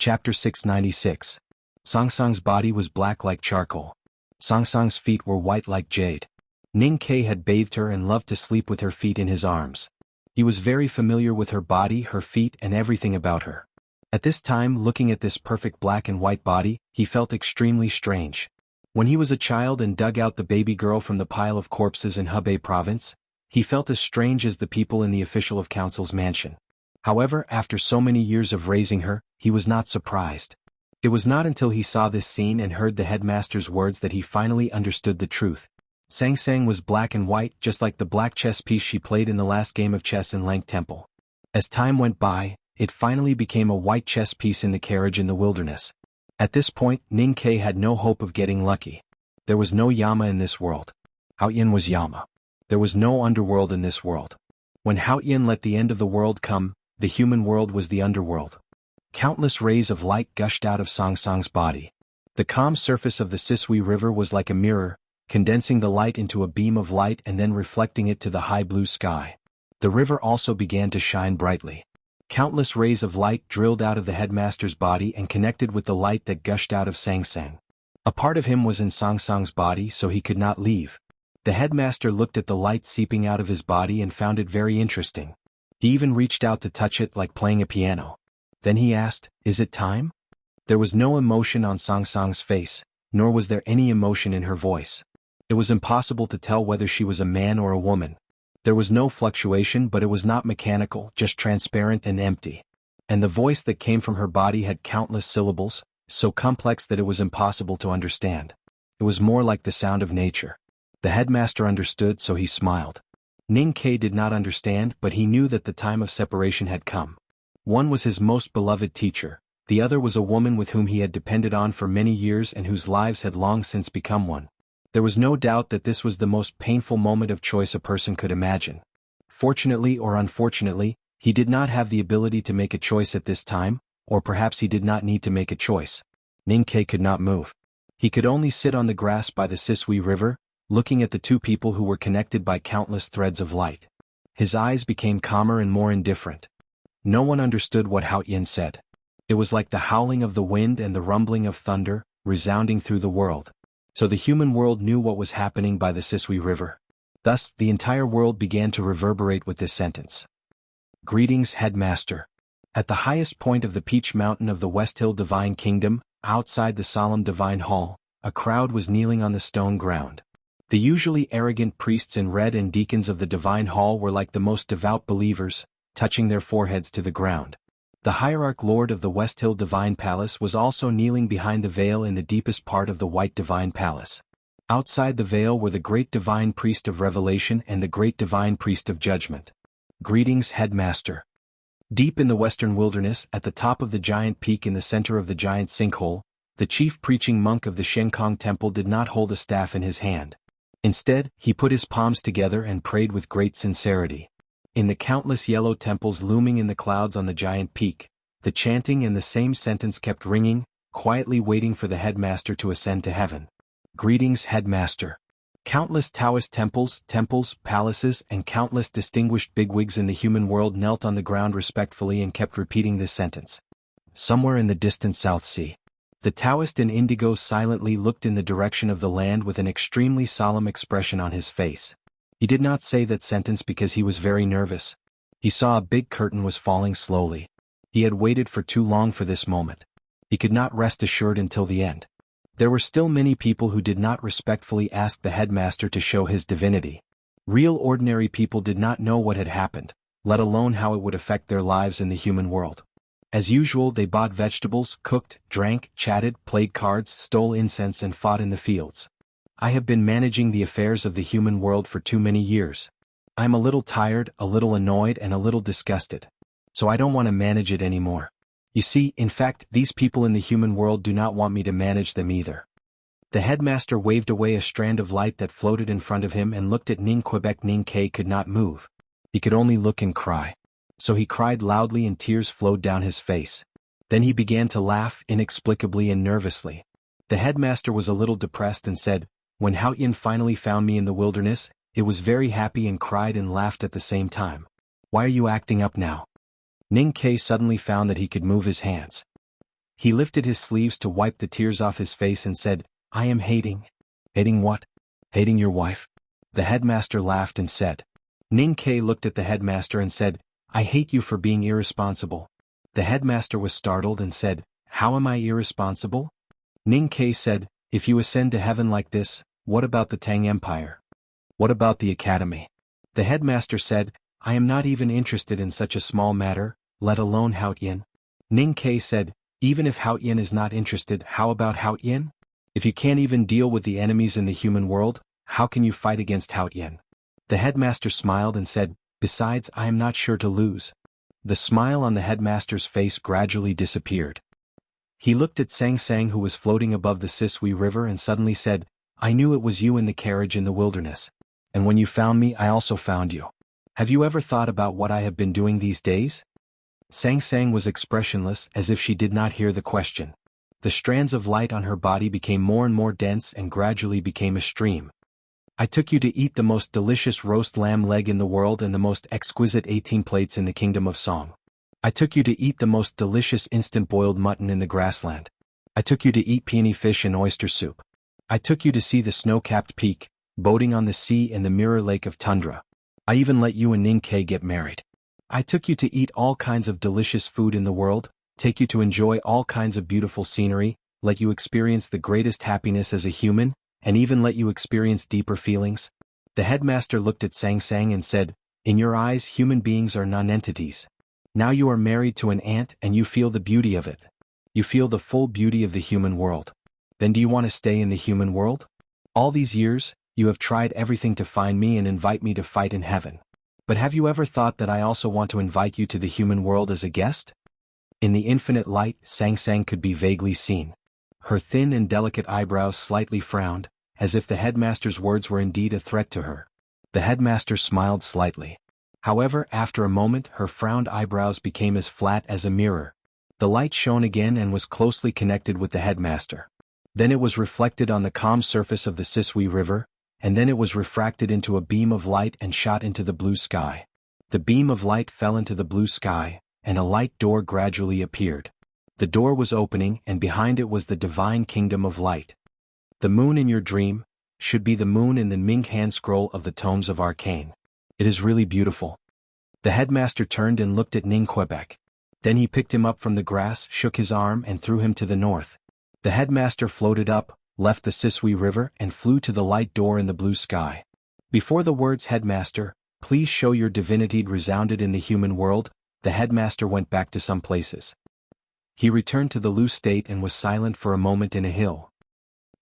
Chapter 696. Songsong's body was black like charcoal. Songsong's feet were white like jade. Ning Ke had bathed her and loved to sleep with her feet in his arms. He was very familiar with her body, her feet, and everything about her. At this time, looking at this perfect black and white body, he felt extremely strange. When he was a child and dug out the baby girl from the pile of corpses in Hebei province, he felt as strange as the people in the official of council's mansion. However, after so many years of raising her, he was not surprised. It was not until he saw this scene and heard the headmaster's words that he finally understood the truth. Sangsang was black and white, just like the black chess piece she played in the last game of chess in Lang Temple. As time went by, it finally became a white chess piece in the carriage in the wilderness. At this point, Ning Ke had no hope of getting lucky. There was no Yama in this world. Haoyan was Yama. There was no underworld in this world. When Haoyan let the end of the world come, the human world was the underworld. Countless rays of light gushed out of Songsong's body. The calm surface of the Sisui River was like a mirror, condensing the light into a beam of light and then reflecting it to the high blue sky. The river also began to shine brightly. Countless rays of light drilled out of the headmaster's body and connected with the light that gushed out of Sangsang. A part of him was in Songsong's body, so he could not leave. The headmaster looked at the light seeping out of his body and found it very interesting. He even reached out to touch it like playing a piano. Then he asked, "Is it time?" There was no emotion on Songsong's face, nor was there any emotion in her voice. It was impossible to tell whether she was a man or a woman. There was no fluctuation, but it was not mechanical, just transparent and empty. And the voice that came from her body had countless syllables, so complex that it was impossible to understand. It was more like the sound of nature. The headmaster understood, so he smiled. Ning Ke did not understand, but he knew that the time of separation had come. One was his most beloved teacher, the other was a woman with whom he had depended on for many years and whose lives had long since become one. There was no doubt that this was the most painful moment of choice a person could imagine. Fortunately or unfortunately, he did not have the ability to make a choice at this time, or perhaps he did not need to make a choice. Ning Ke could not move. He could only sit on the grass by the Sisui River, looking at the two people who were connected by countless threads of light. His eyes became calmer and more indifferent. No one understood what Haoyan said. It was like the howling of the wind and the rumbling of thunder, resounding through the world. So the human world knew what was happening by the Sisui River. Thus, the entire world began to reverberate with this sentence. Greetings, Headmaster. At the highest point of the Peach Mountain of the West Hill Divine Kingdom, outside the solemn Divine Hall, a crowd was kneeling on the stone ground. The usually arrogant priests in red and deacons of the Divine Hall were like the most devout believers, touching their foreheads to the ground. The hierarch lord of the West Hill Divine Palace was also kneeling behind the veil in the deepest part of the White Divine Palace. Outside the veil were the Great Divine Priest of Revelation and the Great Divine Priest of Judgment. Greetings, Headmaster. Deep in the western wilderness, at the top of the giant peak in the center of the giant sinkhole, the chief preaching monk of the Shenkong Temple did not hold a staff in his hand. Instead, he put his palms together and prayed with great sincerity. In the countless yellow temples looming in the clouds on the giant peak, the chanting and the same sentence kept ringing, quietly waiting for the headmaster to ascend to heaven. Greetings, Headmaster. Countless Taoist temples, palaces, and countless distinguished bigwigs in the human world knelt on the ground respectfully and kept repeating this sentence. Somewhere in the distant South Sea, the Taoist in indigo silently looked in the direction of the land with an extremely solemn expression on his face. He did not say that sentence because he was very nervous. He saw a big curtain was falling slowly. He had waited for too long for this moment. He could not rest assured until the end. There were still many people who did not respectfully ask the headmaster to show his divinity. Real ordinary people did not know what had happened, let alone how it would affect their lives in the human world. As usual, they bought vegetables, cooked, drank, chatted, played cards, stole incense and fought in the fields. I have been managing the affairs of the human world for too many years. I am a little tired, a little annoyed and a little disgusted. So I don't want to manage it anymore. You see, in fact, these people in the human world do not want me to manage them either. The headmaster waved away a strand of light that floated in front of him and looked at Ning Quebec. Ning Ke could not move. He could only look and cry. So he cried loudly and tears flowed down his face. Then he began to laugh inexplicably and nervously. The headmaster was a little depressed and said, "When Haoyan finally found me in the wilderness, it was very happy and cried and laughed at the same time. Why are you acting up now?" Ning Ke suddenly found that he could move his hands. He lifted his sleeves to wipe the tears off his face and said, I am hating. Hating what? Hating your wife? The headmaster laughed and said. Ning Ke looked at the headmaster and said, I hate you for being irresponsible. The headmaster was startled and said, How am I irresponsible? Ning Ke said, If you ascend to heaven like this, what about the Tang Empire? What about the academy? The headmaster said, I am not even interested in such a small matter, let alone Haotian. Ning Ke said, Even if Haotian is not interested, how about Haotian? If you can't even deal with the enemies in the human world, how can you fight against Haotian? The headmaster smiled and said, Besides, I am not sure to lose. The smile on the headmaster's face gradually disappeared. He looked at Sang Sang, who was floating above the Sisui River, and suddenly said, I knew it was you in the carriage in the wilderness. And when you found me, I also found you. Have you ever thought about what I have been doing these days? Sang Sang was expressionless, as if she did not hear the question. The strands of light on her body became more and more dense and gradually became a stream. I took you to eat the most delicious roast lamb leg in the world and the most exquisite 18 plates in the kingdom of Song. I took you to eat the most delicious instant boiled mutton in the grassland. I took you to eat peony fish and oyster soup. I took you to see the snow-capped peak, boating on the sea in the mirror lake of tundra. I even let you and Ning Ke get married. I took you to eat all kinds of delicious food in the world, take you to enjoy all kinds of beautiful scenery, let you experience the greatest happiness as a human, and even let you experience deeper feelings. The headmaster looked at Sang Sang and said, In your eyes, human beings are non-entities. Now you are married to an ant and you feel the beauty of it. You feel the full beauty of the human world. Then do you want to stay in the human world? All these years, you have tried everything to find me and invite me to fight in heaven. But have you ever thought that I also want to invite you to the human world as a guest? In the infinite light, Sang Sang could be vaguely seen. Her thin and delicate eyebrows slightly frowned, as if the headmaster's words were indeed a threat to her. The headmaster smiled slightly. However, after a moment, her frowned eyebrows became as flat as a mirror. The light shone again and was closely connected with the headmaster. Then it was reflected on the calm surface of the Sisui River, and then it was refracted into a beam of light and shot into the blue sky. The beam of light fell into the blue sky, and a light door gradually appeared. The door was opening, and behind it was the divine kingdom of light. The moon in your dream should be the moon in the Ming hand scroll of the tomes of Arcane. It is really beautiful. The headmaster turned and looked at Ning Quebec. Then he picked him up from the grass, shook his arm and threw him to the north. The headmaster floated up, left the Sisui River and flew to the light door in the blue sky. Before the words headmaster, please show your divinity resounded in the human world, the headmaster went back to some places. He returned to the Lu state and was silent for a moment in a hill.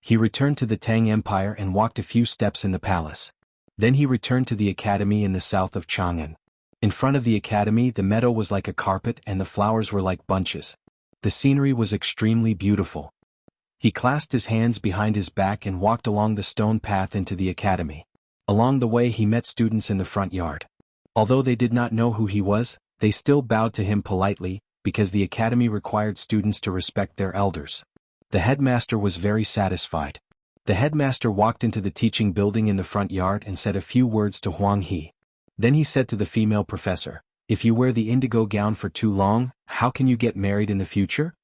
He returned to the Tang Empire and walked a few steps in the palace. Then he returned to the academy in the south of Chang'an. In front of the academy the meadow was like a carpet and the flowers were like bunches. The scenery was extremely beautiful. He clasped his hands behind his back and walked along the stone path into the academy. Along the way he met students in the front yard. Although they did not know who he was, they still bowed to him politely, because the academy required students to respect their elders. The headmaster was very satisfied. The headmaster walked into the teaching building in the front yard and said a few words to Huang He. Then he said to the female professor, If you wear the indigo gown for too long, how can you get married in the future?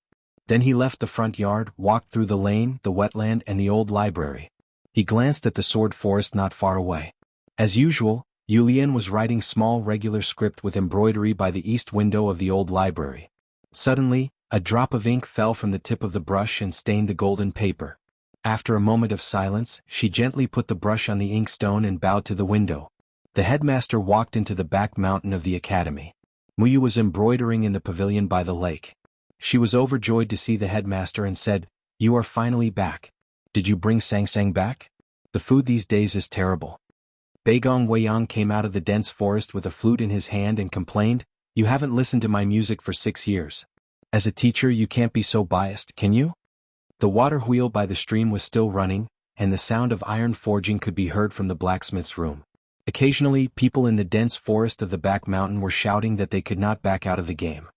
Then he left the front yard, walked through the lane, the wetland and the old library. He glanced at the sword forest not far away. As usual, Yulian was writing small regular script with embroidery by the east window of the old library. Suddenly, a drop of ink fell from the tip of the brush and stained the golden paper. After a moment of silence, she gently put the brush on the inkstone and bowed to the window. The headmaster walked into the back mountain of the academy. Muyu was embroidering in the pavilion by the lake. She was overjoyed to see the headmaster and said, You are finally back. Did you bring Sang Sang back? The food these days is terrible. Beigong Weiyang came out of the dense forest with a flute in his hand and complained, You haven't listened to my music for 6 years. As a teacher you can't be so biased, can you? The water wheel by the stream was still running, and the sound of iron forging could be heard from the blacksmith's room. Occasionally, people in the dense forest of the back mountain were shouting that they could not back out of the game.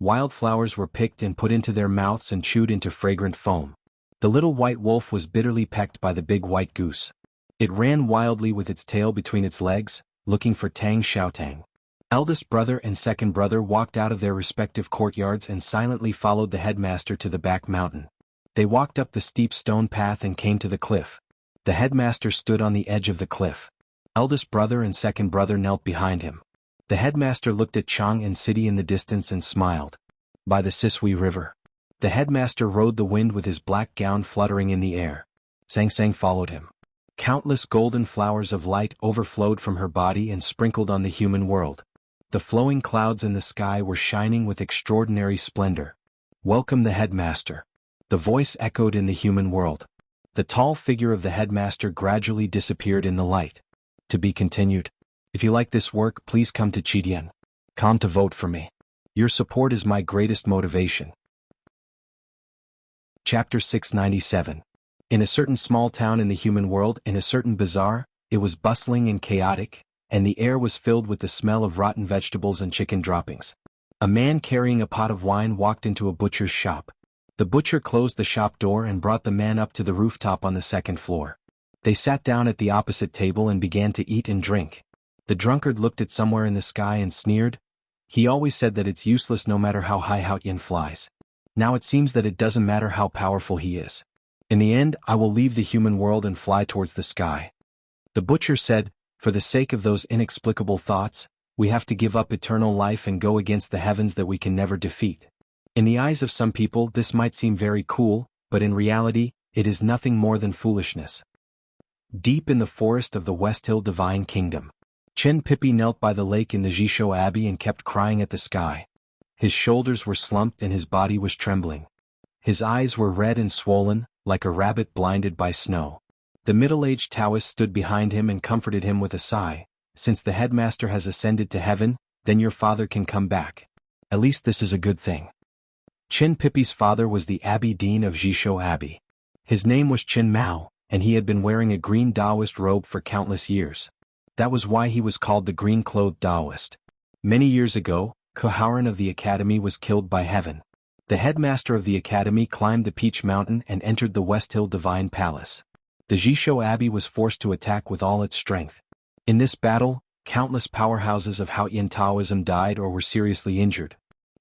Wildflowers were picked and put into their mouths and chewed into fragrant foam. The little white wolf was bitterly pecked by the big white goose. It ran wildly with its tail between its legs, looking for Tang Xiaotang. Eldest brother and second brother walked out of their respective courtyards and silently followed the headmaster to the back mountain. They walked up the steep stone path and came to the cliff. The headmaster stood on the edge of the cliff. Eldest brother and second brother knelt behind him. The headmaster looked at Chang and city in the distance and smiled. By the Sisui River. The headmaster rode the wind with his black gown fluttering in the air. Sang Sang followed him. Countless golden flowers of light overflowed from her body and sprinkled on the human world. The flowing clouds in the sky were shining with extraordinary splendor. Welcome the headmaster. The voice echoed in the human world. The tall figure of the headmaster gradually disappeared in the light. To be continued. If you like this work, please come to Chidian. Come to vote for me. Your support is my greatest motivation. Chapter 697. In a certain small town in the human world, in a certain bazaar, it was bustling and chaotic, and the air was filled with the smell of rotten vegetables and chicken droppings. A man carrying a pot of wine walked into a butcher's shop. The butcher closed the shop door and brought the man up to the rooftop on the second floor. They sat down at the opposite table and began to eat and drink. The drunkard looked at somewhere in the sky and sneered. He always said that it's useless no matter how high Hao Yin flies. Now it seems that it doesn't matter how powerful he is. In the end, I will leave the human world and fly towards the sky. The butcher said, for the sake of those inexplicable thoughts, we have to give up eternal life and go against the heavens that we can never defeat. In the eyes of some people this might seem very cool, but in reality, it is nothing more than foolishness. Deep in the forest of the West Hill Divine Kingdom, Chen Pippi knelt by the lake in the Jishou Abbey and kept crying at the sky. His shoulders were slumped and his body was trembling. His eyes were red and swollen, like a rabbit blinded by snow. The middle-aged Taoist stood behind him and comforted him with a sigh. Since the headmaster has ascended to heaven, then your father can come back. At least this is a good thing. Chen Pippi's father was the Abbey Dean of Jishou Abbey. His name was Chen Mao, and he had been wearing a green Taoist robe for countless years. That was why he was called the green-clothed Taoist. Many years ago, Koharan of the academy was killed by heaven. The headmaster of the academy climbed the Peach Mountain and entered the West Hill Divine Palace. The Jishou Abbey was forced to attack with all its strength. In this battle, countless powerhouses of Hao Yin Taoism died or were seriously injured.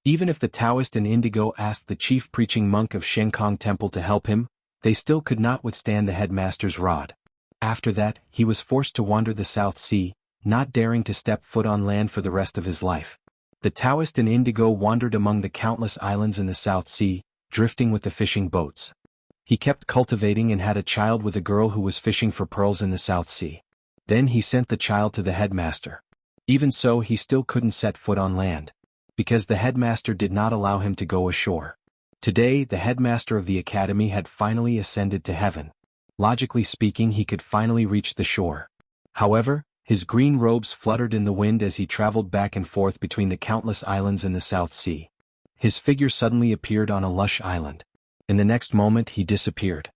Even if the Taoist in indigo asked the chief preaching monk of Shenkong Temple to help him, they still could not withstand the headmaster's rod. After that, he was forced to wander the South Sea, not daring to step foot on land for the rest of his life. The Taoist in indigo wandered among the countless islands in the South Sea, drifting with the fishing boats. He kept cultivating and had a child with a girl who was fishing for pearls in the South Sea. Then he sent the child to the headmaster. Even so, he still couldn't set foot on land, because the headmaster did not allow him to go ashore. Today, the headmaster of the academy had finally ascended to heaven. Logically speaking, he could finally reach the shore. However, his green robes fluttered in the wind as he traveled back and forth between the countless islands in the South Sea. His figure suddenly appeared on a lush island. In the next moment he disappeared.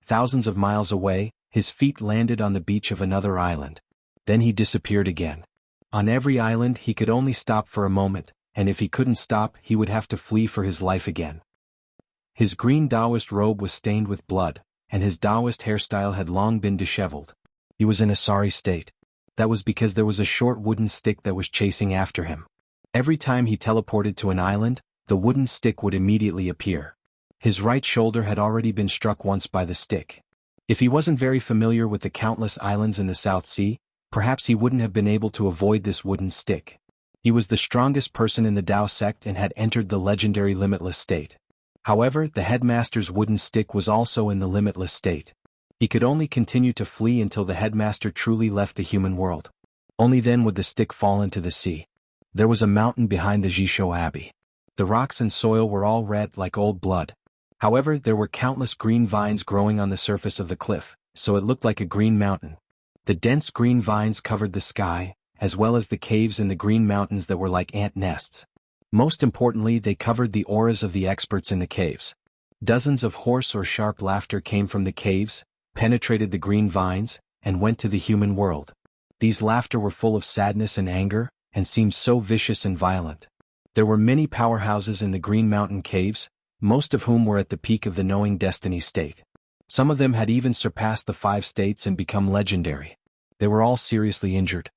Thousands of miles away, his feet landed on the beach of another island. Then he disappeared again. On every island he could only stop for a moment, and if he couldn't stop he would have to flee for his life again. His green Taoist robe was stained with blood, and his Taoist hairstyle had long been disheveled. He was in a sorry state. That was because there was a short wooden stick that was chasing after him. Every time he teleported to an island, the wooden stick would immediately appear. His right shoulder had already been struck once by the stick. If he wasn't very familiar with the countless islands in the South Sea, perhaps he wouldn't have been able to avoid this wooden stick. He was the strongest person in the Tao sect and had entered the legendary limitless state. However, the headmaster's wooden stick was also in the limitless state. He could only continue to flee until the headmaster truly left the human world. Only then would the stick fall into the sea. There was a mountain behind the Jishou Abbey. The rocks and soil were all red like old blood. However, there were countless green vines growing on the surface of the cliff, so it looked like a green mountain. The dense green vines covered the sky, as well as the caves in the green mountains that were like ant nests. Most importantly, they covered the auras of the experts in the caves. Dozens of hoarse or sharp laughter came from the caves, penetrated the green vines, and went to the human world. These laughter were full of sadness and anger, and seemed so vicious and violent. There were many powerhouses in the Green Mountain caves, most of whom were at the peak of the knowing destiny state. Some of them had even surpassed the 5 states and become legendary. They were all seriously injured.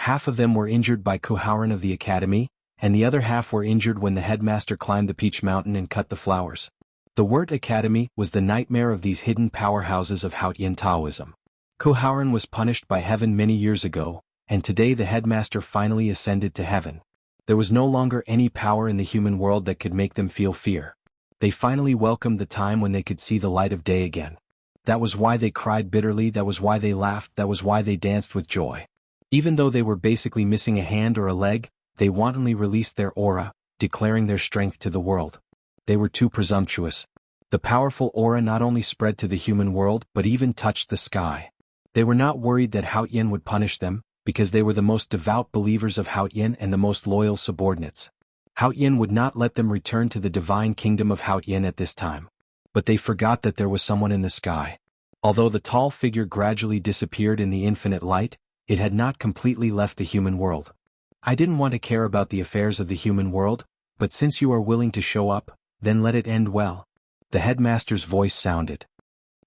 Half of them were injured by Koharan of the academy, and the other half were injured when the headmaster climbed the peach mountain and cut the flowers. The word academy was the nightmare of these hidden powerhouses of Haotian Taoism. Koharan was punished by heaven many years ago, and today the headmaster finally ascended to heaven. There was no longer any power in the human world that could make them feel fear. They finally welcomed the time when they could see the light of day again. That was why they cried bitterly, that was why they laughed, that was why they danced with joy. Even though they were basically missing a hand or a leg, they wantonly released their aura, declaring their strength to the world. They were too presumptuous. The powerful aura not only spread to the human world but even touched the sky. They were not worried that Haotian would punish them, because they were the most devout believers of Haotian and the most loyal subordinates. Haotian would not let them return to the divine kingdom of Haotian at this time. But they forgot that there was someone in the sky. Although the tall figure gradually disappeared in the infinite light, it had not completely left the human world. I didn't want to care about the affairs of the human world, but since you are willing to show up, then let it end well. The headmaster's voice sounded.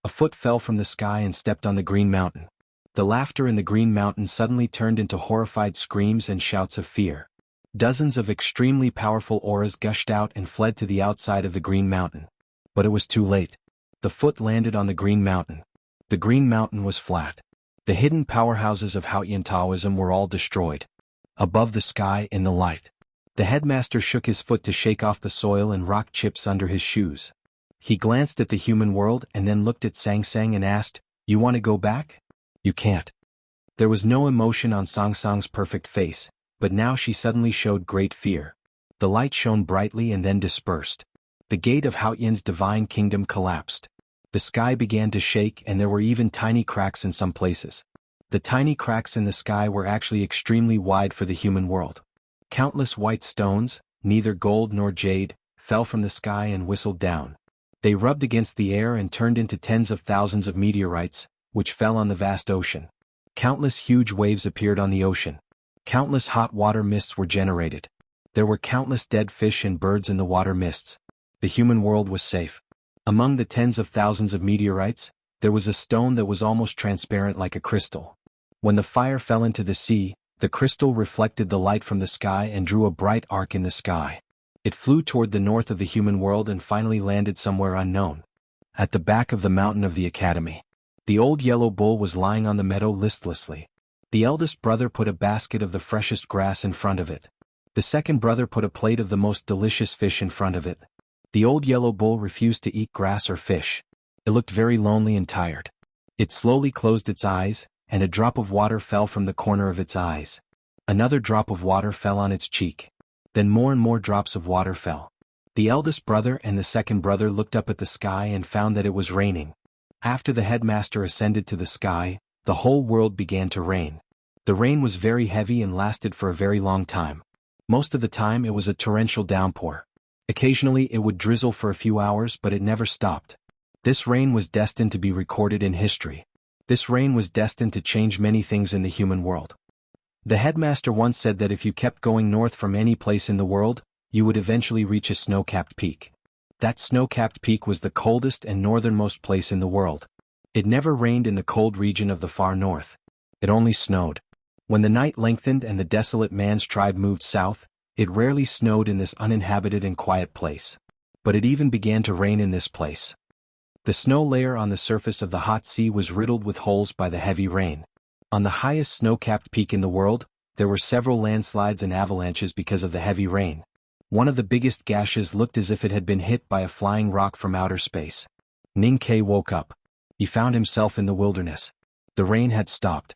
A foot fell from the sky and stepped on the green mountain. The laughter in the green mountain suddenly turned into horrified screams and shouts of fear. Dozens of extremely powerful auras gushed out and fled to the outside of the green mountain. But it was too late. The foot landed on the green mountain. The green mountain was flat. The hidden powerhouses of Haotian Taoism were all destroyed. Above the sky in the light. The headmaster shook his foot to shake off the soil and rock chips under his shoes. He glanced at the human world and then looked at Sang Sang and asked, "You want to go back?" "You can't." There was no emotion on Sang Sang's perfect face, but now she suddenly showed great fear. The light shone brightly and then dispersed. The gate of Haotian's divine kingdom collapsed. The sky began to shake and there were even tiny cracks in some places. The tiny cracks in the sky were actually extremely wide for the human world. Countless white stones, neither gold nor jade, fell from the sky and whistled down. They rubbed against the air and turned into tens of thousands of meteorites, which fell on the vast ocean. Countless huge waves appeared on the ocean. Countless hot water mists were generated. There were countless dead fish and birds in the water mists. The human world was safe. Among the tens of thousands of meteorites, there was a stone that was almost transparent like a crystal. When the fire fell into the sea, the crystal reflected the light from the sky and drew a bright arc in the sky. It flew toward the north of the human world and finally landed somewhere unknown. At the back of the mountain of the academy. The old yellow bull was lying on the meadow listlessly. The eldest brother put a basket of the freshest grass in front of it. The second brother put a plate of the most delicious fish in front of it. The old yellow bull refused to eat grass or fish. It looked very lonely and tired. It slowly closed its eyes, and a drop of water fell from the corner of its eyes. Another drop of water fell on its cheek. Then more and more drops of water fell. The eldest brother and the second brother looked up at the sky and found that it was raining. After the headmaster ascended to the sky, the whole world began to rain. The rain was very heavy and lasted for a very long time. Most of the time it was a torrential downpour. Occasionally it would drizzle for a few hours, but it never stopped. This rain was destined to be recorded in history. This rain was destined to change many things in the human world. The headmaster once said that if you kept going north from any place in the world, you would eventually reach a snow-capped peak. That snow-capped peak was the coldest and northernmost place in the world. It never rained in the cold region of the far north. It only snowed. When the night lengthened and the desolate man's tribe moved south, it rarely snowed in this uninhabited and quiet place. But it even began to rain in this place. The snow layer on the surface of the hot sea was riddled with holes by the heavy rain. On the highest snow-capped peak in the world, there were several landslides and avalanches because of the heavy rain. One of the biggest gashes looked as if it had been hit by a flying rock from outer space. Ning Ke woke up. He found himself in the wilderness. The rain had stopped.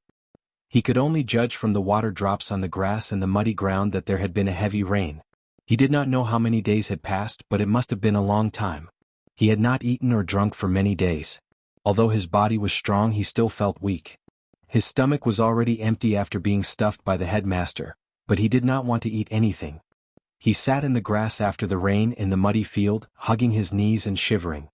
He could only judge from the water drops on the grass and the muddy ground that there had been a heavy rain. He did not know how many days had passed, but it must have been a long time. He had not eaten or drunk for many days. Although his body was strong, he still felt weak. His stomach was already empty after being stuffed by the headmaster, but he did not want to eat anything. He sat in the grass after the rain in the muddy field, hugging his knees and shivering.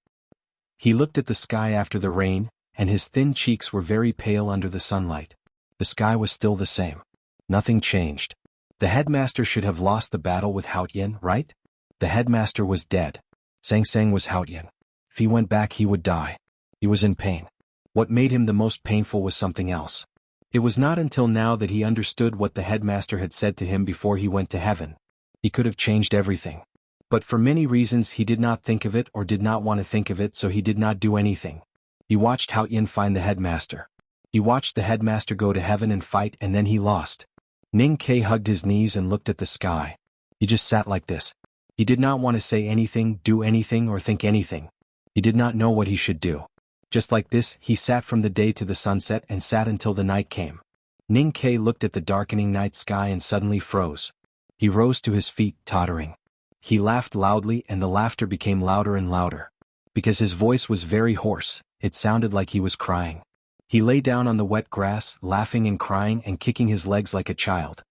He looked at the sky after the rain, and his thin cheeks were very pale under the sunlight. The sky was still the same. Nothing changed. The headmaster should have lost the battle with Haotian, right? The headmaster was dead. Sang Sang was Haotian. If he went back he would die. He was in pain. What made him the most painful was something else. It was not until now that he understood what the headmaster had said to him before he went to heaven. He could have changed everything. But for many reasons he did not think of it or did not want to think of it, so he did not do anything. He watched Hao Yin find the headmaster. He watched the headmaster go to heaven and fight, and then he lost. Ning Ke hugged his knees and looked at the sky. He just sat like this. He did not want to say anything, do anything, or think anything. He did not know what he should do. Just like this, he sat from the day to the sunset and sat until the night came. Ning Ke looked at the darkening night sky and suddenly froze. He rose to his feet, tottering. He laughed loudly, and the laughter became louder and louder. Because his voice was very hoarse, it sounded like he was crying. He lay down on the wet grass, laughing and crying and kicking his legs like a child.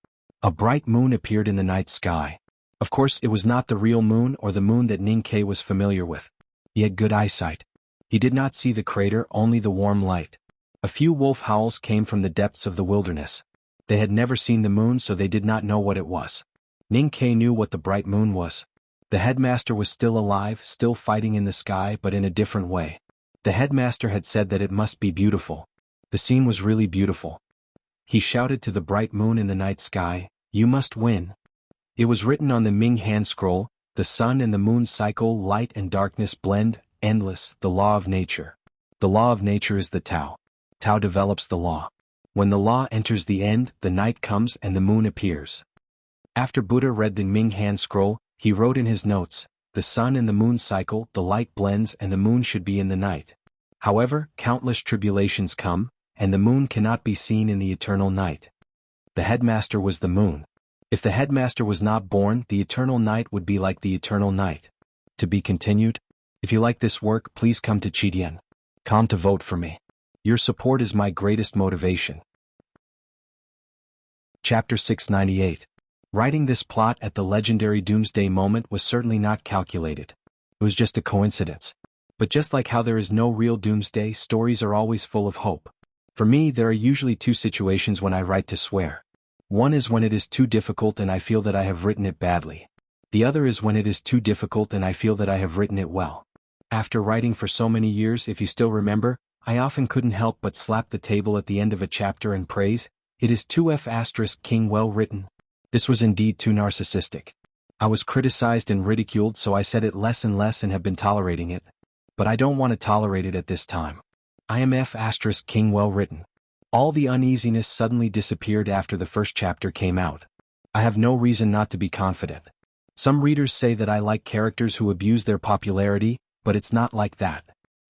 A bright moon appeared in the night sky. Of course, it was not the real moon or the moon that Ning Ke was familiar with. He had good eyesight. He did not see the crater, only the warm light. A few wolf howls came from the depths of the wilderness. They had never seen the moon, so they did not know what it was. Ning Ke knew what the bright moon was. The headmaster was still alive, still fighting in the sky, but in a different way. The headmaster had said that it must be beautiful. The scene was really beautiful. He shouted to the bright moon in the night sky, "You must win." It was written on the Ming hand scroll, "The sun and the moon cycle, light and darkness blend, endless, the law of nature. The law of nature is the Tao. Tao develops the law. When the law enters the end, the night comes and the moon appears." After Buddha read the Ming hand scroll, he wrote in his notes, "The sun and the moon cycle, the light blends and the moon should be in the night. However, countless tribulations come, and the moon cannot be seen in the eternal night." The headmaster was the moon. If the headmaster was not born, the eternal night would be like the eternal night. To be continued. If you like this work, please come to Chidian.com to vote for me. Your support is my greatest motivation. Chapter 698. Writing this plot at the legendary doomsday moment was certainly not calculated. It was just a coincidence. But just like how there is no real doomsday, stories are always full of hope. For me, there are usually two situations when I write to swear. One is when it is too difficult and I feel that I have written it badly. The other is when it is too difficult and I feel that I have written it well. After writing for so many years, if you still remember, I often couldn't help but slap the table at the end of a chapter and praise, "It is 2F** King well written." This was indeed too narcissistic. I was criticized and ridiculed, so I said it less and less and have been tolerating it. But I don't want to tolerate it at this time. I am F** King well written. All the uneasiness suddenly disappeared after the first chapter came out. I have no reason not to be confident. Some readers say that I like characters who abuse their popularity, but it's not like that.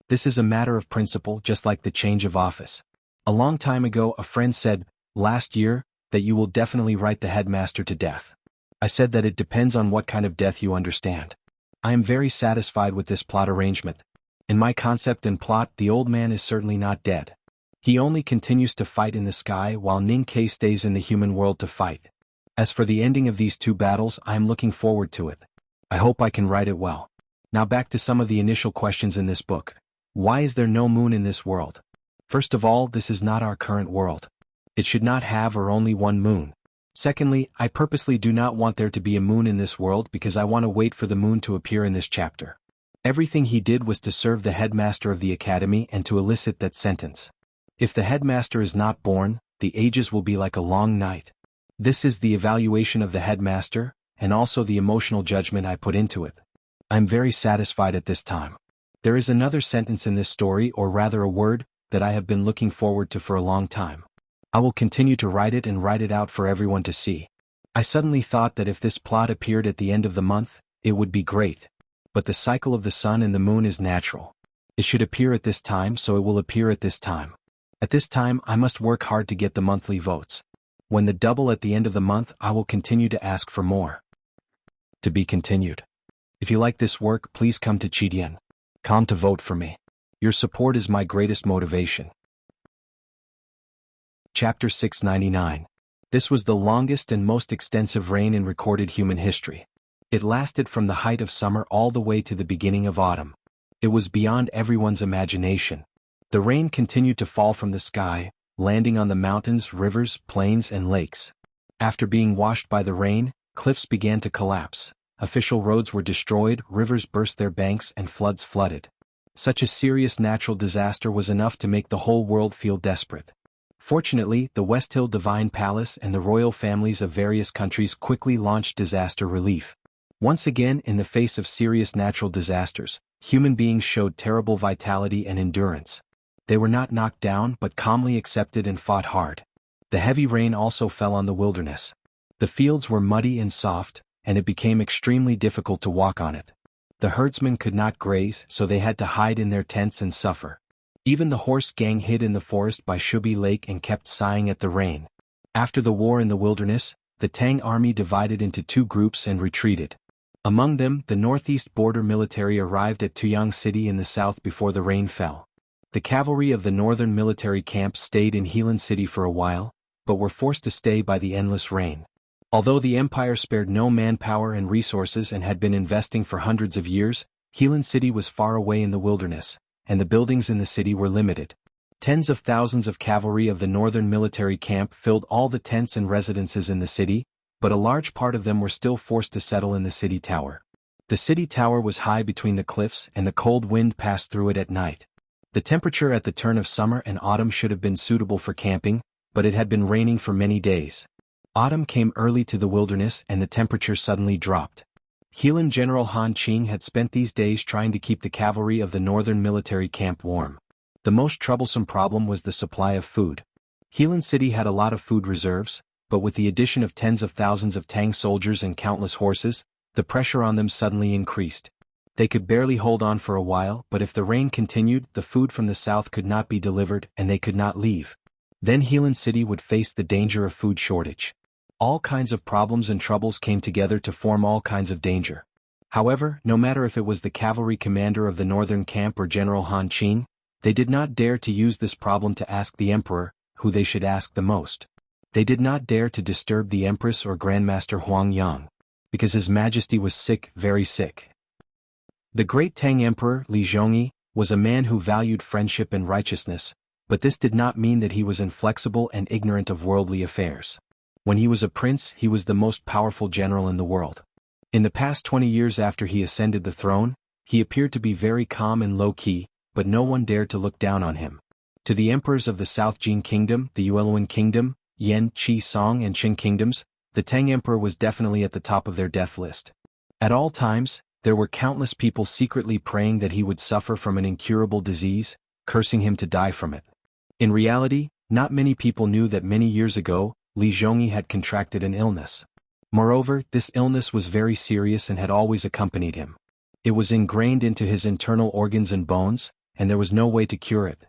This is a matter of principle, just like the change of office. A long time ago, a friend said, last year, that you will definitely write the headmaster to death. I said that it depends on what kind of death you understand. I am very satisfied with this plot arrangement. In my concept and plot, the old man is certainly not dead. He only continues to fight in the sky while Ning Ke stays in the human world to fight. As for the ending of these two battles, I am looking forward to it. I hope I can write it well. Now back to some of the initial questions in this book. Why is there no moon in this world? First of all, this is not our current world. It should not have or only one moon. Secondly, I purposely do not want there to be a moon in this world because I want to wait for the moon to appear in this chapter. Everything he did was to serve the headmaster of the academy and to elicit that sentence. If the headmaster is not born, the ages will be like a long night. This is the evaluation of the headmaster, and also the emotional judgment I put into it. I'm very satisfied at this time. There is another sentence in this story, or rather a word, that I have been looking forward to for a long time. I will continue to write it and write it out for everyone to see. I suddenly thought that if this plot appeared at the end of the month, it would be great. But the cycle of the sun and the moon is natural. It should appear at this time, so it will appear at this time. At this time, I must work hard to get the monthly votes. When the double at the end of the month, I will continue to ask for more. To be continued. If you like this work, please come to Chidian.com to vote for me. Your support is my greatest motivation. Chapter 699. This was the longest and most extensive reign in recorded human history. It lasted from the height of summer all the way to the beginning of autumn. It was beyond everyone's imagination. The rain continued to fall from the sky, landing on the mountains, rivers, plains, and lakes. After being washed by the rain, cliffs began to collapse. Official roads were destroyed, rivers burst their banks, and floods flooded. Such a serious natural disaster was enough to make the whole world feel desperate. Fortunately, the West Hill Divine Palace and the royal families of various countries quickly launched disaster relief. Once again, in the face of serious natural disasters, human beings showed terrible vitality and endurance. They were not knocked down but calmly accepted and fought hard. The heavy rain also fell on the wilderness. The fields were muddy and soft, and it became extremely difficult to walk on it. The herdsmen could not graze, so they had to hide in their tents and suffer. Even the horse gang hid in the forest by Shubi Lake and kept sighing at the rain. After the war in the wilderness, the Tang army divided into two groups and retreated. Among them, the northeast border military arrived at Tuyang City in the south before the rain fell. The cavalry of the northern military camp stayed in Helan City for a while, but were forced to stay by the endless rain. Although the empire spared no manpower and resources and had been investing for hundreds of years, Helan City was far away in the wilderness, and the buildings in the city were limited. Tens of thousands of cavalry of the northern military camp filled all the tents and residences in the city, but a large part of them were still forced to settle in the city tower. The city tower was high between the cliffs and the cold wind passed through it at night. The temperature at the turn of summer and autumn should have been suitable for camping, but it had been raining for many days. Autumn came early to the wilderness and the temperature suddenly dropped. Helan General Han Qing had spent these days trying to keep the cavalry of the northern military camp warm. The most troublesome problem was the supply of food. Helan City had a lot of food reserves, but with the addition of tens of thousands of Tang soldiers and countless horses, the pressure on them suddenly increased. They could barely hold on for a while, but if the rain continued, the food from the south could not be delivered and they could not leave. Then Helan City would face the danger of food shortage. All kinds of problems and troubles came together to form all kinds of danger. However, no matter if it was the cavalry commander of the northern camp or General Han Qing, they did not dare to use this problem to ask the emperor, who they should ask the most. They did not dare to disturb the empress or Grandmaster Huang Yang, because His Majesty was sick, very sick. The great Tang Emperor, Li Zhongyi, was a man who valued friendship and righteousness, but this did not mean that he was inflexible and ignorant of worldly affairs. When he was a prince, he was the most powerful general in the world. In the past 20 years after he ascended the throne, he appeared to be very calm and low-key, but no one dared to look down on him. To the emperors of the South Jin Kingdom, the Yueluan Kingdom, Yan, Qi Song and Qing Kingdoms, the Tang Emperor was definitely at the top of their death list. At all times, there were countless people secretly praying that he would suffer from an incurable disease, cursing him to die from it. In reality, not many people knew that many years ago, Li Zhongyi had contracted an illness. Moreover, this illness was very serious and had always accompanied him. It was ingrained into his internal organs and bones, and there was no way to cure it.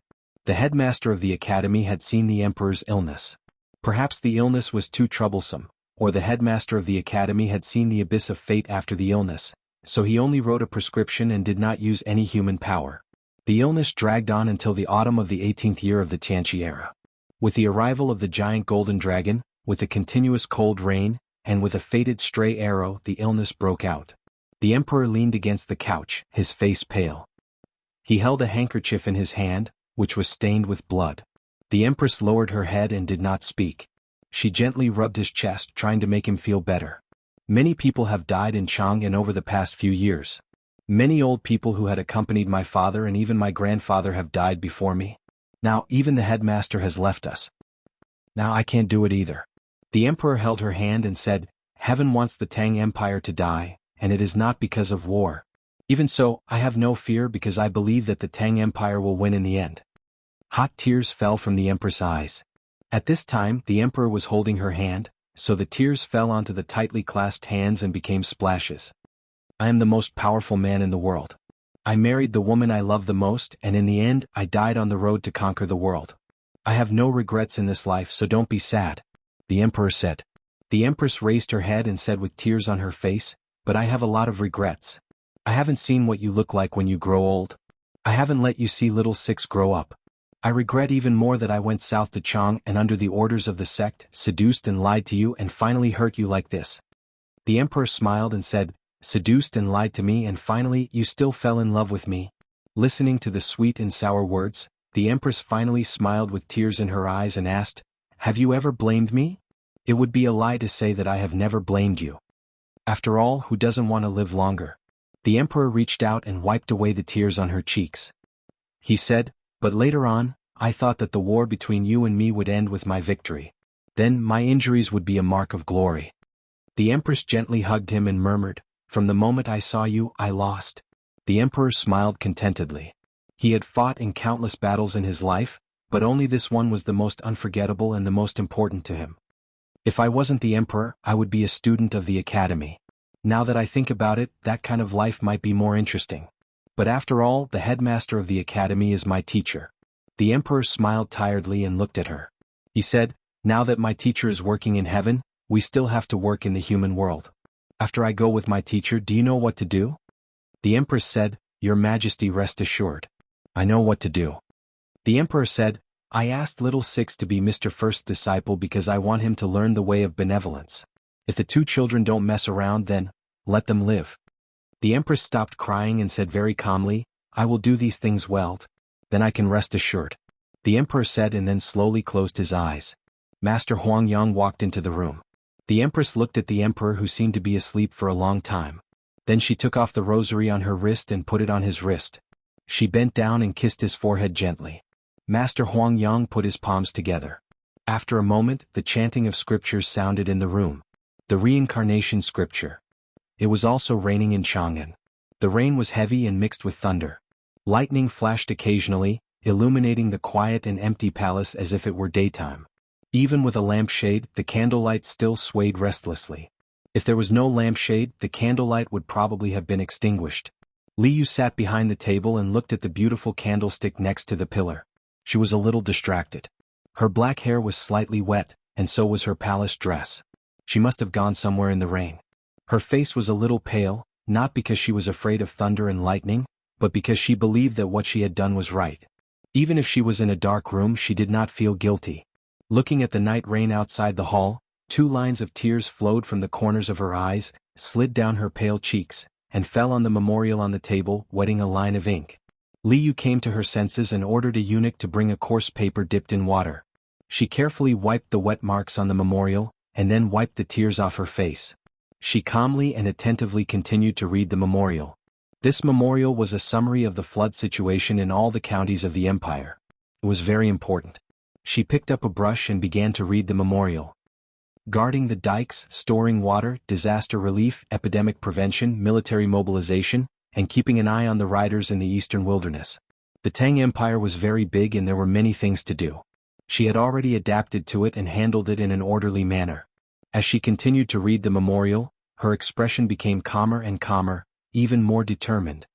The headmaster of the academy had seen the emperor's illness. Perhaps the illness was too troublesome, or the headmaster of the academy had seen the abyss of fate after the illness, so he only wrote a prescription and did not use any human power. The illness dragged on until the autumn of the 18th year of the Tianqi era. With the arrival of the giant golden dragon, with the continuous cold rain, and with a fated stray arrow, the illness broke out. The emperor leaned against the couch, his face pale. He held a handkerchief in his hand, which was stained with blood. The empress lowered her head and did not speak. She gently rubbed his chest, trying to make him feel better. Many people have died in Chang'an over the past few years. Many old people who had accompanied my father and even my grandfather have died before me. Now even the headmaster has left us. Now I can't do it either. The emperor held her hand and said, "Heaven wants the Tang Empire to die, and it is not because of war. Even so, I have no fear because I believe that the Tang Empire will win in the end." Hot tears fell from the empress' eyes. At this time, the emperor was holding her hand, so the tears fell onto the tightly clasped hands and became splashes. "I am the most powerful man in the world. I married the woman I love the most, and in the end, I died on the road to conquer the world. I have no regrets in this life, so don't be sad," the emperor said. The empress raised her head and said with tears on her face, "But I have a lot of regrets. I haven't seen what you look like when you grow old. I haven't let you see little Six grow up. I regret even more that I went south to Chang and under the orders of the sect, seduced and lied to you and finally hurt you like this." The emperor smiled and said, "Seduced and lied to me and finally you still fell in love with me." Listening to the sweet and sour words, the empress finally smiled with tears in her eyes and asked, "Have you ever blamed me? It would be a lie to say that I have never blamed you. After all, who doesn't want to live longer?" The emperor reached out and wiped away the tears on her cheeks. He said, "But later on, I thought that the war between you and me would end with my victory. Then my injuries would be a mark of glory." The Empress gently hugged him and murmured, "From the moment I saw you, I lost." The Emperor smiled contentedly. He had fought in countless battles in his life, but only this one was the most unforgettable and the most important to him. "If I wasn't the Emperor, I would be a student of the academy. Now that I think about it, that kind of life might be more interesting. But after all, the headmaster of the academy is my teacher." The Emperor smiled tiredly and looked at her. He said, "Now that my teacher is working in heaven, we still have to work in the human world. After I go with my teacher, do you know what to do?" The Empress said, "Your Majesty, rest assured. I know what to do." The Emperor said, "I asked little Six to be Mr. First's disciple because I want him to learn the way of benevolence. If the two children don't mess around, then let them live." The Empress stopped crying and said very calmly, "I will do these things well, then I can rest assured." The Emperor said and then slowly closed his eyes. Master Huangyang walked into the room. The Empress looked at the Emperor, who seemed to be asleep for a long time. Then she took off the rosary on her wrist and put it on his wrist. She bent down and kissed his forehead gently. Master Huangyang put his palms together. After a moment, the chanting of scriptures sounded in the room. The reincarnation scripture. It was also raining in Chang'an. The rain was heavy and mixed with thunder. Lightning flashed occasionally, illuminating the quiet and empty palace as if it were daytime. Even with a lampshade, the candlelight still swayed restlessly. If there was no lampshade, the candlelight would probably have been extinguished. Li Yu sat behind the table and looked at the beautiful candlestick next to the pillar. She was a little distracted. Her black hair was slightly wet, and so was her palace dress. She must have gone somewhere in the rain. Her face was a little pale, not because she was afraid of thunder and lightning, but because she believed that what she had done was right. Even if she was in a dark room, she did not feel guilty. Looking at the night rain outside the hall, 2 lines of tears flowed from the corners of her eyes, slid down her pale cheeks, and fell on the memorial on the table, wetting a line of ink. Li Yu came to her senses and ordered a eunuch to bring a coarse paper dipped in water. She carefully wiped the wet marks on the memorial, and then wiped the tears off her face. She calmly and attentively continued to read the memorial. This memorial was a summary of the flood situation in all the counties of the empire. It was very important. She picked up a brush and began to read the memorial. Guarding the dikes, storing water, disaster relief, epidemic prevention, military mobilization, and keeping an eye on the riders in the eastern wilderness. The Tang Empire was very big and there were many things to do. She had already adapted to it and handled it in an orderly manner. As she continued to read the memorial, her expression became calmer and calmer, even more determined.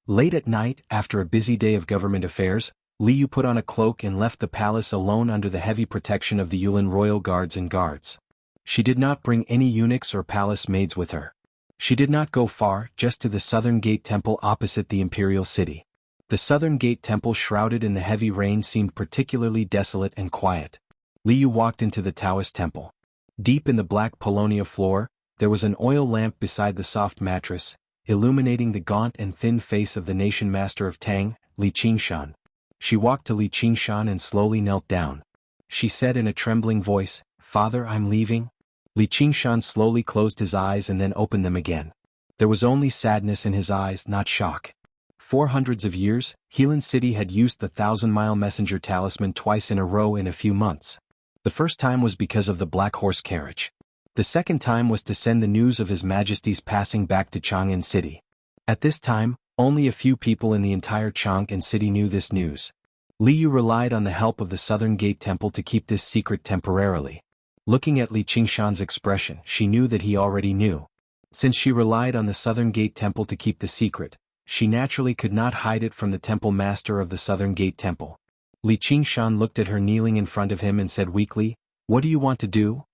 Late at night, after a busy day of government affairs, Li Yu put on a cloak and left the palace alone under the heavy protection of the Yulin royal guards and guards. She did not bring any eunuchs or palace maids with her. She did not go far, just to the Southern Gate Temple opposite the imperial city. The Southern Gate Temple, shrouded in the heavy rain, seemed particularly desolate and quiet. Li Yu walked into the Taoist temple. Deep in the black paulownia floor, there was an oil lamp beside the soft mattress, illuminating the gaunt and thin face of the nation master of Tang, Li Qingshan. She walked to Li Qingshan and slowly knelt down. She said in a trembling voice, "Father, I'm leaving." Li Qingshan slowly closed his eyes and then opened them again. There was only sadness in his eyes, not shock. For hundreds of years, Helan City had used the 1,000-mile messenger talisman twice in a row in a few months. The first time was because of the black horse carriage. The second time was to send the news of His Majesty's passing back to Chang'an City. At this time, only a few people in the entire Chang'an City knew this news. Li Yu relied on the help of the Southern Gate Temple to keep this secret temporarily. Looking at Li Qingshan's expression, she knew that he already knew. Since she relied on the Southern Gate Temple to keep the secret, she naturally could not hide it from the temple master of the Southern Gate Temple. Li Qingshan looked at her kneeling in front of him and said weakly, "What do you want to do?"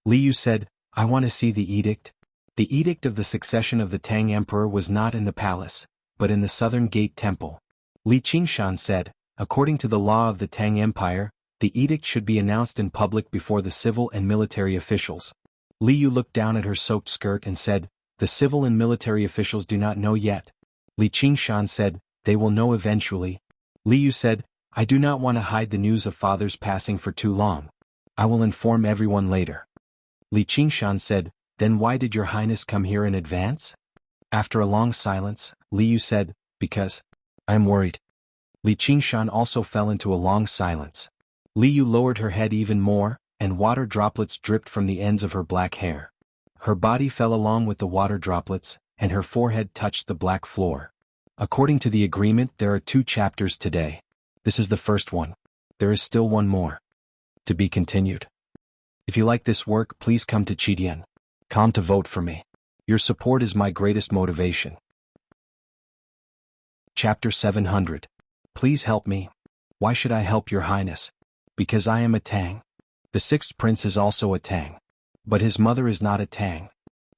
Li Yu said, "I want to see the edict." The edict of the succession of the Tang Emperor was not in the palace, but in the Southern Gate Temple. Li Qingshan said, "According to the law of the Tang Empire, the edict should be announced in public before the civil and military officials." Li Yu looked down at her soaked skirt and said, "The civil and military officials do not know yet." Li Qingshan said, "They will know eventually." Li Yu said, "I do not want to hide the news of father's passing for too long. I will inform everyone later." Li Qingshan said, "Then why did your highness come here in advance?" After a long silence, Li Yu said, "Because I am worried." Li Qingshan also fell into a long silence. Li Yu lowered her head even more, and water droplets dripped from the ends of her black hair. Her body fell along with the water droplets, and her forehead touched the black floor. According to the agreement, there are 2 chapters today. This is the first one. There is still one more. To be continued. If you like this work, please come to Chidian.com to vote for me. Your support is my greatest motivation. Chapter 700. Please help me. Why should I help your highness? Because I am a Tang. The 6th prince is also a Tang. But his mother is not a Tang.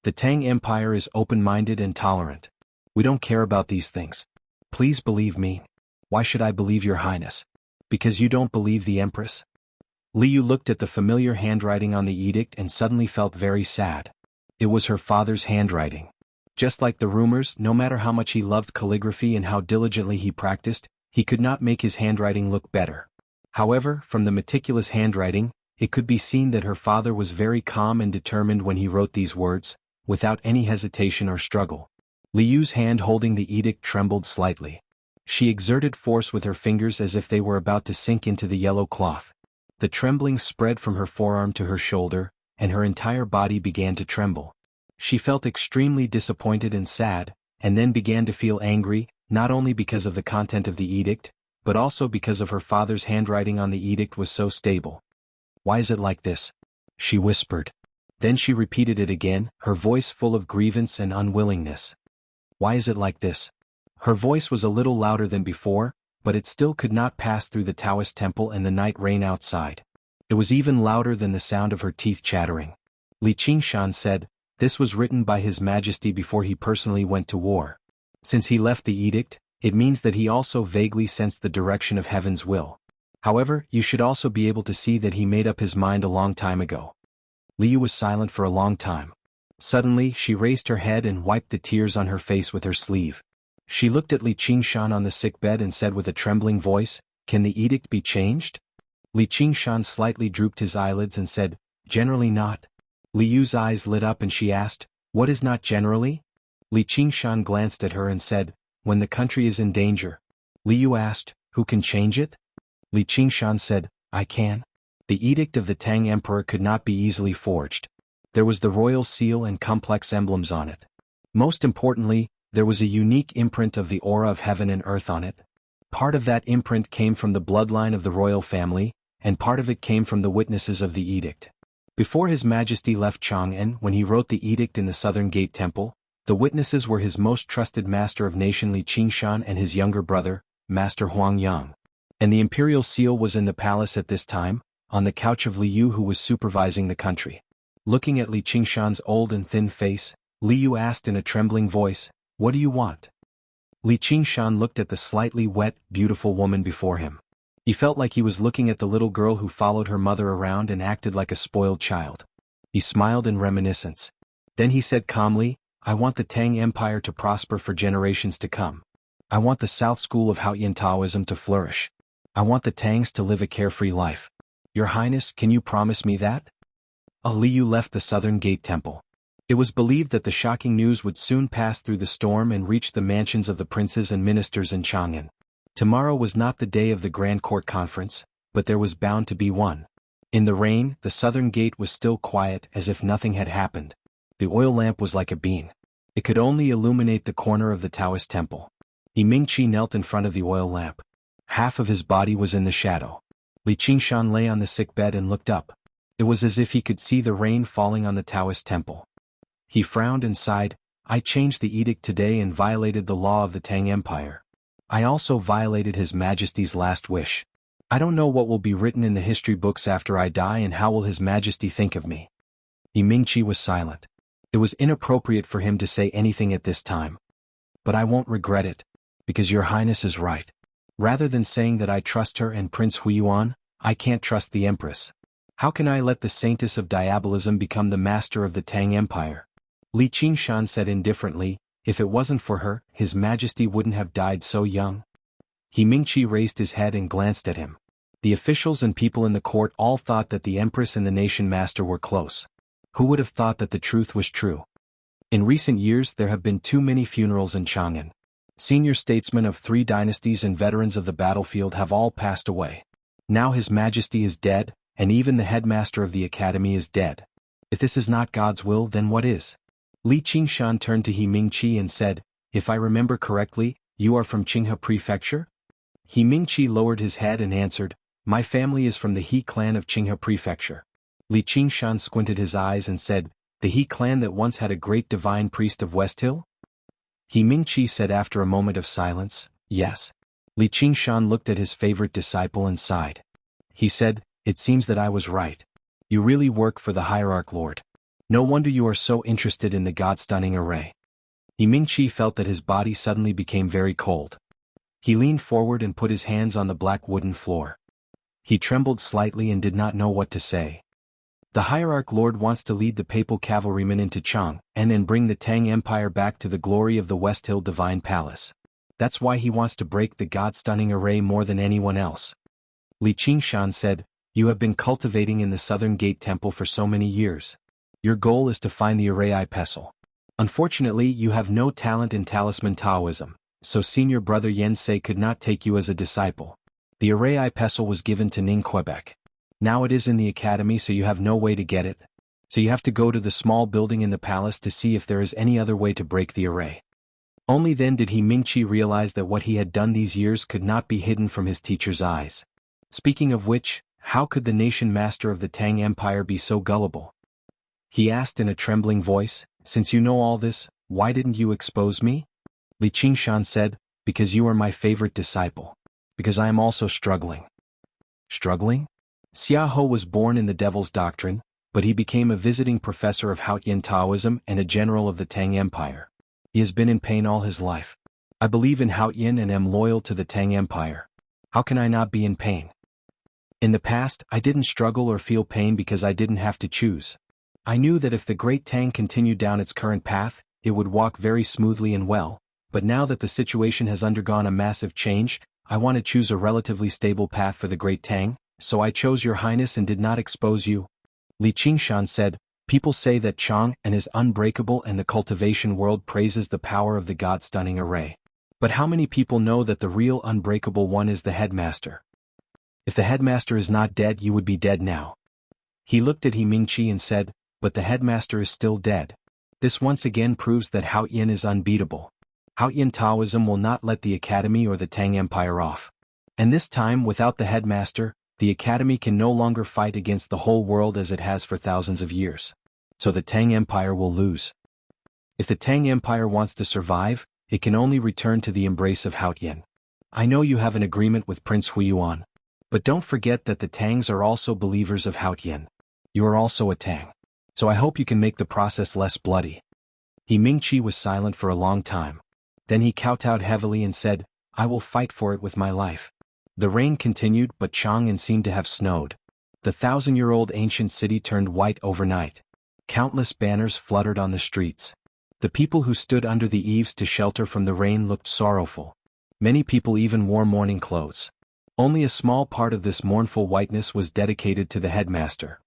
The Tang Empire is open-minded and tolerant. We don't care about these things. Please believe me. Why should I believe your highness? Because you don't believe the empress? Li Yu looked at the familiar handwriting on the edict and suddenly felt very sad. It was her father's handwriting. Just like the rumors, no matter how much he loved calligraphy and how diligently he practiced, he could not make his handwriting look better. However, from the meticulous handwriting, it could be seen that her father was very calm and determined when he wrote these words, without any hesitation or struggle. Li Yu's hand holding the edict trembled slightly. She exerted force with her fingers as if they were about to sink into the yellow cloth. The trembling spread from her forearm to her shoulder, and her entire body began to tremble. She felt extremely disappointed and sad, and then began to feel angry, not only because of the content of the edict, but also because of her father's handwriting on the edict was so stable. Why is it like this? She whispered. Then she repeated it again, her voice full of grievance and unwillingness. Why is it like this? Her voice was a little louder than before, but it still could not pass through the Taoist temple and the night rain outside. It was even louder than the sound of her teeth chattering. Li Qingshan said, "This was written by His Majesty before he personally went to war. Since he left the edict, it means that he also vaguely sensed the direction of heaven's will. However, you should also be able to see that he made up his mind a long time ago." Li Yu was silent for a long time. Suddenly, she raised her head and wiped the tears on her face with her sleeve. She looked at Li Qingshan on the sickbed and said with a trembling voice, "Can the edict be changed?" Li Qingshan slightly drooped his eyelids and said, "Generally not." Li Yu's eyes lit up and she asked, "What is not generally?" Li Qingshan glanced at her and said, "When the country is in danger." Li Yu asked, "Who can change it?" Li Qingshan said, "I can." The edict of the Tang Emperor could not be easily forged. There was the royal seal and complex emblems on it. Most importantly, there was a unique imprint of the aura of heaven and earth on it. Part of that imprint came from the bloodline of the royal family, and part of it came from the witnesses of the edict. Before His Majesty left Chang'an when he wrote the edict in the Southern Gate Temple, the witnesses were his most trusted master of nation Li Qingshan and his younger brother, Master Huangyang. And the imperial seal was in the palace at this time, on the couch of Li Yu who was supervising the country. Looking at Li Qingshan's old and thin face, Li Yu asked in a trembling voice, "What do you want?" Li Qingshan looked at the slightly wet, beautiful woman before him. He felt like he was looking at the little girl who followed her mother around and acted like a spoiled child. He smiled in reminiscence. Then he said calmly, "I want the Tang Empire to prosper for generations to come. I want the South School of Haoyan Taoism to flourish. I want the Tangs to live a carefree life. Your Highness, can you promise me that?" Li Yu left the Southern Gate Temple. It was believed that the shocking news would soon pass through the storm and reach the mansions of the princes and ministers in Chang'an. Tomorrow was not the day of the Grand Court Conference, but there was bound to be one. In the rain, the Southern Gate was still quiet as if nothing had happened. The oil lamp was like a bean. It could only illuminate the corner of the Taoist temple. Mingqi knelt in front of the oil lamp. Half of his body was in the shadow. Li Qingshan lay on the sickbed and looked up. It was as if he could see the rain falling on the Taoist temple. He frowned and sighed, "I changed the edict today and violated the law of the Tang Empire. I also violated His Majesty's last wish. I don't know what will be written in the history books after I die and how will His Majesty think of me." Mingqi was silent. It was inappropriate for him to say anything at this time. "But I won't regret it, because Your Highness is right. Rather than saying that I trust her and Prince Huiyuan, I can't trust the Empress. How can I let the Saintess of Diabolism become the master of the Tang Empire?" Li Qingshan said indifferently, "If it wasn't for her, His Majesty wouldn't have died so young." Mingqi raised his head and glanced at him. The officials and people in the court all thought that the Empress and the nation master were close. Who would have thought that the truth was true? In recent years there have been too many funerals in Chang'an. Senior statesmen of 3 dynasties and veterans of the battlefield have all passed away. Now His Majesty is dead, and even the headmaster of the academy is dead. If this is not God's will, then what is? Li Qingshan turned to He Mingqi and said, "If I remember correctly, you are from Qinghe Prefecture?" He Mingqi lowered his head and answered, "My family is from the He clan of Qinghe Prefecture." Li Qingshan squinted his eyes and said, "The He clan that once had a great divine priest of West Hill?" He Mingqi said after a moment of silence, "Yes." Li Qingshan looked at his favorite disciple and sighed. He said, "It seems that I was right. You really work for the Hierarch Lord. No wonder you are so interested in the God-stunning array." He Mingqi felt that his body suddenly became very cold. He leaned forward and put his hands on the black wooden floor. He trembled slightly and did not know what to say. The Hierarch Lord wants to lead the papal cavalrymen into Chang and bring the Tang Empire back to the glory of the West Hill Divine Palace. That's why he wants to break the God-stunning array more than anyone else. Li Qingshan said, "You have been cultivating in the Southern Gate Temple for so many years. Your goal is to find the array pestle. Unfortunately, you have no talent in talisman Taoism, so senior brother Yensei could not take you as a disciple. The array pestle was given to Ning Quebec. Now it is in the academy, so you have no way to get it. So you have to go to the small building in the palace to see if there is any other way to break the array." Only then did He Mingqi realize that what he had done these years could not be hidden from his teacher's eyes. Speaking of which, how could the nation master of the Tang Empire be so gullible? He asked in a trembling voice, "Since you know all this, why didn't you expose me?" Li Qingshan said, "Because you are my favorite disciple. Because I am also struggling." Struggling? Xia Ho was born in the Devil's Doctrine, but he became a visiting professor of Haotian Taoism and a general of the Tang Empire. He has been in pain all his life. I believe in Haotian and am loyal to the Tang Empire. How can I not be in pain? In the past, I didn't struggle or feel pain because I didn't have to choose. I knew that if the Great Tang continued down its current path, it would walk very smoothly and well, but now that the situation has undergone a massive change, I want to choose a relatively stable path for the Great Tang, so I chose your highness and did not expose you." Li Qingshan said, "People say that Chang and is unbreakable and the cultivation world praises the power of the God-stunning array. But how many people know that the real unbreakable one is the headmaster? If the headmaster is not dead, you would be dead now." He looked at He Mingqi and said, "But the headmaster is still dead. This once again proves that Haotian is unbeatable. Haotian Taoism will not let the academy or the Tang Empire off. And this time, without the headmaster, the academy can no longer fight against the whole world as it has for thousands of years. So the Tang Empire will lose. If the Tang Empire wants to survive, it can only return to the embrace of Haotian. I know you have an agreement with Prince Huiyuan. But don't forget that the Tangs are also believers of Haotian. You are also a Tang. So I hope you can make the process less bloody." He Mingqi was silent for a long time. Then he kowtowed heavily and said, "I will fight for it with my life." The rain continued, but Chang'an seemed to have snowed. The 1,000-year-old ancient city turned white overnight. Countless banners fluttered on the streets. The people who stood under the eaves to shelter from the rain looked sorrowful. Many people even wore mourning clothes. Only a small part of this mournful whiteness was dedicated to the headmaster.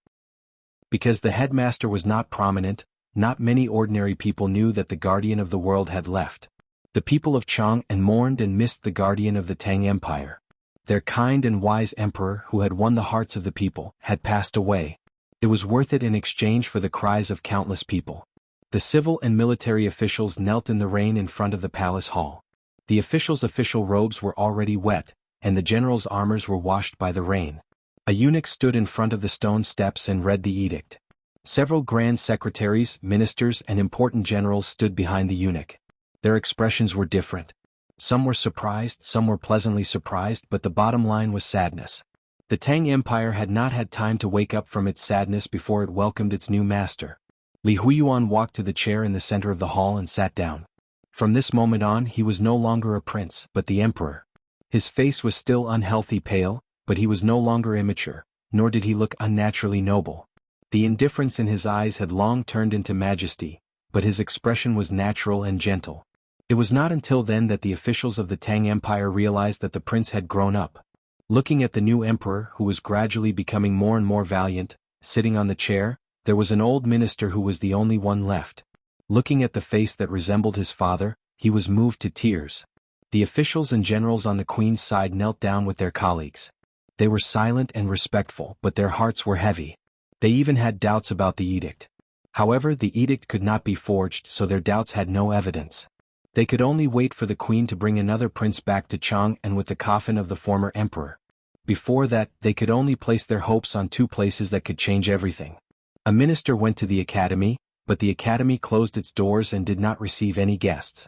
Because the headmaster was not prominent, not many ordinary people knew that the guardian of the world had left. The people of Chang'an mourned and missed the guardian of the Tang Empire. Their kind and wise emperor who had won the hearts of the people had passed away. It was worth it in exchange for the cries of countless people. The civil and military officials knelt in the rain in front of the palace hall. The officials' official robes were already wet, and the generals' armors were washed by the rain. A eunuch stood in front of the stone steps and read the edict. Several grand secretaries, ministers, and important generals stood behind the eunuch. Their expressions were different. Some were surprised, some were pleasantly surprised, but the bottom line was sadness. The Tang Empire had not had time to wake up from its sadness before it welcomed its new master. Li Huiyuan walked to the chair in the center of the hall and sat down. From this moment on, he was no longer a prince, but the emperor. His face was still unhealthy pale, but he was no longer immature, nor did he look unnaturally noble. The indifference in his eyes had long turned into majesty, but his expression was natural and gentle. It was not until then that the officials of the Tang Empire realized that the prince had grown up. Looking at the new emperor, who was gradually becoming more and more valiant, sitting on the chair, there was an old minister who was the only one left. Looking at the face that resembled his father, he was moved to tears. The officials and generals on the queen's side knelt down with their colleagues. They were silent and respectful, but their hearts were heavy. They even had doubts about the edict. However, the edict could not be forged, so their doubts had no evidence. They could only wait for the queen to bring another prince back to Chang and with the coffin of the former emperor. Before that, they could only place their hopes on two places that could change everything. A minister went to the academy, but the academy closed its doors and did not receive any guests.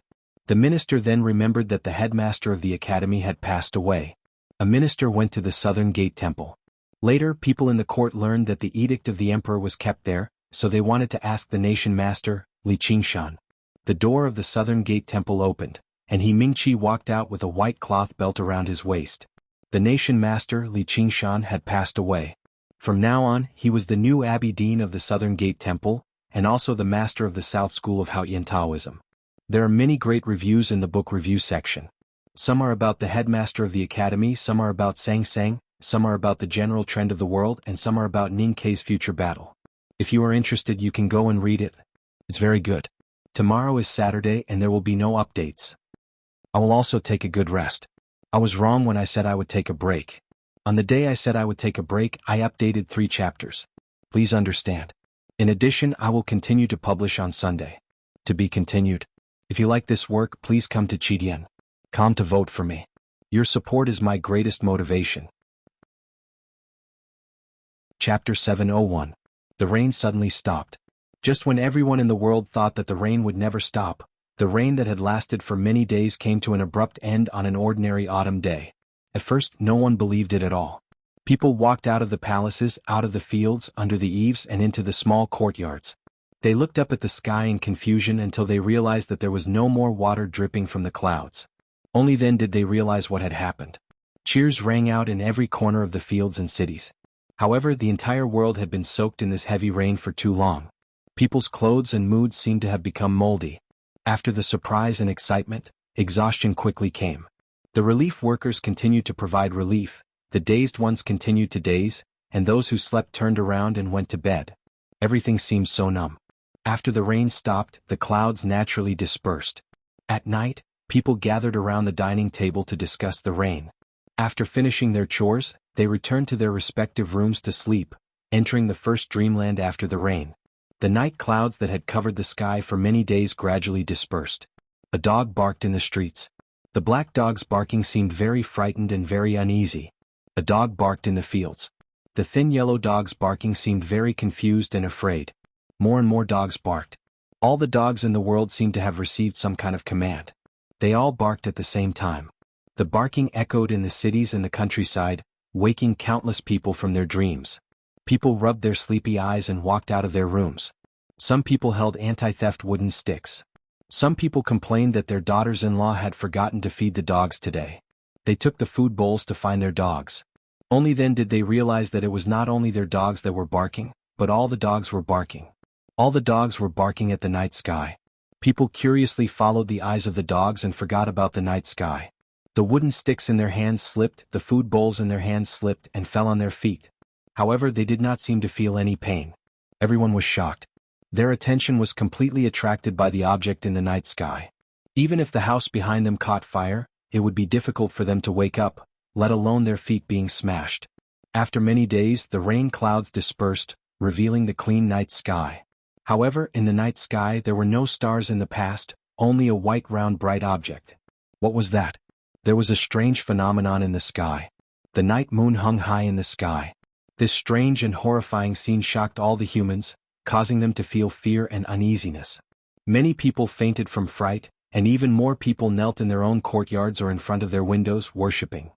The minister then remembered that the headmaster of the academy had passed away. A minister went to the Southern Gate Temple. Later, people in the court learned that the edict of the emperor was kept there, so they wanted to ask the nation master, Li Qingshan. The door of the Southern Gate Temple opened, and He Mingqi walked out with a white cloth belt around his waist. The nation master, Li Qingshan, had passed away. From now on, he was the new Abbey Dean of the Southern Gate Temple, and also the master of the South School of Haoyan Taoism. There are many great reviews in the book review section. Some are about the headmaster of the academy, some are about Sang Sang, some are about the general trend of the world, and some are about Ning Kei's future battle. If you are interested, you can go and read it. It's very good. Tomorrow is Saturday and there will be no updates. I will also take a good rest. I was wrong when I said I would take a break. On the day I said I would take a break, I updated 3 chapters. Please understand. In addition, I will continue to publish on Sunday. To be continued. If you like this work, please come to Chidian.com to vote for me. Your support is my greatest motivation. Chapter 701. The rain suddenly stopped. Just when everyone in the world thought that the rain would never stop, the rain that had lasted for many days came to an abrupt end on an ordinary autumn day. At first, no one believed it at all. People walked out of the palaces, out of the fields, under the eaves and into the small courtyards. They looked up at the sky in confusion until they realized that there was no more water dripping from the clouds. Only then did they realize what had happened. Cheers rang out in every corner of the fields and cities. However, the entire world had been soaked in this heavy rain for too long. People's clothes and moods seemed to have become moldy. After the surprise and excitement, exhaustion quickly came. The relief workers continued to provide relief, the dazed ones continued to daze, and those who slept turned around and went to bed. Everything seemed so numb. After the rain stopped, the clouds naturally dispersed. At night, people gathered around the dining table to discuss the rain. After finishing their chores, they returned to their respective rooms to sleep, entering the first dreamland after the rain. The night clouds that had covered the sky for many days gradually dispersed. A dog barked in the streets. The black dog's barking seemed very frightened and very uneasy. A dog barked in the fields. The thin yellow dog's barking seemed very confused and afraid. More and more dogs barked. All the dogs in the world seemed to have received some kind of command. They all barked at the same time. The barking echoed in the cities and the countryside, waking countless people from their dreams. People rubbed their sleepy eyes and walked out of their rooms. Some people held anti-theft wooden sticks. Some people complained that their daughters-in-law had forgotten to feed the dogs today. They took the food bowls to find their dogs. Only then did they realize that it was not only their dogs that were barking, but all the dogs were barking. All the dogs were barking at the night sky. People curiously followed the eyes of the dogs and forgot about the night sky. The wooden sticks in their hands slipped, the food bowls in their hands slipped and fell on their feet. However, they did not seem to feel any pain. Everyone was shocked. Their attention was completely attracted by the object in the night sky. Even if the house behind them caught fire, it would be difficult for them to wake up, let alone their feet being smashed. After many days, the rain clouds dispersed, revealing the clean night sky. However, in the night sky there were no stars in the past, only a white round bright object. What was that? There was a strange phenomenon in the sky. The night moon hung high in the sky. This strange and horrifying scene shocked all the humans, causing them to feel fear and uneasiness. Many people fainted from fright, and even more people knelt in their own courtyards or in front of their windows, worshipping.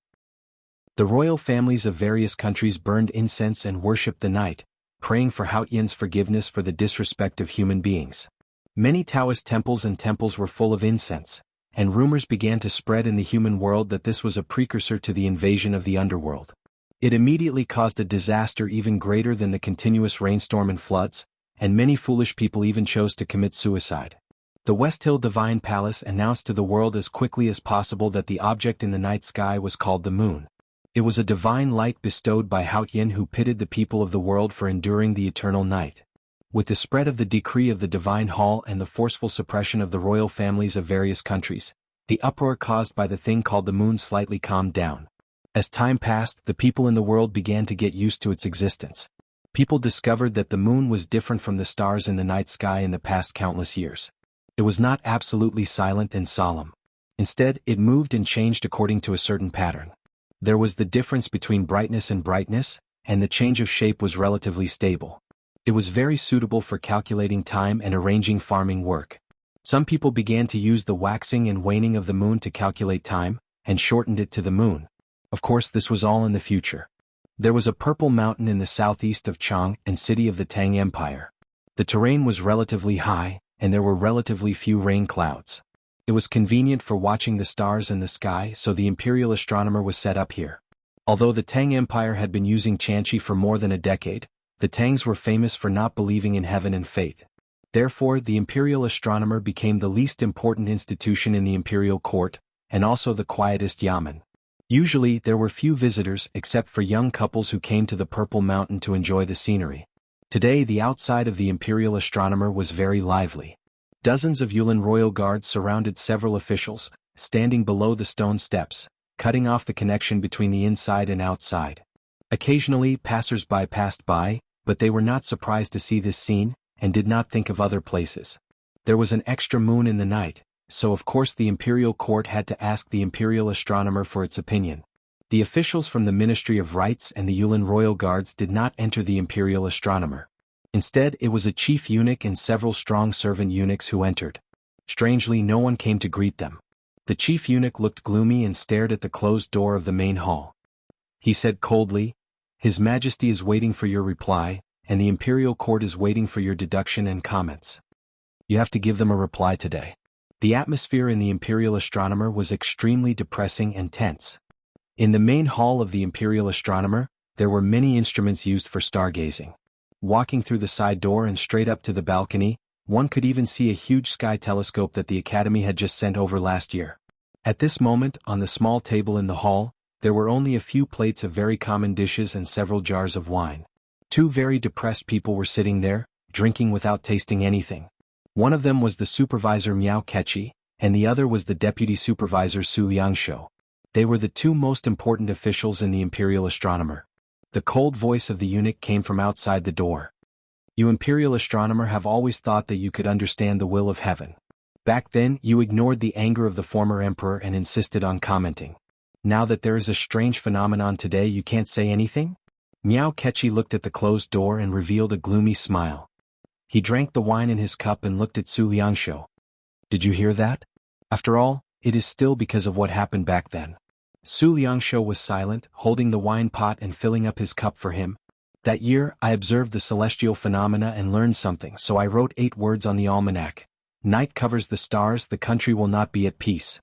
The royal families of various countries burned incense and worshipped the night, praying for Haotian's forgiveness for the disrespect of human beings. Many Taoist temples and temples were full of incense, and rumors began to spread in the human world that this was a precursor to the invasion of the underworld. It immediately caused a disaster even greater than the continuous rainstorm and floods, and many foolish people even chose to commit suicide. The West Hill Divine Palace announced to the world as quickly as possible that the object in the night sky was called the moon. It was a divine light bestowed by Haotian who pitted the people of the world for enduring the eternal night. With the spread of the decree of the divine hall and the forceful suppression of the royal families of various countries, The uproar caused by the thing called the moon slightly calmed down. As time passed, the people in the world began to get used to its existence. People discovered that the moon was different from the stars in the night sky in the past countless years. It was not absolutely silent and solemn. Instead, it moved and changed according to a certain pattern. There was the difference between brightness, and the change of shape was relatively stable. It was very suitable for calculating time and arranging farming work. Some people began to use the waxing and waning of the moon to calculate time, and shortened it to the moon. Of course, this was all in the future. There was a purple mountain in the southeast of Chang and city of the Tang Empire. The terrain was relatively high, and there were relatively few rain clouds. It was convenient for watching the stars in the sky, so the imperial astronomer was set up here. Although the Tang Empire had been using Tianqi for more than a decade, the Tangs were famous for not believing in heaven and fate. Therefore, the imperial astronomer became the least important institution in the imperial court, and also the quietest yamen. Usually, there were few visitors except for young couples who came to the Purple Mountain to enjoy the scenery. Today, the outside of the imperial astronomer was very lively. Dozens of Yulin royal guards surrounded several officials, standing below the stone steps, cutting off the connection between the inside and outside. Occasionally, passers-by passed by, but they were not surprised to see this scene, and did not think of other places. There was an extra moon in the night, so of course the imperial court had to ask the imperial astronomer for its opinion. The officials from the Ministry of Rites and the Yulin royal guards did not enter the imperial astronomer. Instead, it was a chief eunuch and several strong servant eunuchs who entered. Strangely, no one came to greet them. The chief eunuch looked gloomy and stared at the closed door of the main hall. He said coldly, "His Majesty is waiting for your reply, and the imperial court is waiting for your deduction and comments. You have to give them a reply today." The atmosphere in the imperial astronomer was extremely depressing and tense. In the main hall of the imperial astronomer, there were many instruments used for stargazing. Walking through the side door and straight up to the balcony, one could even see a huge sky telescope that the Academy had just sent over last year. At this moment, on the small table in the hall, there were only a few plates of very common dishes and several jars of wine. Two very depressed people were sitting there, drinking without tasting anything. One of them was the supervisor Miao Keqi, and the other was the deputy supervisor Su Liangshou. They were the two most important officials in the imperial astronomer. The cold voice of the eunuch came from outside the door. "You imperial astronomer have always thought that you could understand the will of heaven. Back then, you ignored the anger of the former emperor and insisted on commenting. Now that there is a strange phenomenon today, you can't say anything?" Miao Keqi looked at the closed door and revealed a gloomy smile. He drank the wine in his cup and looked at Su Liangshou. "Did you hear that? After all, it is still because of what happened back then." Su Liangshou was silent, holding the wine pot and filling up his cup for him. "That year, I observed the celestial phenomena and learned something, so I wrote 8 words on the almanac. Night covers the stars, the country will not be at peace.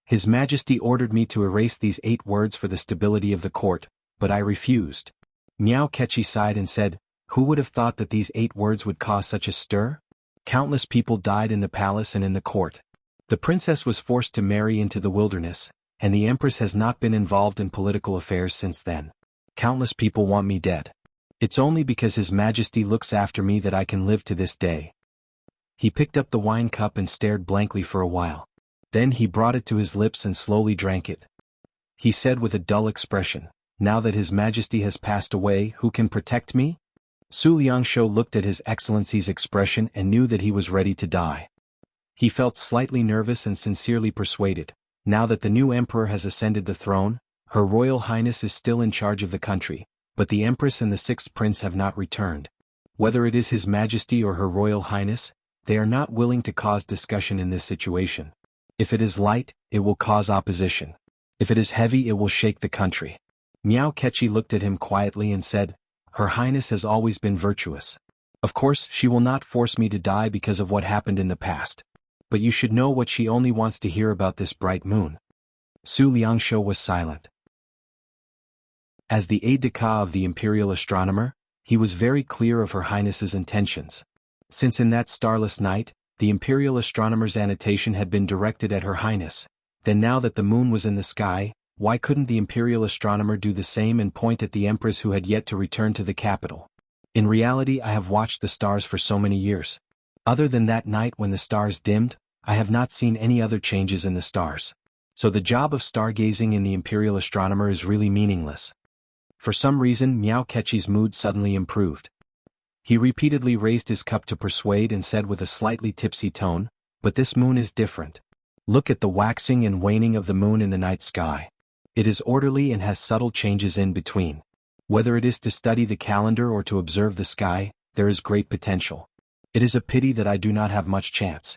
His Majesty ordered me to erase these 8 words for the stability of the court, but I refused." Miao Keqi sighed and said, "Who would have thought that these 8 words would cause such a stir? Countless people died in the palace and in the court. The princess was forced to marry into the wilderness, and the empress has not been involved in political affairs since then. Countless people want me dead. It's only because His Majesty looks after me that I can live to this day." He picked up the wine cup and stared blankly for a while. Then he brought it to his lips and slowly drank it. He said with a dull expression, "Now that His Majesty has passed away, who can protect me?" Su Liangshou looked at His Excellency's expression and knew that he was ready to die. He felt slightly nervous and sincerely persuaded, now that the new emperor has ascended the throne, Her Royal Highness is still in charge of the country, but the Empress and the 6th Prince have not returned. Whether it is His Majesty or Her Royal Highness, they are not willing to cause discussion in this situation. If it is light, it will cause opposition. If it is heavy, it will shake the country. Miao Keqi looked at him quietly and said, "Her Highness has always been virtuous. Of course, she will not force me to die because of what happened in the past. But you should know what she only wants to hear about this bright moon." Su Liangshou was silent. As the aide-de-camp of the imperial astronomer, he was very clear of Her Highness's intentions. Since in that starless night, the imperial astronomer's annotation had been directed at Her Highness, then now that the moon was in the sky, why couldn't the imperial astronomer do the same and point at the empress who had yet to return to the capital? In reality, I have watched the stars for so many years. Other than that night when the stars dimmed, I have not seen any other changes in the stars. So the job of stargazing in the imperial astronomer is really meaningless. For some reason Miao Keqi's mood suddenly improved. He repeatedly raised his cup to persuade and said with a slightly tipsy tone, "But this moon is different. Look at the waxing and waning of the moon in the night sky. It is orderly and has subtle changes in between. Whether it is to study the calendar or to observe the sky, there is great potential. It is a pity that I do not have much chance."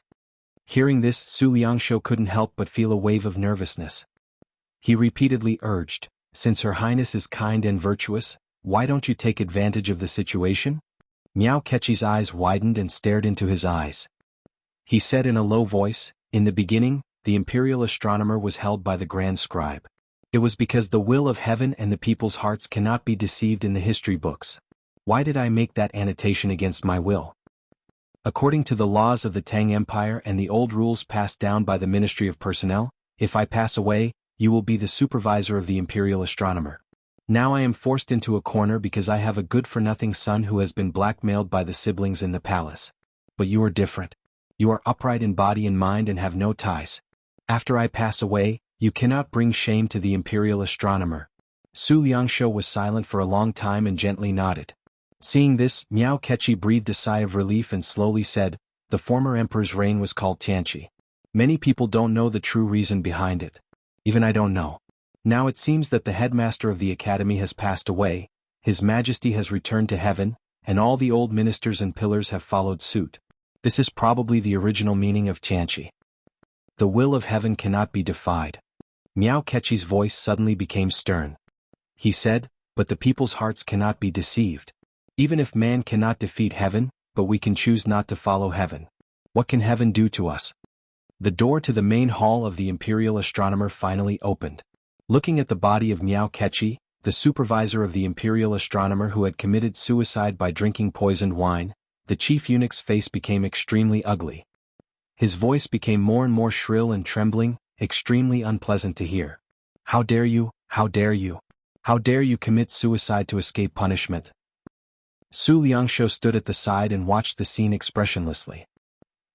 Hearing this, Su Liangshu couldn't help but feel a wave of nervousness. He repeatedly urged, "Since Her Highness is kind and virtuous, why don't you take advantage of the situation?" Miao Keqi's eyes widened and stared into his eyes. He said in a low voice, "In the beginning, the imperial astronomer was held by the grand scribe. It was because the will of heaven and the people's hearts cannot be deceived in the history books. Why did I make that annotation against my will? According to the laws of the Tang Empire and the old rules passed down by the Ministry of Personnel, if I pass away, you will be the supervisor of the imperial astronomer. Now I am forced into a corner because I have a good-for-nothing son who has been blackmailed by the siblings in the palace. But you are different. You are upright in body and mind and have no ties. After I pass away, you cannot bring shame to the imperial astronomer." Su Liangshu was silent for a long time and gently nodded. Seeing this, Miao Keqi breathed a sigh of relief and slowly said, "The former emperor's reign was called Tianqi. Many people don't know the true reason behind it. Even I don't know. Now it seems that the headmaster of the academy has passed away, His Majesty has returned to heaven, and all the old ministers and pillars have followed suit. This is probably the original meaning of Tianqi. The will of heaven cannot be defied." Miao Keqi's voice suddenly became stern. He said, "But the people's hearts cannot be deceived. Even if man cannot defeat heaven, but we can choose not to follow heaven. What can heaven do to us?" The door to the main hall of the imperial astronomer finally opened. Looking at the body of Miao Keqi, the supervisor of the imperial astronomer who had committed suicide by drinking poisoned wine, the chief eunuch's face became extremely ugly. His voice became more and more shrill and trembling, extremely unpleasant to hear. "How dare you, how dare you? How dare you commit suicide to escape punishment?" Su Liangshu stood at the side and watched the scene expressionlessly.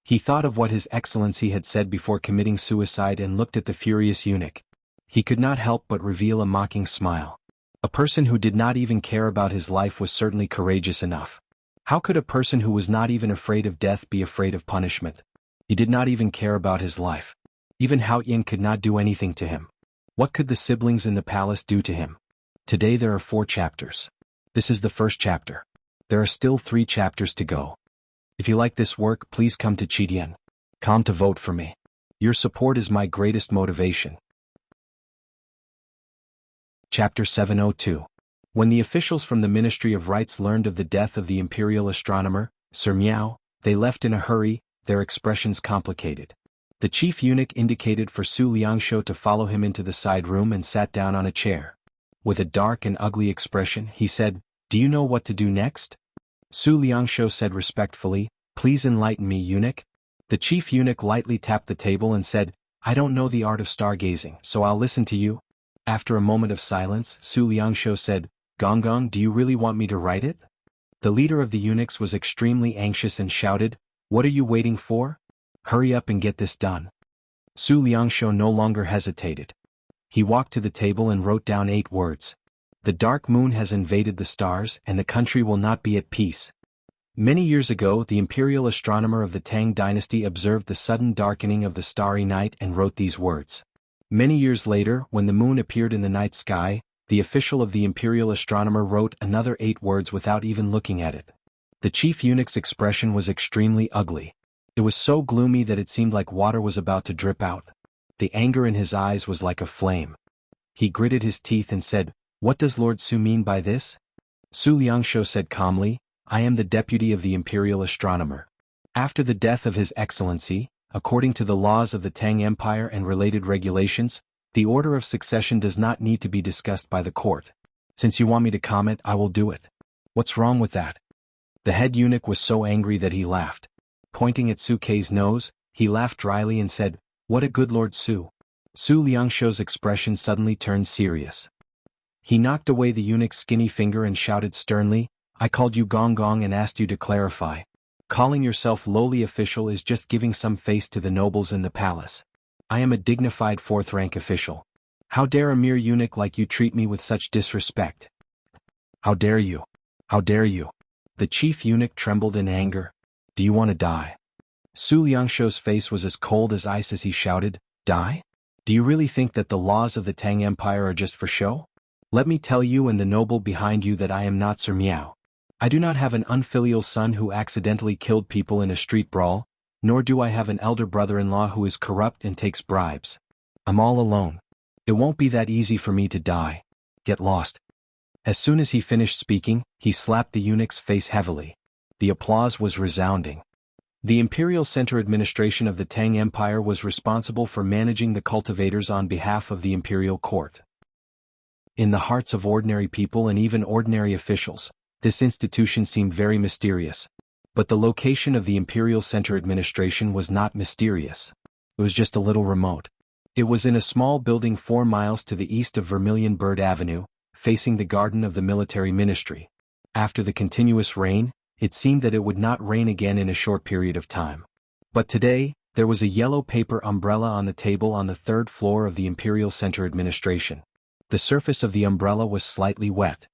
He thought of what His Excellency had said before committing suicide and looked at the furious eunuch. He could not help but reveal a mocking smile. A person who did not even care about his life was certainly courageous enough. How could a person who was not even afraid of death be afraid of punishment? He did not even care about his life. Even Hao Ying could not do anything to him. What could the siblings in the palace do to him? Today there are 4 chapters. This is the first chapter. There are still 3 chapters to go. If you like this work, please come to Chidian.com to vote for me. Your support is my greatest motivation. Chapter 702. When the officials from the Ministry of Rites learned of the death of the imperial astronomer, Sir Miao, they left in a hurry, their expressions complicated. The chief eunuch indicated for Su Liangshu to follow him into the side room and sat down on a chair. With a dark and ugly expression, he said, "Do you know what to do next?" Su Liangshu said respectfully, "Please enlighten me, eunuch." The chief eunuch lightly tapped the table and said, "I don't know the art of stargazing, so I'll listen to you." After a moment of silence, Su Liangshu said, "Gonggong, do you really want me to write it?" The leader of the eunuchs was extremely anxious and shouted, "What are you waiting for? Hurry up and get this done." Su Liangshu no longer hesitated. He walked to the table and wrote down 8 words. "The dark moon has invaded the stars, and the country will not be at peace." Many years ago, the imperial astronomer of the Tang dynasty observed the sudden darkening of the starry night and wrote these words. Many years later, when the moon appeared in the night sky, the official of the imperial astronomer wrote another 8 words without even looking at it. The chief eunuch's expression was extremely ugly. It was so gloomy that it seemed like water was about to drip out. The anger in his eyes was like a flame. He gritted his teeth and said, "What does Lord Su mean by this?" Su Liangshu said calmly, "I am the deputy of the imperial astronomer. After the death of His Excellency, according to the laws of the Tang Empire and related regulations, the order of succession does not need to be discussed by the court. Since you want me to comment, I will do it. What's wrong with that?" The head eunuch was so angry that he laughed. Pointing at Su Kei's nose, he laughed dryly and said, "What a good Lord Su." Su Liangshu's expression suddenly turned serious. He knocked away the eunuch's skinny finger and shouted sternly, "I called you Gonggong and asked you to clarify. Calling yourself lowly official is just giving some face to the nobles in the palace. I am a dignified fourth-rank official. How dare a mere eunuch like you treat me with such disrespect? How dare you? How dare you? The chief eunuch trembled in anger. Do you want to die? Su Liangshou's face was as cold as ice as he shouted, Die? Do you really think that the laws of the Tang Empire are just for show? Let me tell you and the noble behind you that I am not Sir Miao. I do not have an unfilial son who accidentally killed people in a street brawl, nor do I have an elder brother-in-law who is corrupt and takes bribes. I'm all alone. It won't be that easy for me to die. Get lost. As soon as he finished speaking, he slapped the eunuch's face heavily. The applause was resounding. The Imperial Center Administration of the Tang Empire was responsible for managing the cultivators on behalf of the imperial court. In the hearts of ordinary people and even ordinary officials, this institution seemed very mysterious. But the location of the Imperial Center Administration was not mysterious. It was just a little remote. It was in a small building 4 miles to the east of Vermilion Bird Avenue, facing the garden of the military ministry. After the continuous rain, it seemed that it would not rain again in a short period of time. But today, there was a yellow paper umbrella on the table on the 3rd floor of the Imperial Center Administration. The surface of the umbrella was slightly wet.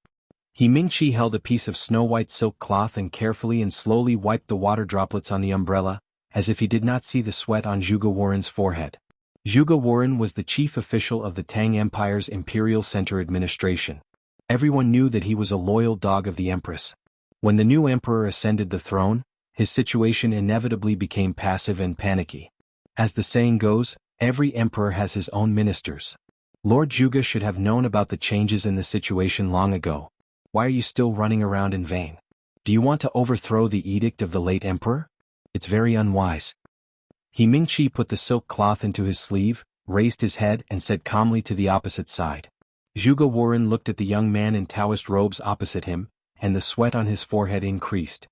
He Mingqi held a piece of snow-white silk cloth and carefully and slowly wiped the water droplets on the umbrella, as if he did not see the sweat on Zhuge Warren's forehead. Zhuge Warren was the chief official of the Tang Empire's Imperial Center Administration. Everyone knew that he was a loyal dog of the Empress. When the new emperor ascended the throne, his situation inevitably became passive and panicky. As the saying goes, every emperor has his own ministers. Lord Zhuge should have known about the changes in the situation long ago. Why are you still running around in vain? Do you want to overthrow the edict of the late emperor? It's very unwise. He Mingqi put the silk cloth into his sleeve, raised his head and said calmly to the opposite side. Zhuge Warren looked at the young man in Taoist robes opposite him, and the sweat on his forehead increased.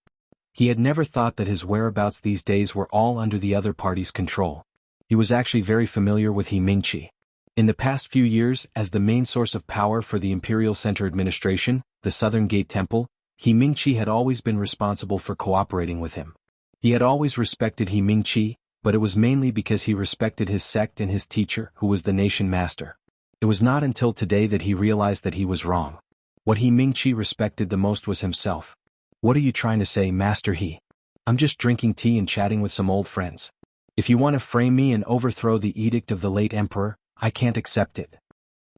He had never thought that his whereabouts these days were all under the other party's control. He was actually very familiar with He Mingqi. In the past few years, as the main source of power for the Imperial Center Administration, the Southern Gate Temple, He Mingqi had always been responsible for cooperating with him. He had always respected He Mingqi, but it was mainly because he respected his sect and his teacher, who was the nation master. It was not until today that he realized that he was wrong. What He Mingqi respected the most was himself. What are you trying to say, Master He? I'm just drinking tea and chatting with some old friends. If you want to frame me and overthrow the edict of the late emperor, I can't accept it.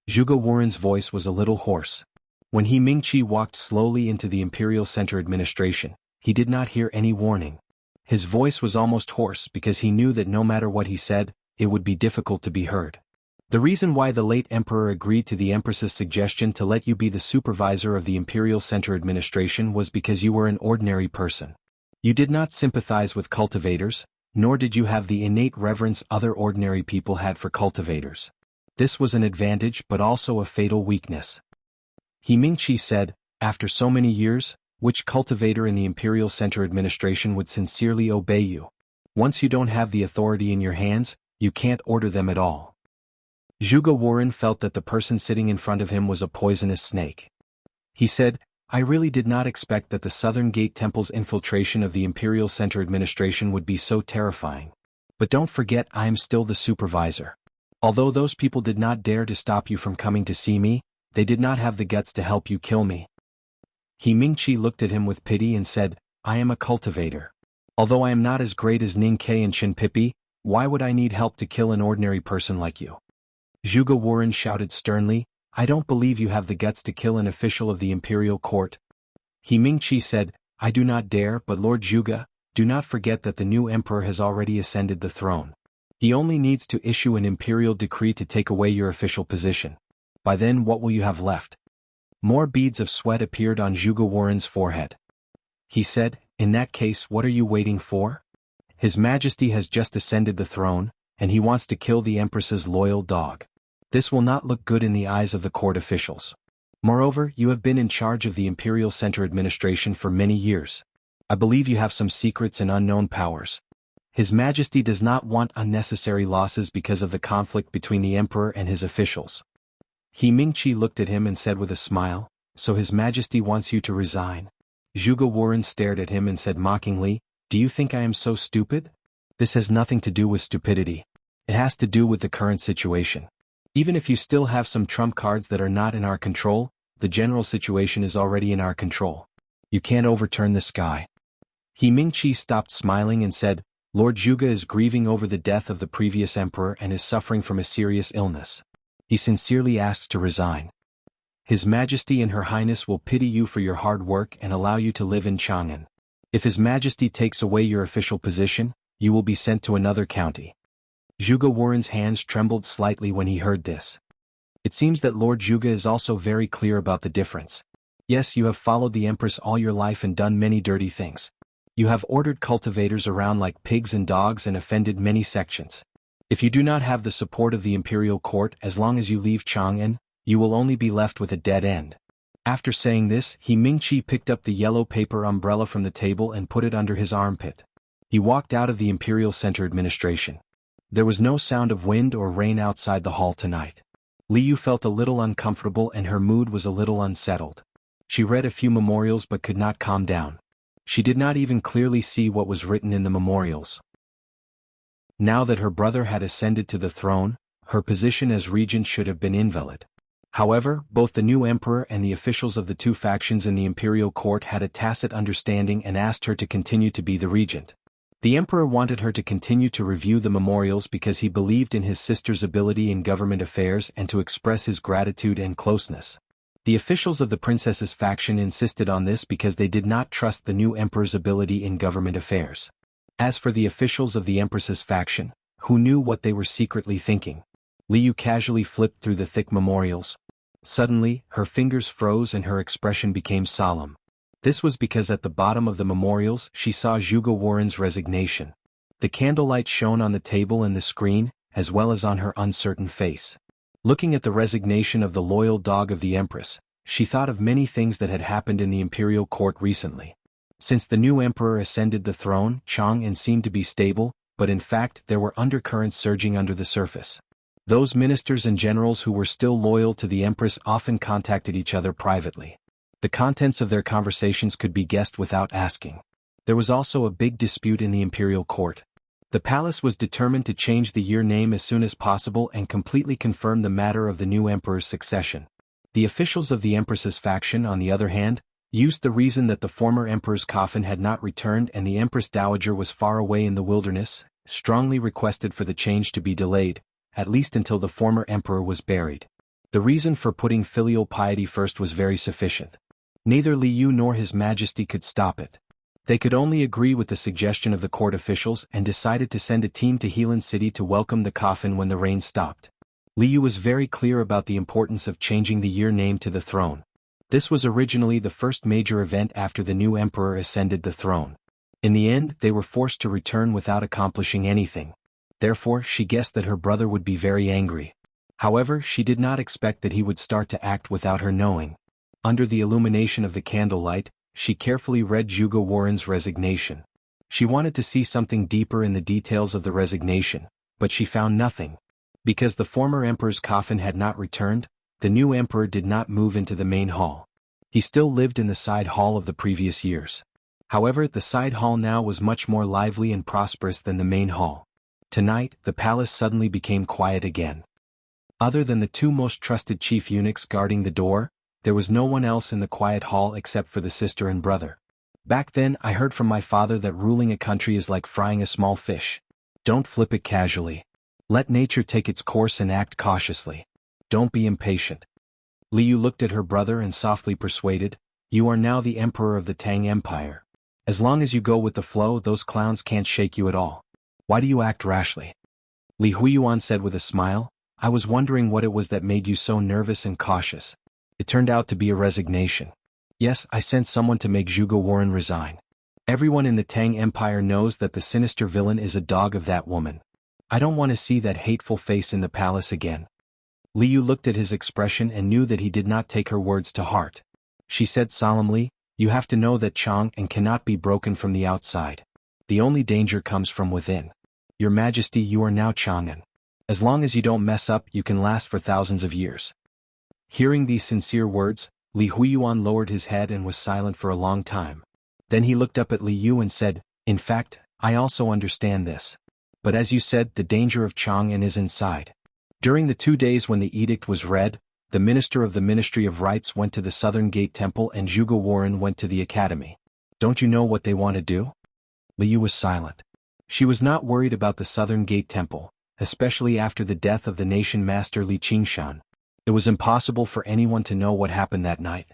Zhuge Warren's voice was a little hoarse. When He Mingqi walked slowly into the Imperial Center Administration, he did not hear any warning. His voice was almost hoarse because he knew that no matter what he said, it would be difficult to be heard. The reason why the late emperor agreed to the Empress's suggestion to let you be the supervisor of the Imperial Center Administration was because you were an ordinary person. You did not sympathize with cultivators, nor did you have the innate reverence other ordinary people had for cultivators. This was an advantage but also a fatal weakness. He Mingqi said, after so many years, which cultivator in the Imperial Center Administration would sincerely obey you? Once you don't have the authority in your hands, you can't order them at all. Zhuge Warren felt that the person sitting in front of him was a poisonous snake. He said, I really did not expect that the Southern Gate Temple's infiltration of the Imperial Center Administration would be so terrifying. But don't forget I am still the supervisor. Although those people did not dare to stop you from coming to see me, they did not have the guts to help you kill me. He Mingqi looked at him with pity and said, I am a cultivator. Although I am not as great as Ning Ke and Qin Pipi, why would I need help to kill an ordinary person like you? Zhuge Warren shouted sternly, I don't believe you have the guts to kill an official of the imperial court. He Mingqi said, I do not dare, but Lord Zhuge, do not forget that the new emperor has already ascended the throne. He only needs to issue an imperial decree to take away your official position. By then what will you have left? More beads of sweat appeared on Zhuge Warren's forehead. He said, in that case what are you waiting for? His Majesty has just ascended the throne, and he wants to kill the Empress's loyal dog. This will not look good in the eyes of the court officials. Moreover, you have been in charge of the Imperial Center Administration for many years. I believe you have some secrets and unknown powers. His Majesty does not want unnecessary losses because of the conflict between the Emperor and his officials. He Mingqi looked at him and said with a smile, so His Majesty wants you to resign. Zhuge Warren stared at him and said mockingly, Do you think I am so stupid? This has nothing to do with stupidity. It has to do with the current situation. Even if you still have some trump cards that are not in our control, the general situation is already in our control. You can't overturn the sky. He Mingqi stopped smiling and said, Lord Zhuge is grieving over the death of the previous emperor and is suffering from a serious illness. He sincerely asks to resign. His Majesty and Her Highness will pity you for your hard work and allow you to live in Chang'an. If His Majesty takes away your official position, you will be sent to another county. Zhuge Wuren's hands trembled slightly when he heard this. It seems that Lord Zhuge is also very clear about the difference. Yes, you have followed the Empress all your life and done many dirty things. You have ordered cultivators around like pigs and dogs and offended many sections. If you do not have the support of the imperial court as long as you leave Chang'an, you will only be left with a dead end. After saying this, He Mingqi picked up the yellow paper umbrella from the table and put it under his armpit. He walked out of the Imperial Center Administration. There was no sound of wind or rain outside the hall tonight. Li Yu felt a little uncomfortable and her mood was a little unsettled. She read a few memorials but could not calm down. She did not even clearly see what was written in the memorials. Now that her brother had ascended to the throne, her position as regent should have been invalid. However, both the new emperor and the officials of the two factions in the imperial court had a tacit understanding and asked her to continue to be the regent. The emperor wanted her to continue to review the memorials because he believed in his sister's ability in government affairs and to express his gratitude and closeness. The officials of the princess's faction insisted on this because they did not trust the new emperor's ability in government affairs. As for the officials of the empress's faction, who knew what they were secretly thinking, Li Yu casually flipped through the thick memorials. Suddenly, her fingers froze and her expression became solemn. This was because at the bottom of the memorials she saw Zhuge Wuren's resignation. The candlelight shone on the table and the screen, as well as on her uncertain face. Looking at the resignation of the loyal dog of the Empress, she thought of many things that had happened in the imperial court recently. Since the new emperor ascended the throne, Chang'an seemed to be stable, but in fact there were undercurrents surging under the surface. Those ministers and generals who were still loyal to the Empress often contacted each other privately. The contents of their conversations could be guessed without asking. There was also a big dispute in the imperial court. The palace was determined to change the year name as soon as possible and completely confirm the matter of the new emperor's succession. The officials of the Empress's faction, on the other hand, used the reason that the former emperor's coffin had not returned and the Empress Dowager was far away in the wilderness, strongly requested for the change to be delayed, at least until the former emperor was buried. The reason for putting filial piety first was very sufficient. Neither Li Yu nor His Majesty could stop it. They could only agree with the suggestion of the court officials and decided to send a team to Helan City to welcome the coffin when the rain stopped. Li Yu was very clear about the importance of changing the year name to the throne. This was originally the first major event after the new emperor ascended the throne. In the end, they were forced to return without accomplishing anything. Therefore, she guessed that her brother would be very angry. However, she did not expect that he would start to act without her knowing. Under the illumination of the candlelight, she carefully read Zhuge Wuren's resignation. She wanted to see something deeper in the details of the resignation, but she found nothing. Because the former emperor's coffin had not returned, the new emperor did not move into the main hall. He still lived in the side hall of the previous years. However, the side hall now was much more lively and prosperous than the main hall. Tonight, the palace suddenly became quiet again. Other than the two most trusted chief eunuchs guarding the door, there was no one else in the quiet hall except for the sister and brother. Back then, I heard from my father that ruling a country is like frying a small fish. Don't flip it casually. Let nature take its course and act cautiously. Don't be impatient. Li Yu looked at her brother and softly persuaded, "You are now the emperor of the Tang Empire. As long as you go with the flow, those clowns can't shake you at all. Why do you act rashly?" Li Huiyuan said with a smile, "I was wondering what it was that made you so nervous and cautious. It turned out to be a resignation. Yes, I sent someone to make Zhuge Wuren resign. Everyone in the Tang Empire knows that the sinister villain is a dog of that woman. I don't want to see that hateful face in the palace again." Li Yu looked at his expression and knew that he did not take her words to heart. She said solemnly, "You have to know that Chang'an cannot be broken from the outside. The only danger comes from within. Your Majesty, you are now Chang'an. As long as you don't mess up, you can last for thousands of years." Hearing these sincere words, Li Huiyuan lowered his head and was silent for a long time. Then he looked up at Li Yu and said, In fact, I also understand this. But as you said, the danger of Chang'an is inside. During the 2 days when the edict was read, the minister of the Ministry of Rites went to the Southern Gate Temple and Zhuge Warren went to the academy. Don't you know what they want to do? Liu was silent. She was not worried about the Southern Gate Temple, especially after the death of the nation master Li Qingshan. It was impossible for anyone to know what happened that night.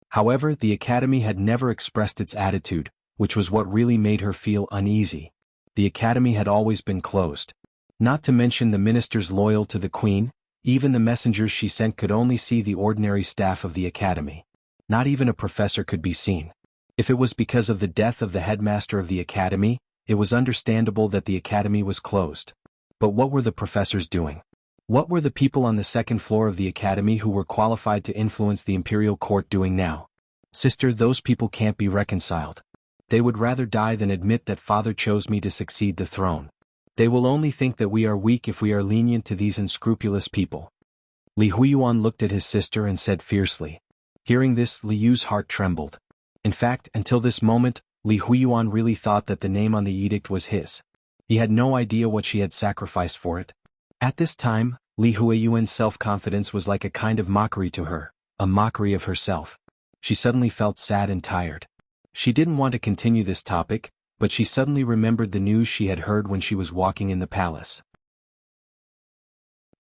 However, the academy had never expressed its attitude, which was what really made her feel uneasy. The academy had always been closed. Not to mention the ministers loyal to the queen, even the messengers she sent could only see the ordinary staff of the academy. Not even a professor could be seen. If it was because of the death of the headmaster of the academy, it was understandable that the academy was closed. But what were the professors doing? What were the people on the second floor of the academy who were qualified to influence the imperial court doing now? Sister, those people can't be reconciled. They would rather die than admit that father chose me to succeed the throne. They will only think that we are weak if we are lenient to these unscrupulous people. Li Huiyuan looked at his sister and said fiercely. Hearing this, Li Yu's heart trembled. In fact, until this moment, Li Huiyuan really thought that the name on the edict was his. He had no idea what she had sacrificed for it. At this time, Li Huiyuan's self-confidence was like a kind of mockery to her, a mockery of herself. She suddenly felt sad and tired. She didn't want to continue this topic, but she suddenly remembered the news she had heard when she was walking in the palace.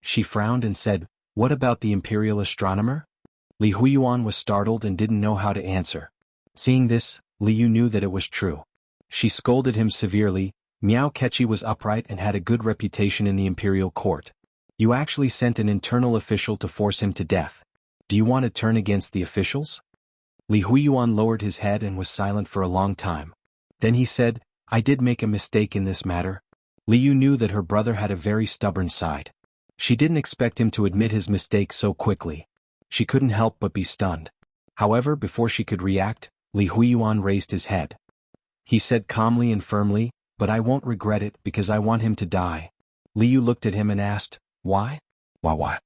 She frowned and said, "What about the imperial astronomer?" Li Huiyuan was startled and didn't know how to answer. Seeing this, Li Yu knew that it was true. She scolded him severely. Miao Keqi was upright and had a good reputation in the imperial court. You actually sent an internal official to force him to death. Do you want to turn against the officials? Li Huiyuan lowered his head and was silent for a long time. Then he said, I did make a mistake in this matter. Li Yu knew that her brother had a very stubborn side. She didn't expect him to admit his mistake so quickly. She couldn't help but be stunned. However, before she could react, Li Huiyuan raised his head. He said calmly and firmly, but I won't regret it because I want him to die. Li Yu looked at him and asked, why? Why?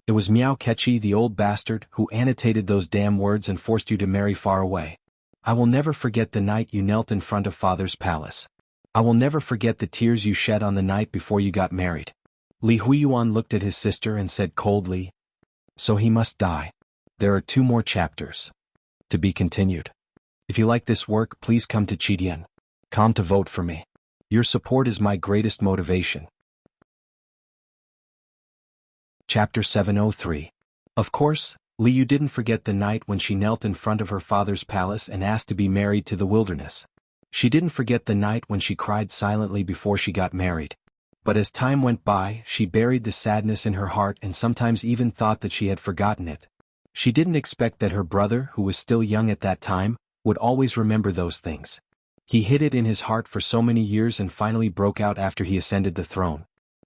It was Miao Keqi, the old bastard, who annotated those damn words and forced you to marry far away. I will never forget the night you knelt in front of father's palace. I will never forget the tears you shed on the night before you got married. Li Huiyuan looked at his sister and said coldly, so he must die. There are 2 more chapters. To be continued. If you like this work, please come to Chidian. Come to vote for me. Your support is my greatest motivation. Chapter 703. Of course, Li Yu didn't forget the night when she knelt in front of her father's palace and asked to be married to the wilderness. She didn't forget the night when she cried silently before she got married. But as time went by, she buried the sadness in her heart and sometimes even thought that she had forgotten it. She didn't expect that her brother, who was still young at that time, would always remember those things. He hid it in his heart for so many years and finally broke out after he ascended the throne.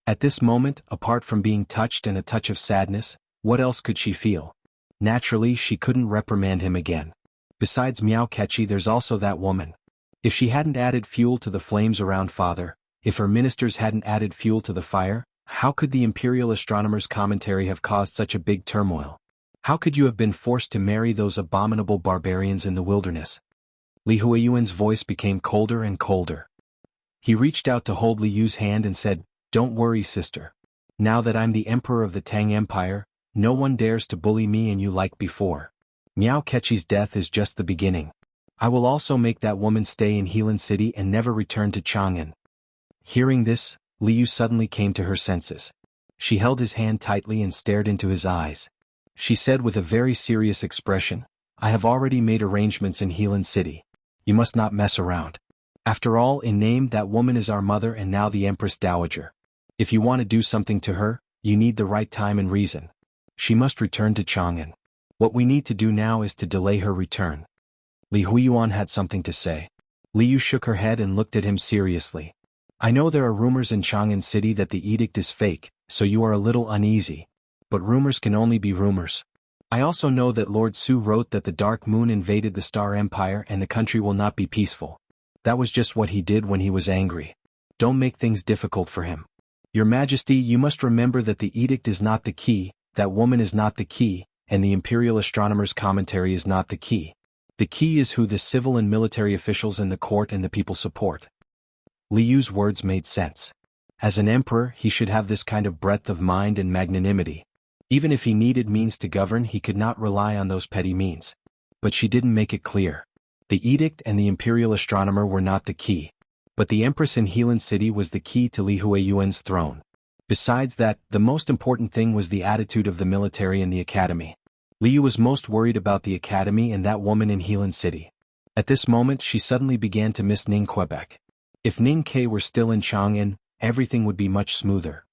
At this moment, apart from being touched and a touch of sadness, what else could she feel? Naturally, she couldn't reprimand him again. Besides Miao Keqi, there's also that woman. If she hadn't added fuel to the flames around father, if her ministers hadn't added fuel to the fire, how could the imperial astronomer's commentary have caused such a big turmoil? How could you have been forced to marry those abominable barbarians in the wilderness? Li Huiyuan's voice became colder and colder. He reached out to hold Li Yu's hand and said, Don't worry, sister. Now that I'm the emperor of the Tang Empire, no one dares to bully me and you like before. Miao Keqi's death is just the beginning. I will also make that woman stay in Helan City and never return to Chang'an. Hearing this, Li Yu suddenly came to her senses. She held his hand tightly and stared into his eyes. She said with a very serious expression, I have already made arrangements in Helan City. You must not mess around. After all, in name that woman is our mother and now the Empress Dowager. If you want to do something to her, you need the right time and reason. She must return to Chang'an. What we need to do now is to delay her return. Li Huiyuan had something to say. Li Yu shook her head and looked at him seriously. I know there are rumors in Chang'an City that the edict is fake, so you are a little uneasy. But rumors can only be rumors. I also know that Lord Su wrote that the Dark Moon invaded the Star Empire and the country will not be peaceful. That was just what he did when he was angry. Don't make things difficult for him. Your Majesty, you must remember that the edict is not the key, that woman is not the key, and the imperial astronomer's commentary is not the key. The key is who the civil and military officials in the court and the people support. Li Yu's words made sense. As an emperor, he should have this kind of breadth of mind and magnanimity. Even if he needed means to govern, he could not rely on those petty means. But she didn't make it clear. The edict and the imperial astronomer were not the key. But the empress in Helan City was the key to Li Huiyuan's throne. Besides that, the most important thing was the attitude of the military and the academy. Li Yu was most worried about the academy and that woman in Helan City. At this moment she suddenly began to miss Ning Quebec. If Ning Ke were still in Chang'an, everything would be much smoother.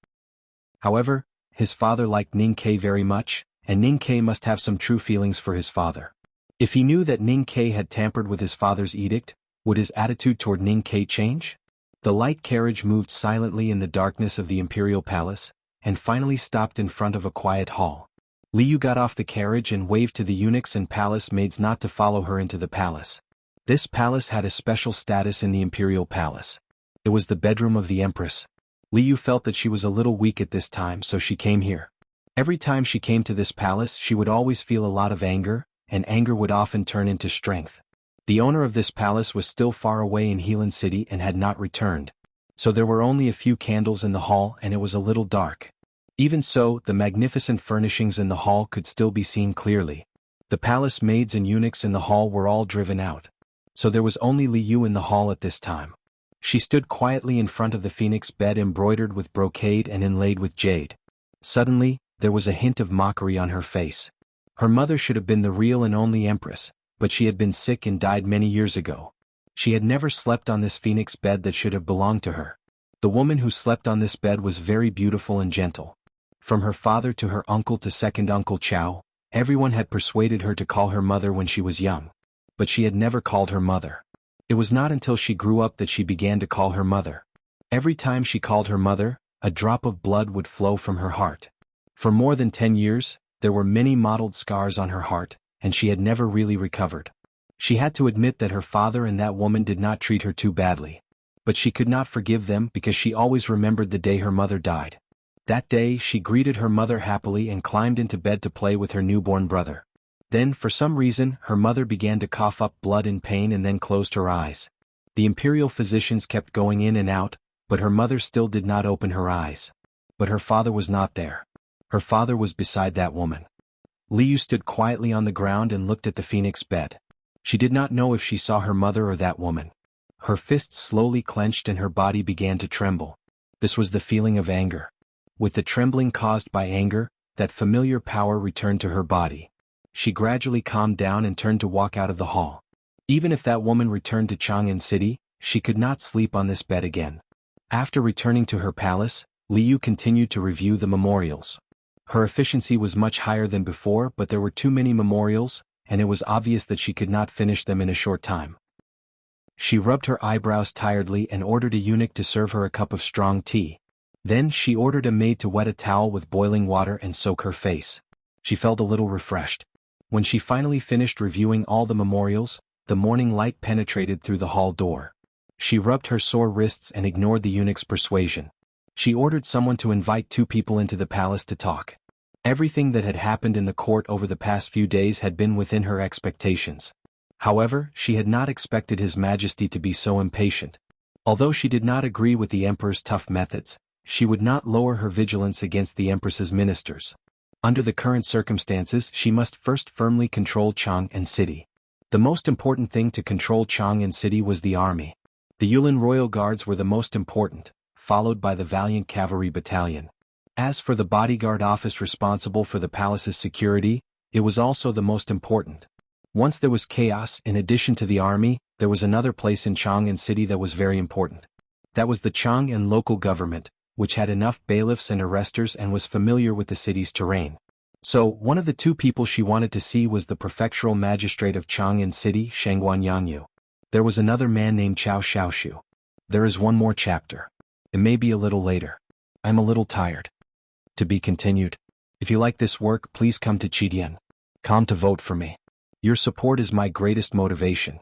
However, his father liked Ning Ke very much, and Ning Ke must have some true feelings for his father. If he knew that Ning Ke had tampered with his father's edict, would his attitude toward Ning Ke change? The light carriage moved silently in the darkness of the imperial palace, and finally stopped in front of a quiet hall. Li Yu got off the carriage and waved to the eunuchs and palace maids not to follow her into the palace. This palace had a special status in the imperial palace. It was the bedroom of the empress. Li Yu felt that she was a little weak at this time, so she came here. Every time she came to this palace she would always feel a lot of anger, and anger would often turn into strength. The owner of this palace was still far away in Helan City and had not returned. So there were only a few candles in the hall and it was a little dark. Even so, the magnificent furnishings in the hall could still be seen clearly. The palace maids and eunuchs in the hall were all driven out. So there was only Li Yu in the hall at this time. She stood quietly in front of the phoenix bed embroidered with brocade and inlaid with jade. Suddenly, there was a hint of mockery on her face. Her mother should have been the real and only empress, but she had been sick and died many years ago. She had never slept on this phoenix bed that should have belonged to her. The woman who slept on this bed was very beautiful and gentle. From her father to her uncle to second Uncle Chow, everyone had persuaded her to call her mother when she was young. But she had never called her mother. It was not until she grew up that she began to call her mother. Every time she called her mother, a drop of blood would flow from her heart. For more than 10 years, there were many mottled scars on her heart, and she had never really recovered. She had to admit that her father and that woman did not treat her too badly. But she could not forgive them because she always remembered the day her mother died. That day she greeted her mother happily and climbed into bed to play with her newborn brother. Then, for some reason, her mother began to cough up blood in pain and then closed her eyes. The imperial physicians kept going in and out, but her mother still did not open her eyes. But her father was not there. Her father was beside that woman. Li Yu stood quietly on the ground and looked at the phoenix bed. She did not know if she saw her mother or that woman. Her fists slowly clenched and her body began to tremble. This was the feeling of anger. With the trembling caused by anger, that familiar power returned to her body. She gradually calmed down and turned to walk out of the hall. Even if that woman returned to Chang'an City, she could not sleep on this bed again. After returning to her palace, Li Yu continued to review the memorials. Her efficiency was much higher than before, but there were too many memorials, and it was obvious that she could not finish them in a short time. She rubbed her eyebrows tiredly and ordered a eunuch to serve her a cup of strong tea. Then she ordered a maid to wet a towel with boiling water and soak her face. She felt a little refreshed. When she finally finished reviewing all the memorials, the morning light penetrated through the hall door. She rubbed her sore wrists and ignored the eunuch's persuasion. She ordered someone to invite 2 people into the palace to talk. Everything that had happened in the court over the past few days had been within her expectations. However, she had not expected His Majesty to be so impatient. Although she did not agree with the emperor's tough methods, she would not lower her vigilance against the empress's ministers. Under the current circumstances, she must first firmly control Chang'an City. The most important thing to control Chang'an City was the army. The Yulin Royal Guards were the most important, followed by the Valiant Cavalry Battalion. As for the bodyguard office responsible for the palace's security, it was also the most important. Once there was chaos, in addition to the army, there was another place in Chang'an City that was very important. That was the Chang'an local government, which had enough bailiffs and arresters and was familiar with the city's terrain. So, one of the 2 people she wanted to see was the prefectural magistrate of Chang'an City, Shangguan Yangyu. There was another man named Chao Xiaoshu. There is one more chapter. It may be a little later. I'm a little tired. To be continued. If you like this work, please come to Chidian.com to vote for me. Your support is my greatest motivation.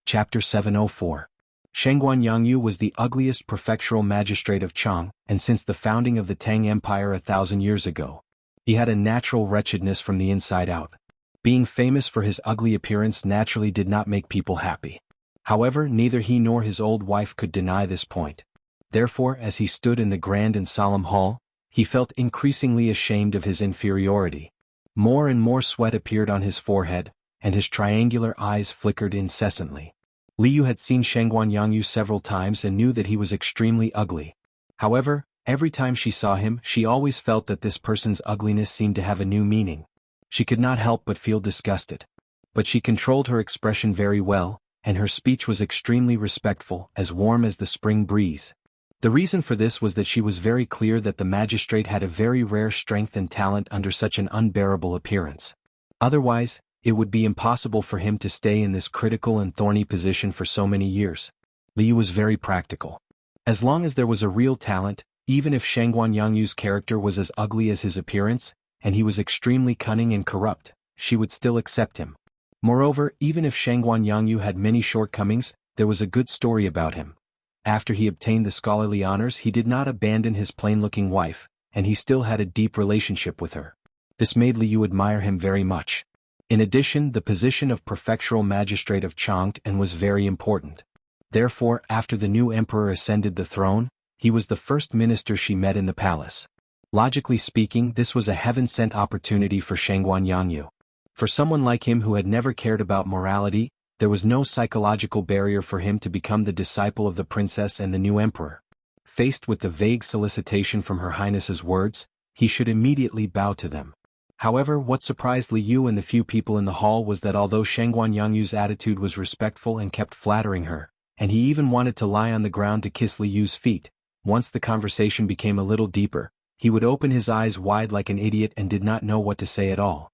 Chapter 704. Shangguan Yangyu was the ugliest prefectural magistrate of Chang, and since the founding of the Tang Empire 1,000 years ago, he had a natural wretchedness from the inside out. Being famous for his ugly appearance naturally did not make people happy. However, neither he nor his old wife could deny this point. Therefore, as he stood in the grand and solemn hall, he felt increasingly ashamed of his inferiority. More and more sweat appeared on his forehead, and his triangular eyes flickered incessantly. Liu had seen Shangguan Yangyu several times and knew that he was extremely ugly. However, every time she saw him, she always felt that this person's ugliness seemed to have a new meaning. She could not help but feel disgusted. But she controlled her expression very well, and her speech was extremely respectful, as warm as the spring breeze. The reason for this was that she was very clear that the magistrate had a very rare strength and talent under such an unbearable appearance. Otherwise, it would be impossible for him to stay in this critical and thorny position for so many years. Liu was very practical. As long as there was a real talent, even if Shangguan Yangyu's character was as ugly as his appearance, and he was extremely cunning and corrupt, she would still accept him. Moreover, even if Shangguan Yangyu had many shortcomings, there was a good story about him. After he obtained the scholarly honors, he did not abandon his plain-looking wife, and he still had a deep relationship with her. This made Liu admire him very much. In addition, the position of prefectural magistrate of Chang'an was very important. Therefore, after the new emperor ascended the throne, he was the first minister she met in the palace. Logically speaking, this was a heaven-sent opportunity for Shangguan Yangyu. For someone like him who had never cared about morality, there was no psychological barrier for him to become the disciple of the princess and the new emperor. Faced with the vague solicitation from Her Highness's words, he should immediately bow to them. However, what surprised Liu and the few people in the hall was that although Shangguan Yangyu's attitude was respectful and kept flattering her, and he even wanted to lie on the ground to kiss Liu's feet, once the conversation became a little deeper, he would open his eyes wide like an idiot and did not know what to say at all.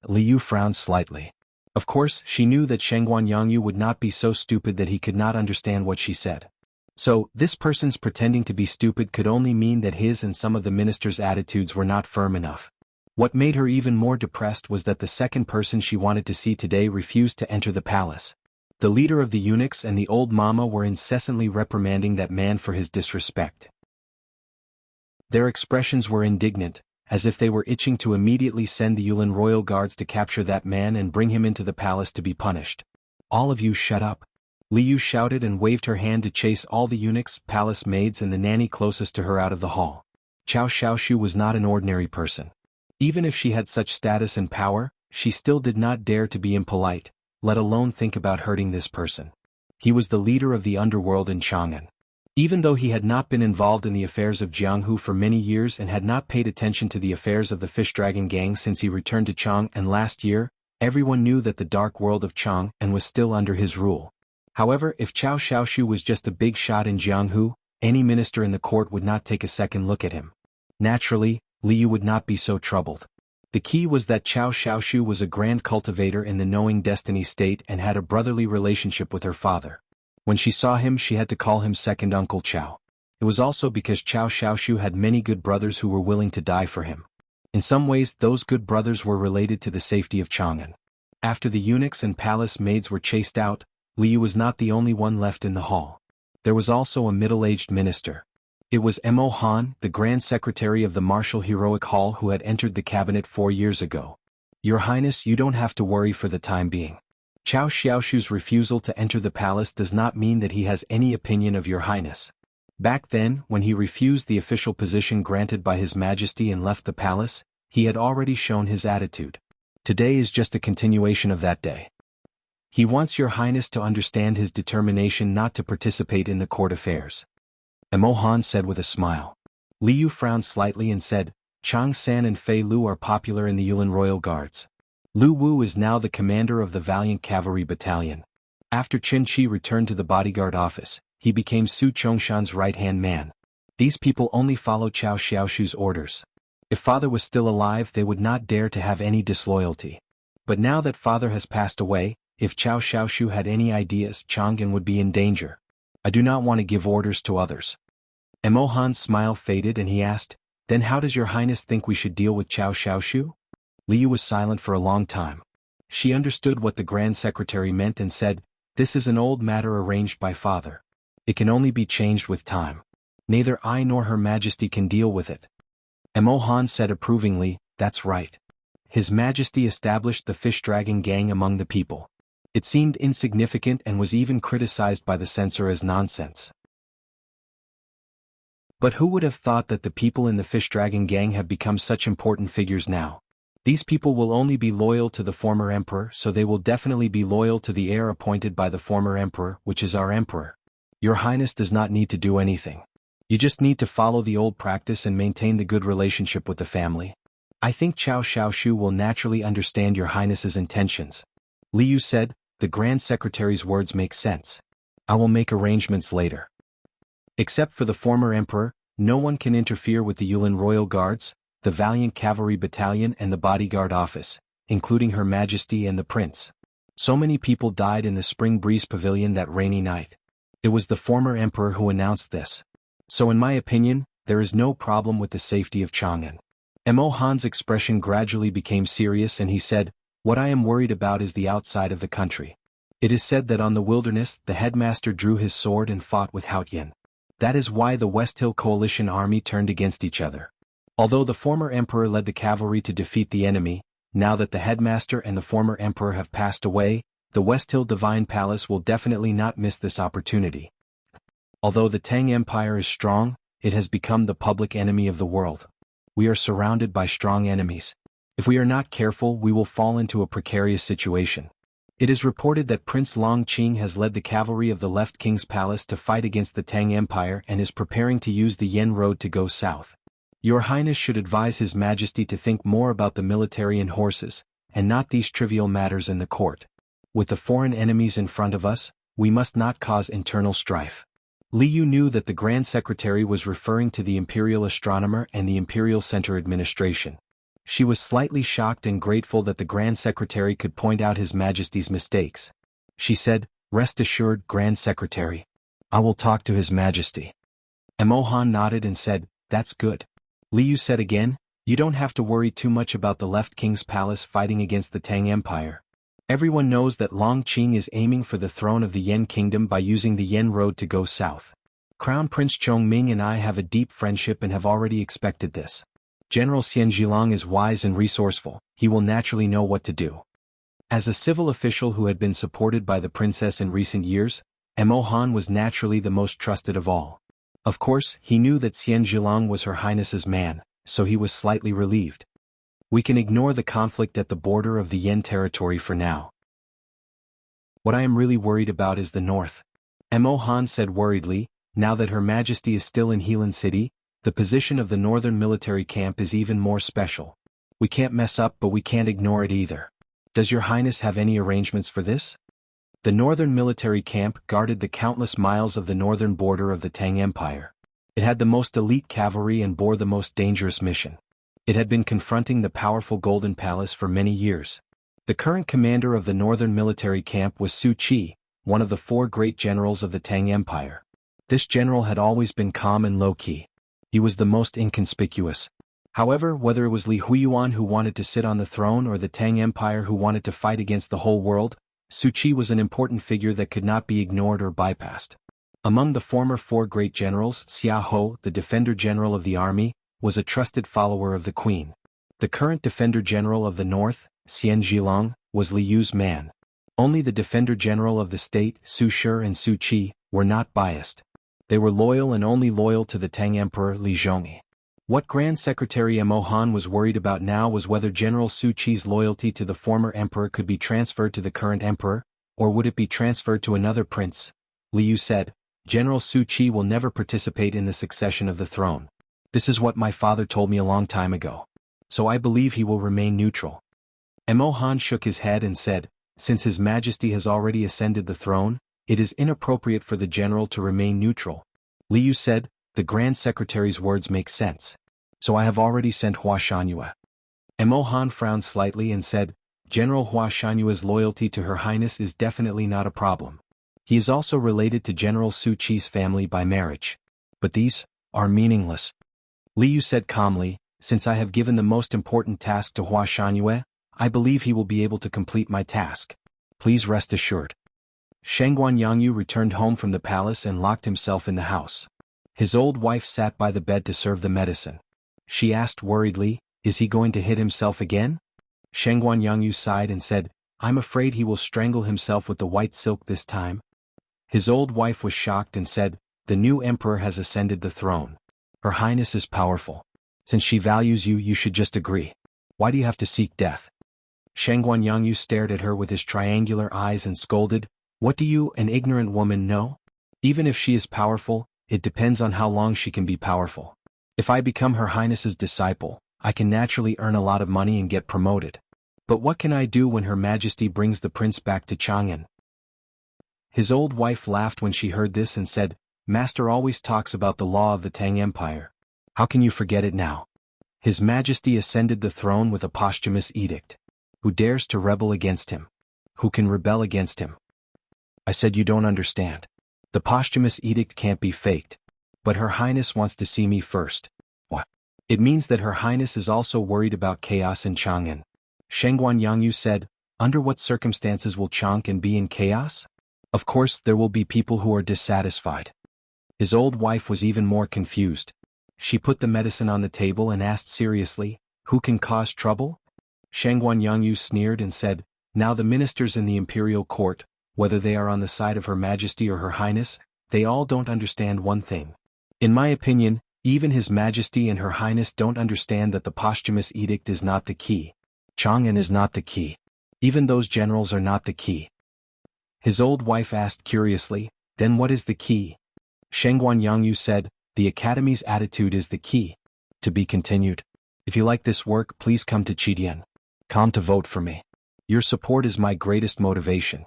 Liu frowned slightly. Of course, she knew that Shangguan Yangyu would not be so stupid that he could not understand what she said. So, this person's pretending to be stupid could only mean that his and some of the ministers' attitudes were not firm enough. What made her even more depressed was that the second person she wanted to see today refused to enter the palace. The leader of the eunuchs and the old mama were incessantly reprimanding that man for his disrespect. Their expressions were indignant, as if they were itching to immediately send the Yulin royal guards to capture that man and bring him into the palace to be punished. All of you shut up. Liu shouted and waved her hand to chase all the eunuchs, palace maids and the nanny closest to her out of the hall. Cao Xiaoshu was not an ordinary person. Even if she had such status and power, she still did not dare to be impolite, let alone think about hurting this person. He was the leader of the underworld in Chang'an. Even though he had not been involved in the affairs of Jianghu for many years and had not paid attention to the affairs of the Fish Dragon Gang since he returned to Chang'an last year, everyone knew that the dark world of Chang'an was still under his rule. However, if Cao Xiaoshu was just a big shot in Jianghu, any minister in the court would not take a second look at him. Naturally, Liu would not be so troubled. The key was that Cao Xiaoshu was a grand cultivator in the knowing destiny state and had a brotherly relationship with her father. When she saw him, she had to call him second Uncle Cao. It was also because Cao Xiaoshu had many good brothers who were willing to die for him. In some ways, those good brothers were related to the safety of Chang'an. After the eunuchs and palace maids were chased out, Liu was not the only one left in the hall. There was also a middle-aged minister. It was Mo Han, the Grand Secretary of the Martial Heroic Hall who had entered the cabinet 4 years ago. Your Highness, you don't have to worry for the time being. Cao Xiaoshu's refusal to enter the palace does not mean that he has any opinion of your Highness. Back then, when he refused the official position granted by His Majesty and left the palace, he had already shown his attitude. Today is just a continuation of that day. He wants your Highness to understand his determination not to participate in the court affairs. Mo Han said with a smile. Liu frowned slightly and said, Chang San and Fei Lu are popular in the Yulin Royal Guards. Lu Wu is now the commander of the Valiant Cavalry Battalion. After Qin Chi returned to the bodyguard office, he became Su Chongshan's right-hand man. These people only follow Cao Xiaoshu's orders. If father was still alive, they would not dare to have any disloyalty. But now that father has passed away, if Cao Xiaoshu had any ideas, Chang'an would be in danger. I do not want to give orders to others. Mo Han's smile faded and he asked, Then how does your Highness think we should deal with Cao Xiaoshu? Liu was silent for a long time. She understood what the Grand Secretary meant and said, This is an old matter arranged by father. It can only be changed with time. Neither I nor Her Majesty can deal with it. Mo Han said approvingly, That's right. His Majesty established the fish dragon gang among the people. It seemed insignificant and was even criticized by the censor as nonsense. But who would have thought that the people in the fish dragon gang have become such important figures now? These people will only be loyal to the former emperor, so they will definitely be loyal to the heir appointed by the former emperor, which is our emperor. Your Highness does not need to do anything. You just need to follow the old practice and maintain the good relationship with the family. I think Cao Xiaoshu will naturally understand your Highness's intentions. Liu said, the Grand Secretary's words make sense. I will make arrangements later. Except for the former emperor, no one can interfere with the Yulin Royal Guards, the Valiant Cavalry Battalion and the Bodyguard Office, including Her Majesty and the Prince. So many people died in the Spring Breeze Pavilion that rainy night. It was the former emperor who announced this. So in my opinion, there is no problem with the safety of Chang'an. Mo Han's expression gradually became serious and he said, what I am worried about is the outside of the country. It is said that on the wilderness the headmaster drew his sword and fought with Haotian. That is why the West Hill Coalition army turned against each other. Although the former emperor led the cavalry to defeat the enemy, now that the headmaster and the former emperor have passed away, the West Hill Divine Palace will definitely not miss this opportunity. Although the Tang Empire is strong, it has become the public enemy of the world. We are surrounded by strong enemies. If we are not careful, we will fall into a precarious situation. It is reported that Prince Longqing has led the cavalry of the left King's Palace to fight against the Tang Empire and is preparing to use the Yen Road to go south. Your Highness should advise His Majesty to think more about the military and horses, and not these trivial matters in the court. With the foreign enemies in front of us, we must not cause internal strife. Liu knew that the Grand Secretary was referring to the Imperial Astronomer and the Imperial Center Administration. She was slightly shocked and grateful that the Grand Secretary could point out His Majesty's mistakes. She said, rest assured, Grand Secretary. I will talk to His Majesty. Mo Han nodded and said, that's good. Liu said again, you don't have to worry too much about the left King's Palace fighting against the Tang Empire. Everyone knows that Longqing is aiming for the throne of the Yen Kingdom by using the Yen Road to go south. Crown Prince Chongming and I have a deep friendship and have already expected this. General Xian Zhilong is wise and resourceful, he will naturally know what to do. As a civil official who had been supported by the princess in recent years, Mo Han was naturally the most trusted of all. Of course, he knew that Xian Zhilong was Her Highness's man, so he was slightly relieved. We can ignore the conflict at the border of the Yen territory for now. What I am really worried about is the north. Mo Han said worriedly, now that Her Majesty is still in Helan City, the position of the northern military camp is even more special. We can't mess up, but we can't ignore it either. Does Your Highness have any arrangements for this? The northern military camp guarded the countless miles of the northern border of the Tang Empire. It had the most elite cavalry and bore the most dangerous mission. It had been confronting the powerful Golden Palace for many years. The current commander of the northern military camp was Su Qi, one of the 4 great generals of the Tang Empire. This general had always been calm and low-key. He was the most inconspicuous. However, whether it was Li Huiyuan who wanted to sit on the throne or the Tang Empire who wanted to fight against the whole world, Su Qi was an important figure that could not be ignored or bypassed. Among the former 4 great generals, Xia Ho, the Defender General of the army, was a trusted follower of the Queen. The current Defender General of the North, Xian Zhilong, was Liu's man. Only the Defender General of the State, Su Shi and Su Qi, were not biased. They were loyal and only loyal to the Tang Emperor Li Zhongyi. What Grand Secretary Mo Han was worried about now was whether General Su Qi's loyalty to the former emperor could be transferred to the current emperor, or would it be transferred to another prince? Liu said, General Su Qi will never participate in the succession of the throne. This is what my father told me a long time ago. So I believe he will remain neutral. Mo Han shook his head and said, since His Majesty has already ascended the throne, it is inappropriate for the general to remain neutral. Liu said, the Grand Secretary's words make sense. So I have already sent Hua Shanyue. Mo Han frowned slightly and said, General Hua Shanyue's loyalty to Her Highness is definitely not a problem. He is also related to General Su Qi's family by marriage. But these are meaningless. Liu said calmly, since I have given the most important task to Hua Shanyue, I believe he will be able to complete my task. Please rest assured. Shangguan Yangyu returned home from the palace and locked himself in the house. His old wife sat by the bed to serve the medicine. She asked worriedly, is he going to hit himself again? Shengguan Yangyu sighed and said, I'm afraid he will strangle himself with the white silk this time. His old wife was shocked and said, the new emperor has ascended the throne. Her Highness is powerful. Since she values you, you should just agree. Why do you have to seek death? Shengguan Yangyu stared at her with his triangular eyes and scolded, what do you, an ignorant woman, know? Even if she is powerful, it depends on how long she can be powerful. If I become Her Highness's disciple, I can naturally earn a lot of money and get promoted. But what can I do when Her Majesty brings the prince back to Chang'an? His old wife laughed when she heard this and said, Master always talks about the law of the Tang Empire. How can you forget it now? His Majesty ascended the throne with a posthumous edict. Who dares to rebel against him? Who can rebel against him? I said you don't understand. The posthumous edict can't be faked. But Her Highness wants to see me first. What? It means that Her Highness is also worried about chaos in Chang'an. Shengguan Yangyu said, under what circumstances will Chang'an be in chaos? Of course there will be people who are dissatisfied. His old wife was even more confused. She put the medicine on the table and asked seriously, who can cause trouble? Shengguan Yangyu sneered and said, now the ministers in the imperial court, whether they are on the side of Her Majesty or Her Highness, they all don't understand one thing. In my opinion, even His Majesty and Her Highness don't understand that the posthumous edict is not the key. Chang'an is not the key. Even those generals are not the key. His old wife asked curiously, then what is the key? Shengguan Yangyu said, the Academy's attitude is the key. To be continued. If you like this work, please come to Chidian. Come to vote for me. Your support is my greatest motivation.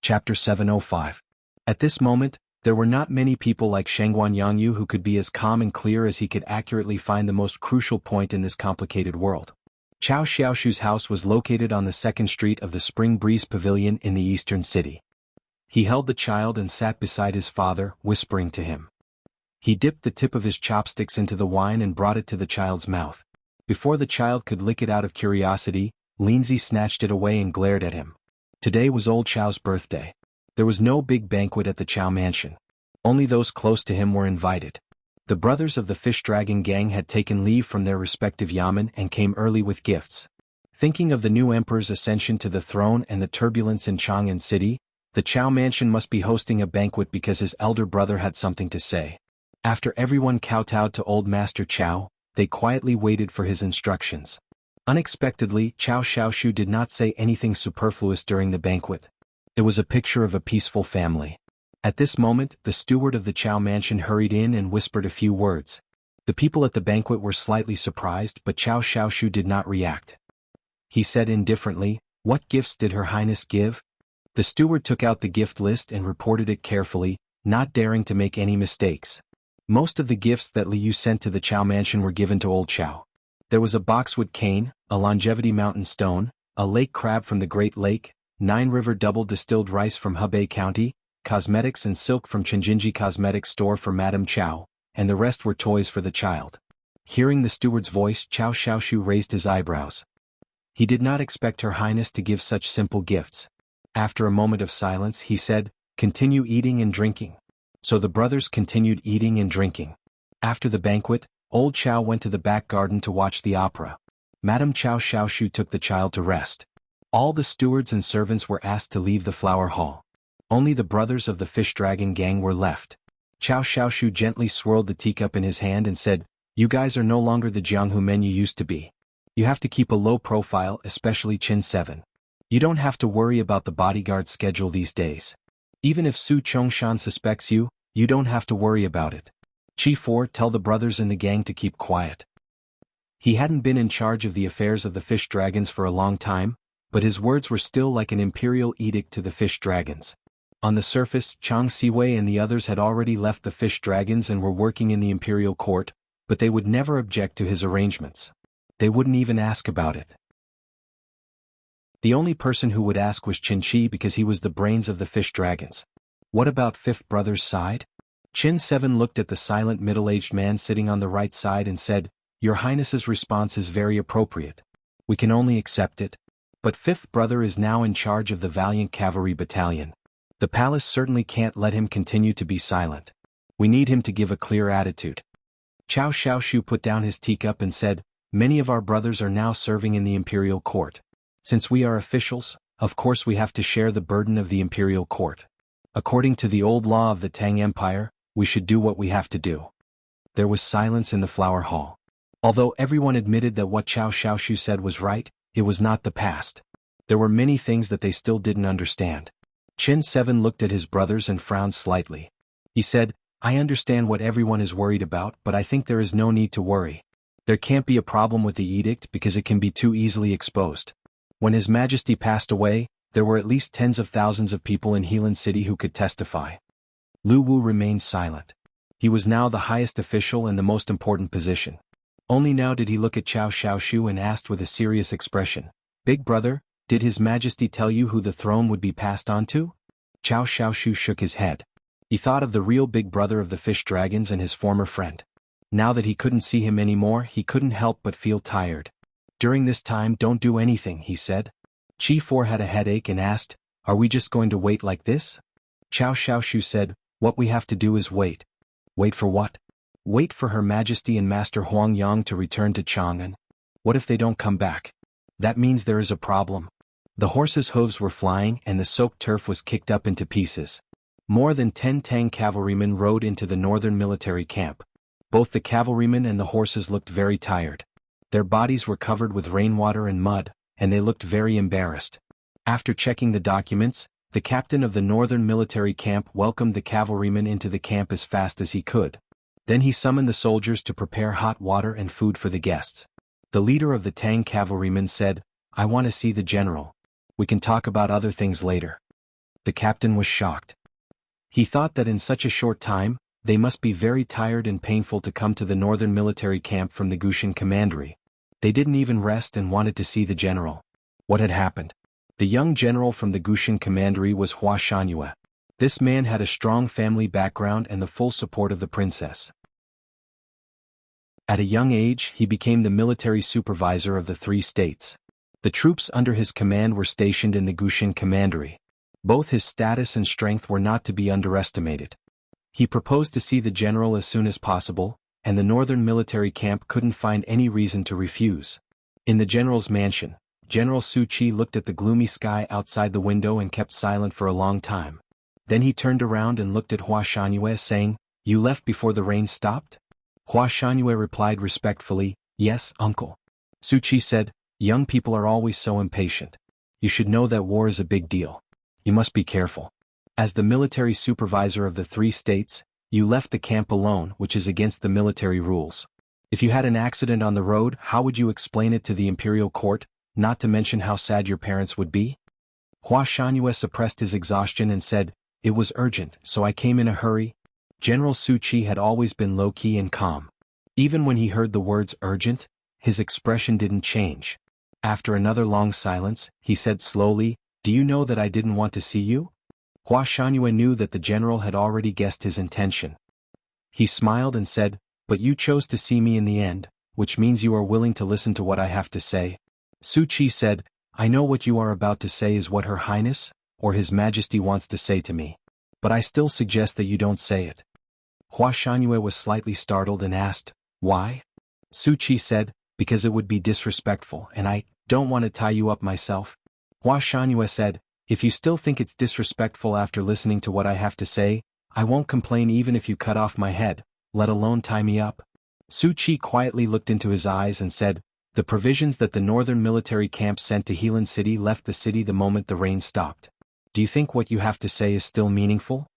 Chapter 705. At this moment, there were not many people like Shengguan Yangyu who could be as calm and clear as he could accurately find the most crucial point in this complicated world. Chao Xiaoshu's house was located on the 2nd Street of the Spring Breeze Pavilion in the eastern city. He held the child and sat beside his father, whispering to him. He dipped the tip of his chopsticks into the wine and brought it to the child's mouth. Before the child could lick it out of curiosity, Lindsay snatched it away and glared at him. Today was old Chao's birthday. There was no big banquet at the Chao mansion. Only those close to him were invited. The brothers of the Fish Dragon gang had taken leave from their respective yamen and came early with gifts. Thinking of the new emperor's ascension to the throne and the turbulence in Chang'an City, the Chao mansion must be hosting a banquet because his elder brother had something to say. After everyone kowtowed to old Master Chao, they quietly waited for his instructions. Unexpectedly, Chao Xiaoshu did not say anything superfluous during the banquet. It was a picture of a peaceful family. At this moment, the steward of the Chao mansion hurried in and whispered a few words. The people at the banquet were slightly surprised, but Chao Xiaoshu did not react. He said indifferently, what gifts did Her Highness give? The steward took out the gift list and reported it carefully, not daring to make any mistakes. Most of the gifts that Liu sent to the Chao mansion were given to old Chao. There was a boxwood cane, a longevity mountain stone, a lake crab from the Great Lake, 9 River double distilled rice from Hebei County, cosmetics and silk from Chenjinji Cosmetics store for Madame Chao, and the rest were toys for the child. Hearing the steward's voice, Chao Xiaoshu raised his eyebrows. He did not expect Her Highness to give such simple gifts. After a moment of silence, he said, continue eating and drinking. So the brothers continued eating and drinking. After the banquet, old Chao went to the back garden to watch the opera. Madame Chao Xiaoshu took the child to rest. All the stewards and servants were asked to leave the flower hall. Only the brothers of the Fish Dragon gang were left. Chao Xiaoshu gently swirled the teacup in his hand and said, you guys are no longer the Jianghu men you used to be. You have to keep a low profile, especially Chin 7. You don't have to worry about the bodyguard schedule these days. Even if Su Chongshan suspects you, you don't have to worry about it. Chi 4, tell the brothers in the gang to keep quiet. He hadn't been in charge of the affairs of the Fish Dragons for a long time, but his words were still like an imperial edict to the Fish Dragons. On the surface, Chang Siwei and the others had already left the Fish Dragons and were working in the imperial court, but they would never object to his arrangements. They wouldn't even ask about it. The only person who would ask was Qin Chi because he was the brains of the Fish Dragons. What about Fifth Brother's side? Qin 7 looked at the silent middle-aged man sitting on the right side and said, Your Highness's response is very appropriate. We can only accept it. But Fifth Brother is now in charge of the Valiant Cavalry Battalion. The palace certainly can't let him continue to be silent. We need him to give a clear attitude. Chao Xiaoshu put down his teacup and said, Many of our brothers are now serving in the imperial court. Since we are officials, of course we have to share the burden of the imperial court. According to the old law of the Tang Empire, we should do what we have to do. There was silence in the flower hall. Although everyone admitted that what Cao Xiaoshu said was right, it was not the past. There were many things that they still didn't understand. Qin 7 looked at his brothers and frowned slightly. He said, I understand what everyone is worried about, but I think there is no need to worry. There can't be a problem with the edict because it can be too easily exposed. When His Majesty passed away, there were at least tens of thousands of people in Helan City who could testify. Lu Wu remained silent. He was now the highest official and the most important position. Only now did he look at Cao Xiaoshu and asked with a serious expression, Big brother, did His Majesty tell you who the throne would be passed on to? Cao Xiaoshu shook his head. He thought of the real big brother of the fish dragons and his former friend. Now that he couldn't see him anymore, he couldn't help but feel tired. During this time, don't do anything, he said. Qi 4 had a headache and asked, Are we just going to wait like this? Cao Xiaoshu said, What we have to do is wait. Wait for what? Wait for Her Majesty and Master Huang Yang to return to Chang'an. What if they don't come back? That means there is a problem. The horses' hooves were flying and the soaked turf was kicked up into pieces. More than 10 Tang cavalrymen rode into the northern military camp. Both the cavalrymen and the horses looked very tired. Their bodies were covered with rainwater and mud, and they looked very embarrassed. After checking the documents, the captain of the northern military camp welcomed the cavalrymen into the camp as fast as he could. Then he summoned the soldiers to prepare hot water and food for the guests. The leader of the Tang cavalrymen said, I want to see the general. We can talk about other things later. The captain was shocked. He thought that in such a short time, they must be very tired and painful to come to the northern military camp from the Gushan commandery. They didn't even rest and wanted to see the general. What had happened? The young general from the Gushan commandery was Hua Shanyue. This man had a strong family background and the full support of the princess. At a young age, he became the military supervisor of the 3 states. The troops under his command were stationed in the Gushan commandery. Both his status and strength were not to be underestimated. He proposed to see the general as soon as possible, and the northern military camp couldn't find any reason to refuse. In the general's mansion, General Su Qi looked at the gloomy sky outside the window and kept silent for a long time. Then he turned around and looked at Hua Shanyue, saying, You left before the rain stopped? Hua Shanyue replied respectfully, Yes, uncle. Su Qi said, Young people are always so impatient. You should know that war is a big deal. You must be careful. As the military supervisor of the 3 states, you left the camp alone, which is against the military rules. If you had an accident on the road, how would you explain it to the imperial court, not to mention how sad your parents would be? Hua Shanyue suppressed his exhaustion and said, It was urgent, so I came in a hurry. General Su Qi had always been low-key and calm. Even when he heard the words urgent, his expression didn't change. After another long silence, he said slowly, Do you know that I didn't want to see you? Hua Shanyue knew that the general had already guessed his intention. He smiled and said, But you chose to see me in the end, which means you are willing to listen to what I have to say. Su Qi said, I know what you are about to say is what Her Highness, or His Majesty wants to say to me. But I still suggest that you don't say it. Hua Shanyue was slightly startled and asked, Why? Su Qi said, Because it would be disrespectful and I don't want to tie you up myself. Hua Shanyue said, If you still think it's disrespectful after listening to what I have to say, I won't complain even if you cut off my head, let alone tie me up. Su Qi quietly looked into his eyes and said, The provisions that the northern military camp sent to Helan City left the city the moment the rain stopped. Do you think what you have to say is still meaningful?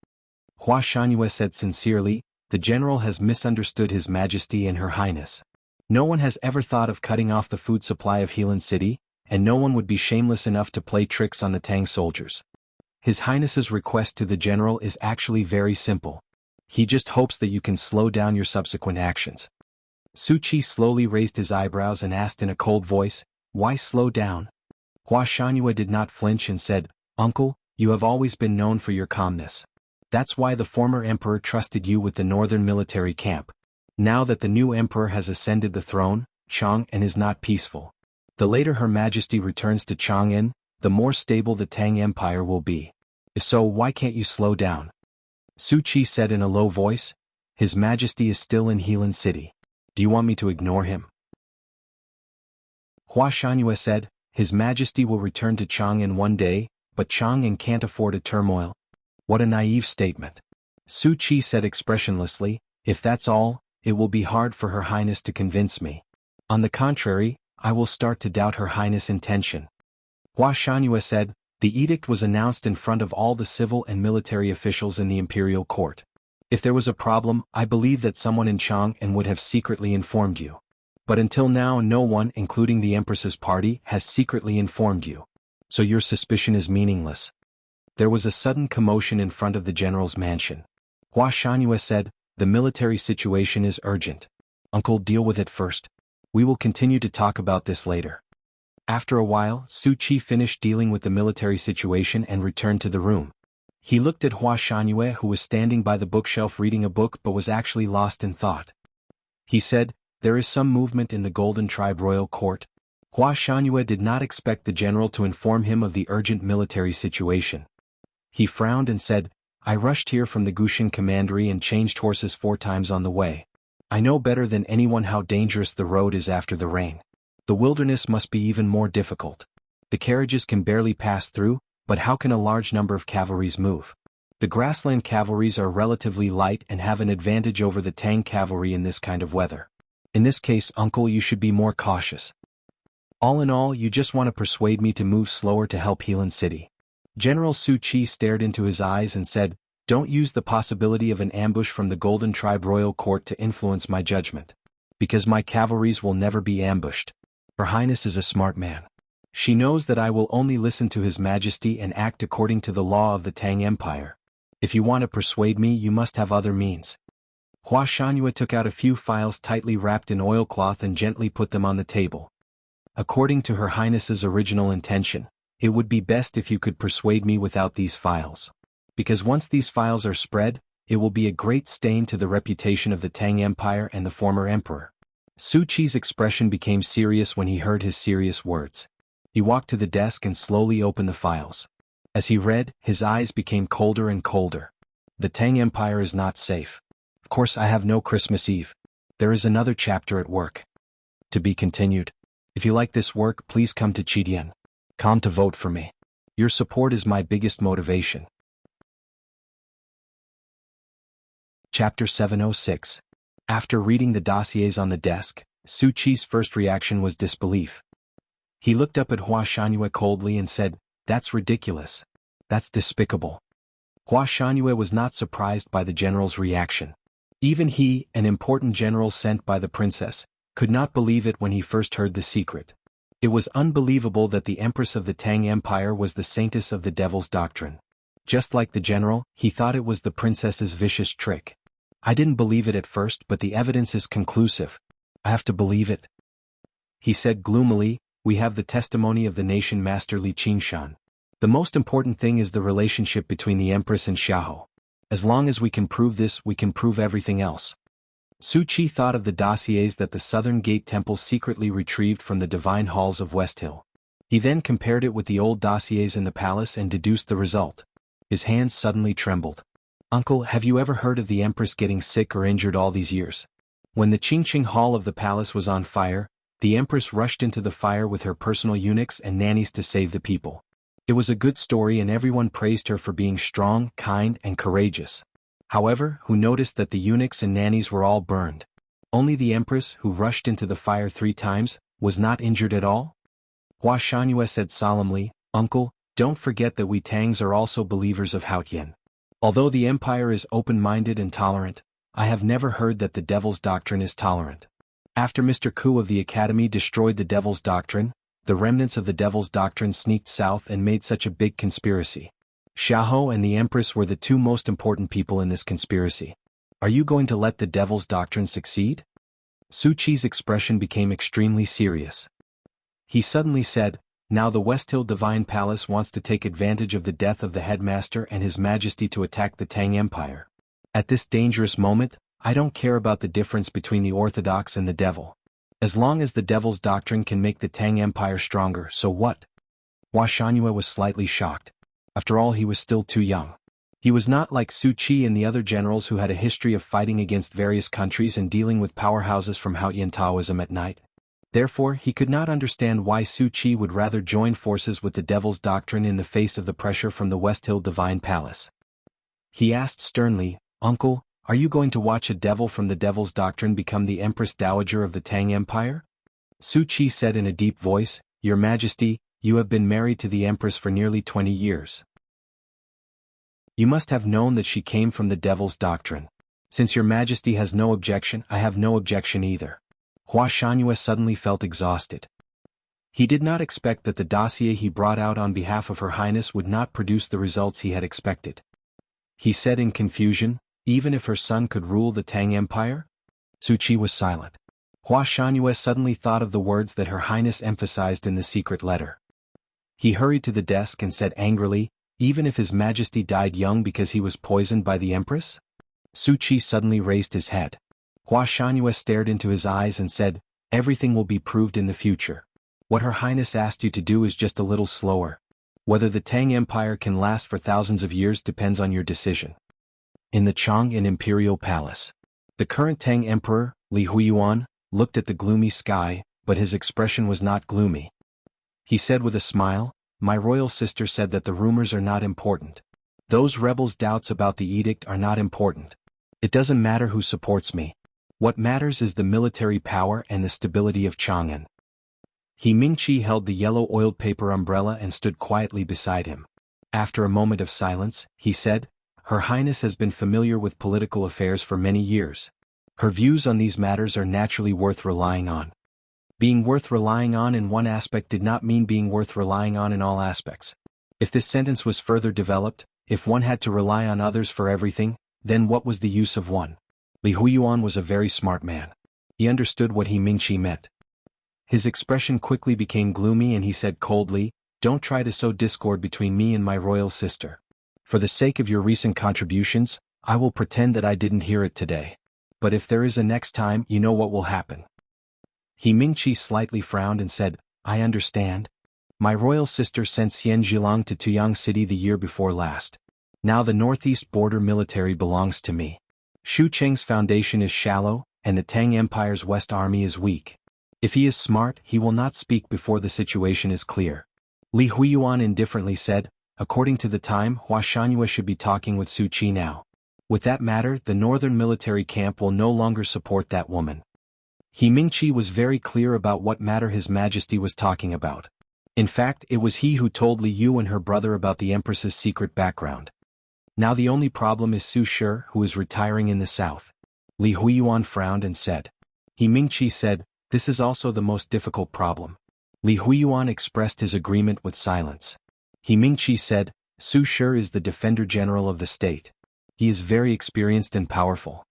Hua Shanyue said sincerely, The general has misunderstood His Majesty and Her Highness. No one has ever thought of cutting off the food supply of Helan City, and no one would be shameless enough to play tricks on the Tang soldiers. His Highness's request to the general is actually very simple. He just hopes that you can slow down your subsequent actions. Su Qi slowly raised his eyebrows and asked in a cold voice, Why slow down? Hua Shanyue did not flinch and said, Uncle, you have always been known for your calmness. That's why the former emperor trusted you with the northern military camp. Now that the new emperor has ascended the throne, Chang'an is not peaceful. The later Her Majesty returns to Chang'an, the more stable the Tang Empire will be. If so, why can't you slow down? Su Qi said in a low voice, His Majesty is still in Helan City. Do you want me to ignore him? Hua Shangyue said, His Majesty will return to Chang'an one day, but Chang'an can't afford a turmoil. What a naive statement. Su Qi said expressionlessly, if that's all, it will be hard for Her Highness to convince me. On the contrary, I will start to doubt Her Highness' intention. Hua Shangyue said, the edict was announced in front of all the civil and military officials in the imperial court. If there was a problem, I believe that someone in Chang'an would have secretly informed you. But until now no one, including the Empress's party, has secretly informed you. So your suspicion is meaningless. There was a sudden commotion in front of the general's mansion. Hua Shangyue said, the military situation is urgent. Uncle, deal with it first. We will continue to talk about this later. After a while, Su Qi finished dealing with the military situation and returned to the room. He looked at Hua Shangyue, who was standing by the bookshelf reading a book but was actually lost in thought. He said, there is some movement in the Golden Tribe Royal Court. Hua Shangyue did not expect the general to inform him of the urgent military situation. He frowned and said, I rushed here from the Gushin Commandery and changed horses 4 times on the way. I know better than anyone how dangerous the road is after the rain. The wilderness must be even more difficult. The carriages can barely pass through, but how can a large number of cavalries move? The grassland cavalries are relatively light and have an advantage over the Tang cavalry in this kind of weather. In this case, uncle, you should be more cautious. All in all, you just want to persuade me to move slower to help Helan City. General Su Qi stared into his eyes and said, don't use the possibility of an ambush from the Golden Tribe Royal Court to influence my judgment. Because my cavalries will never be ambushed. Her Highness is a smart man. She knows that I will only listen to His Majesty and act according to the law of the Tang Empire. If you want to persuade me, you must have other means. Hua Shangyue took out a few files tightly wrapped in oilcloth and gently put them on the table. According to Her Highness's original intention, it would be best if you could persuade me without these files. Because once these files are spread, it will be a great stain to the reputation of the Tang Empire and the former emperor. Su Qi's expression became serious when he heard his serious words. He walked to the desk and slowly opened the files. As he read, his eyes became colder and colder. The Tang Empire is not safe. Of course, I have no Christmas Eve. There is another chapter at work. To be continued. If you like this work, please come to Chidian.com to vote for me. Your support is my biggest motivation. Chapter 706. After reading the dossiers on the desk, Su Qi's first reaction was disbelief. He looked up at Hua Shangyue coldly and said, that's ridiculous. That's despicable. Hua Shangyue was not surprised by the general's reaction. Even he, an important general sent by the princess, could not believe it when he first heard the secret. It was unbelievable that the Empress of the Tang Empire was the saintess of the devil's doctrine. Just like the general, he thought it was the princess's vicious trick. I didn't believe it at first, but the evidence is conclusive. I have to believe it. He said gloomily, we have the testimony of the nation master Li Qingshan. The most important thing is the relationship between the Empress and Xiahou. As long as we can prove this, we can prove everything else. Su Qi thought of the dossiers that the Southern Gate Temple secretly retrieved from the divine halls of West Hill. He then compared it with the old dossiers in the palace and deduced the result. His hands suddenly trembled. Uncle, have you ever heard of the Empress getting sick or injured all these years? When the Qingqing Hall of the palace was on fire, the Empress rushed into the fire with her personal eunuchs and nannies to save the people. It was a good story and everyone praised her for being strong, kind, and courageous. However, who noticed that the eunuchs and nannies were all burned? Only the Empress, who rushed into the fire 3 times, was not injured at all? Hua Shangyue said solemnly, Uncle, don't forget that we Tangs are also believers of Haotian. Although the empire is open-minded and tolerant, I have never heard that the devil's doctrine is tolerant. After Mr. Ku of the Academy destroyed the devil's doctrine, the remnants of the devil's doctrine sneaked south and made such a big conspiracy. Xiahou and the Empress were the 2 most important people in this conspiracy. Are you going to let the devil's doctrine succeed? Su Qi's expression became extremely serious. He suddenly said, now the West Hill Divine Palace wants to take advantage of the death of the headmaster and His Majesty to attack the Tang Empire. At this dangerous moment, I don't care about the difference between the Orthodox and the devil. As long as the devil's doctrine can make the Tang Empire stronger, so what? Hua Shangyue was slightly shocked. After all, he was still too young. He was not like Su Qi and the other generals who had a history of fighting against various countries and dealing with powerhouses from Haotian Taoism at night. Therefore, he could not understand why Su Qi would rather join forces with the Devil's Doctrine in the face of the pressure from the West Hill Divine Palace. He asked sternly, "Uncle, are you going to watch a devil from the Devil's Doctrine become the Empress Dowager of the Tang Empire?" Su Qi said in a deep voice, "Your Majesty, you have been married to the Empress for nearly 20 years. You must have known that she came from the Devil's Doctrine. Since your Majesty has no objection, I have no objection either." Hua Shangyue suddenly felt exhausted. He did not expect that the dossier he brought out on behalf of Her Highness would not produce the results he had expected. He said in confusion, "Even if her son could rule the Tang Empire?" Su Qi was silent. Hua Shangyue suddenly thought of the words that Her Highness emphasized in the secret letter. He hurried to the desk and said angrily, "Even if His Majesty died young because he was poisoned by the Empress?" Su Qi suddenly raised his head. Hua Shangyue stared into his eyes and said, "Everything will be proved in the future. What Her Highness asked you to do is just a little slower. Whether the Tang Empire can last for thousands of years depends on your decision." In the Chang'an Imperial Palace, the current Tang Emperor, Li Huiyuan, looked at the gloomy sky, but his expression was not gloomy. He said with a smile, "My royal sister said that the rumors are not important. Those rebels' doubts about the edict are not important. It doesn't matter who supports me. What matters is the military power and the stability of Chang'an." He Mingqi held the yellow oiled paper umbrella and stood quietly beside him. After a moment of silence, he said, "Her Highness has been familiar with political affairs for many years. Her views on these matters are naturally worth relying on." Being worth relying on in one aspect did not mean being worth relying on in all aspects. If this sentence was further developed, if one had to rely on others for everything, then what was the use of one? Li Huiyuan was a very smart man. He understood what He Mingqi meant. His expression quickly became gloomy and he said coldly, "Don't try to sow discord between me and my royal sister. For the sake of your recent contributions, I will pretend that I didn't hear it today. But if there is a next time, you know what will happen." He Mingqi slightly frowned and said, "I understand. My royal sister sent Xian Zhilang to Tuyang City the year before last. Now the northeast border military belongs to me. Xu Cheng's foundation is shallow, and the Tang Empire's West Army is weak. If he is smart, he will not speak before the situation is clear." Li Huiyuan indifferently said, "According to the time, Hua Shangyue should be talking with Su Qi now. With that matter, the northern military camp will no longer support that woman." He Mingqi was very clear about what matter His Majesty was talking about. In fact, it was he who told Li Yu and her brother about the Empress's secret background. Now the only problem is Su Shi, who is retiring in the south. Li Huiyuan frowned and said. He Mingqi said, "This is also the most difficult problem." Li Huiyuan expressed his agreement with silence. He Mingqi said, "Su Shi is the Defender General of the state. He is very experienced and powerful.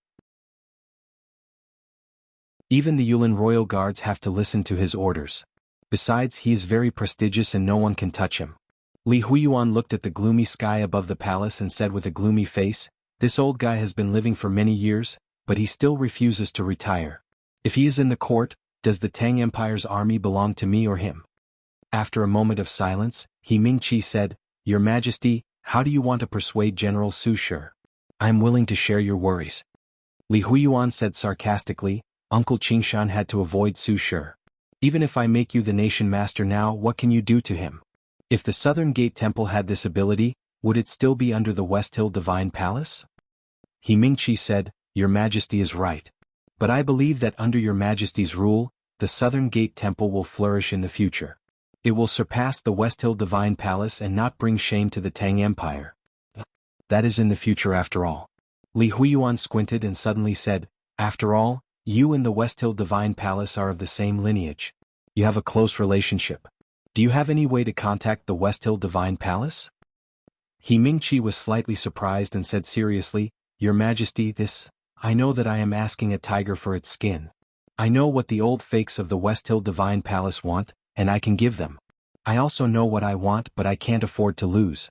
Even the Yulin royal guards have to listen to his orders. Besides, he is very prestigious and no one can touch him." Li Huiyuan looked at the gloomy sky above the palace and said with a gloomy face, "This old guy has been living for many years, but he still refuses to retire. If he is in the court, does the Tang Empire's army belong to me or him?" After a moment of silence, He Mingqi said, "Your Majesty, how do you want to persuade General Su Shi? I am willing to share your worries." Li Huiyuan said sarcastically, "Uncle Qingshan had to avoid Su Shi. Even if I make you the nation master now, what can you do to him? If the Southern Gate Temple had this ability, would it still be under the West Hill Divine Palace?" He Mingqi said, "Your Majesty is right. But I believe that under your Majesty's rule, the Southern Gate Temple will flourish in the future. It will surpass the West Hill Divine Palace and not bring shame to the Tang Empire. That is in the future after all." Li Huiyuan squinted and suddenly said, "After all, you and the West Hill Divine Palace are of the same lineage. You have a close relationship. Do you have any way to contact the West Hill Divine Palace?" He Mingqi was slightly surprised and said seriously, "Your Majesty, I know that I am asking a tiger for its skin. I know what the old fakes of the West Hill Divine Palace want, and I can give them. I also know what I want, but I can't afford to lose."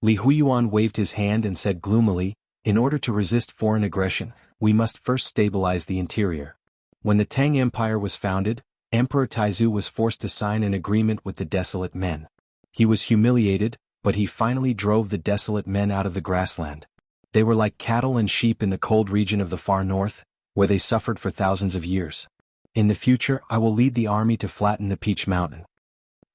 Li Huiyuan waved his hand and said gloomily, "In order to resist foreign aggression, we must first stabilize the interior. When the Tang Empire was founded, Emperor Taizu was forced to sign an agreement with the desolate men. He was humiliated, but he finally drove the desolate men out of the grassland. They were like cattle and sheep in the cold region of the far north, where they suffered for thousands of years. In the future I will lead the army to flatten the Peach Mountain.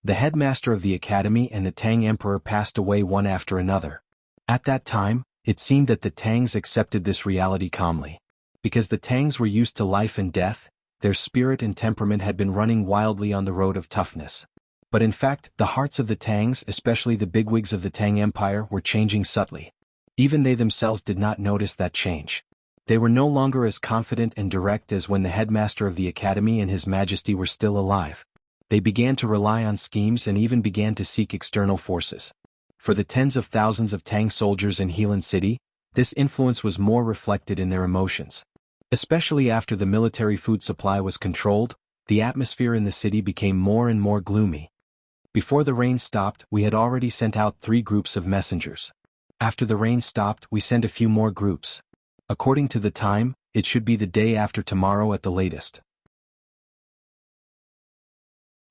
The headmaster of the academy and the Tang Emperor passed away one after another. At that time, it seemed that the Tangs accepted this reality calmly. Because the Tangs were used to life and death, their spirit and temperament had been running wildly on the road of toughness. But in fact, the hearts of the Tangs, especially the bigwigs of the Tang Empire, were changing subtly. Even they themselves did not notice that change. They were no longer as confident and direct as when the headmaster of the academy and His Majesty were still alive. They began to rely on schemes and even began to seek external forces. For the tens of thousands of Tang soldiers in Helan City, this influence was more reflected in their emotions. Especially after the military food supply was controlled, the atmosphere in the city became more and more gloomy. Before the rain stopped, we had already sent out 3 groups of messengers. After the rain stopped, we sent a few more groups. According to the time, it should be the day after tomorrow at the latest.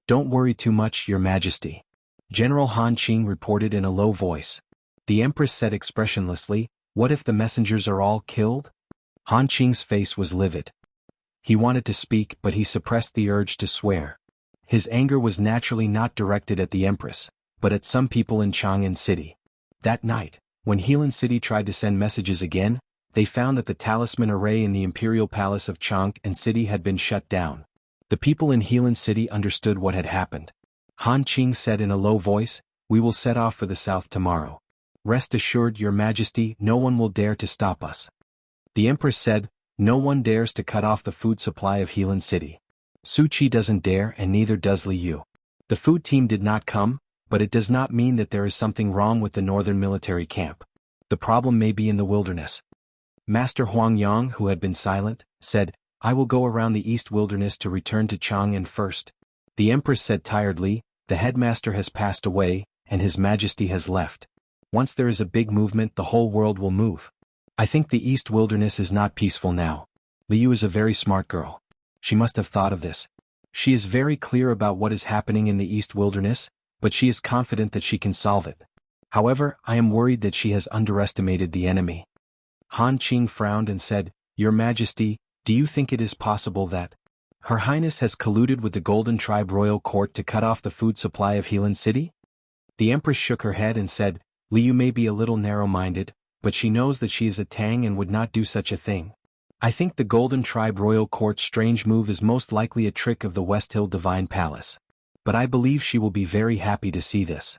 Don't worry too much, Your Majesty. General Han Qing reported in a low voice. The Empress said expressionlessly, "What if the messengers are all killed?" Han Qing's face was livid. He wanted to speak, but he suppressed the urge to swear. His anger was naturally not directed at the Empress, but at some people in Chang'an City. That night, when Helan City tried to send messages again, they found that the talisman array in the Imperial Palace of Chang'an City had been shut down. The people in Helan City understood what had happened. Han Qing said in a low voice, "We will set off for the south tomorrow. Rest assured, Your Majesty, no one will dare to stop us." The Empress said, "No one dares to cut off the food supply of Helan City. Su Qi doesn't dare and neither does Li Yu." The food team did not come, but it does not mean that there is something wrong with the northern military camp. The problem may be in the wilderness. Master Huang Yang, who had been silent, said, "I will go around the east wilderness to return to Chang'an first." The Empress said tiredly, "The headmaster has passed away, and His Majesty has left. Once there is a big movement, the whole world will move. I think the east wilderness is not peaceful now. Li Yu is a very smart girl. She must have thought of this. She is very clear about what is happening in the east wilderness, but she is confident that she can solve it. However, I am worried that she has underestimated the enemy." Han Qing frowned and said, "Your Majesty, do you think it is possible that Her Highness has colluded with the Golden Tribe Royal Court to cut off the food supply of Helan City?" The Empress shook her head and said, "Li Yu may be a little narrow-minded, but she knows that she is a Tang and would not do such a thing. I think the Golden Tribe Royal Court's strange move is most likely a trick of the West Hill Divine Palace. But I believe she will be very happy to see this."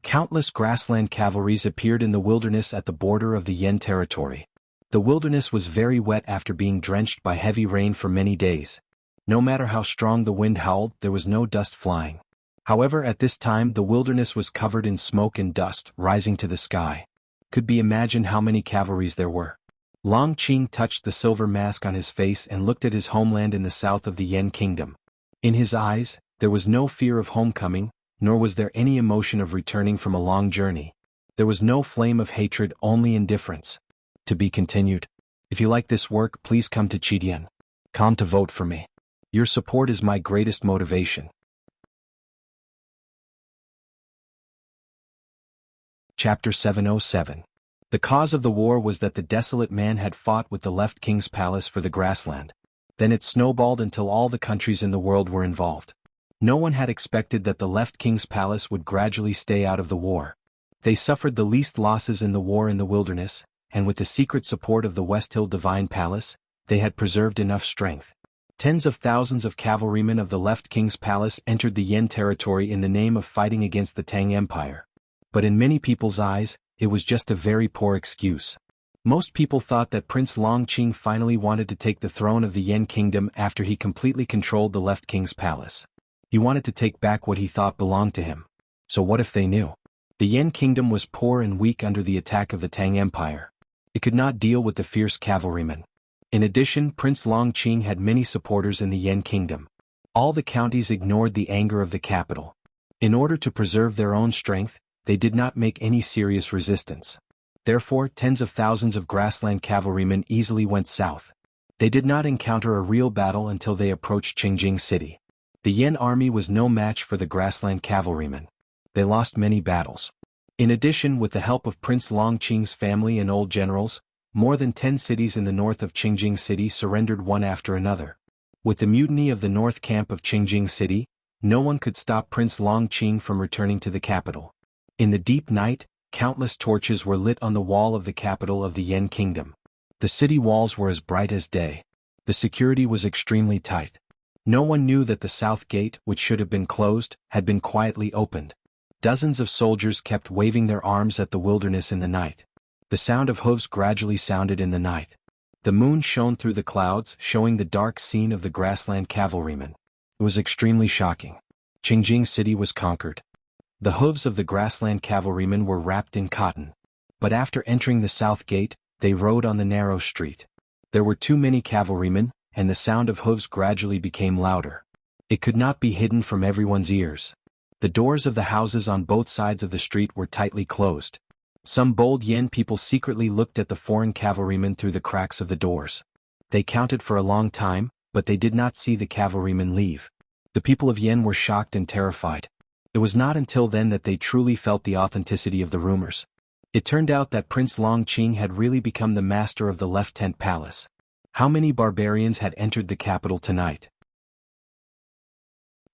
Countless grassland cavalries appeared in the wilderness at the border of the Yen territory. The wilderness was very wet after being drenched by heavy rain for many days. No matter how strong the wind howled, there was no dust flying. However, at this time the wilderness was covered in smoke and dust rising to the sky. Could be imagined how many cavalries there were. Long Qing touched the silver mask on his face and looked at his homeland in the south of the Yen kingdom. In his eyes, there was no fear of homecoming, nor was there any emotion of returning from a long journey. There was no flame of hatred, only indifference. To be continued. If you like this work, please come to Chidian. Come to vote for me. Your support is my greatest motivation. Chapter 707. The cause of the war was that the desolate man had fought with the left king's palace for the grassland. Then it snowballed until all the countries in the world were involved. No one had expected that the left king's palace would gradually stay out of the war. They suffered the least losses in the war in the wilderness, and with the secret support of the West Hill Divine Palace, they had preserved enough strength. Tens of thousands of cavalrymen of the left king's palace entered the Yen territory in the name of fighting against the Tang Empire. But in many people's eyes, it was just a very poor excuse. Most people thought that Prince Long Qing finally wanted to take the throne of the Yen kingdom after he completely controlled the left king's palace. He wanted to take back what he thought belonged to him. So what if they knew? The Yen kingdom was poor and weak under the attack of the Tang Empire. It could not deal with the fierce cavalrymen. In addition, Prince Long Qing had many supporters in the Yen kingdom. All the counties ignored the anger of the capital. In order to preserve their own strength, they did not make any serious resistance. Therefore, tens of thousands of grassland cavalrymen easily went south. They did not encounter a real battle until they approached Qingjing City. The Yen army was no match for the grassland cavalrymen. They lost many battles. In addition, with the help of Prince Long Qing's family and old generals, more than 10 cities in the north of Qingjing City surrendered one after another. With the mutiny of the north camp of Qingjing City, no one could stop Prince Longqing from returning to the capital. In the deep night, countless torches were lit on the wall of the capital of the Yan Kingdom. The city walls were as bright as day. The security was extremely tight. No one knew that the south gate, which should have been closed, had been quietly opened. Dozens of soldiers kept waving their arms at the wilderness in the night. The sound of hooves gradually sounded in the night. The moon shone through the clouds, showing the dark scene of the grassland cavalrymen. It was extremely shocking. Qingjing City was conquered. The hooves of the grassland cavalrymen were wrapped in cotton. But after entering the south gate, they rode on the narrow street. There were too many cavalrymen, and the sound of hooves gradually became louder. It could not be hidden from everyone's ears. The doors of the houses on both sides of the street were tightly closed. Some bold Yan people secretly looked at the foreign cavalrymen through the cracks of the doors. They counted for a long time, but they did not see the cavalrymen leave. The people of Yan were shocked and terrified. It was not until then that they truly felt the authenticity of the rumors. It turned out that Prince Longqing had really become the master of the left tent palace. How many barbarians had entered the capital tonight?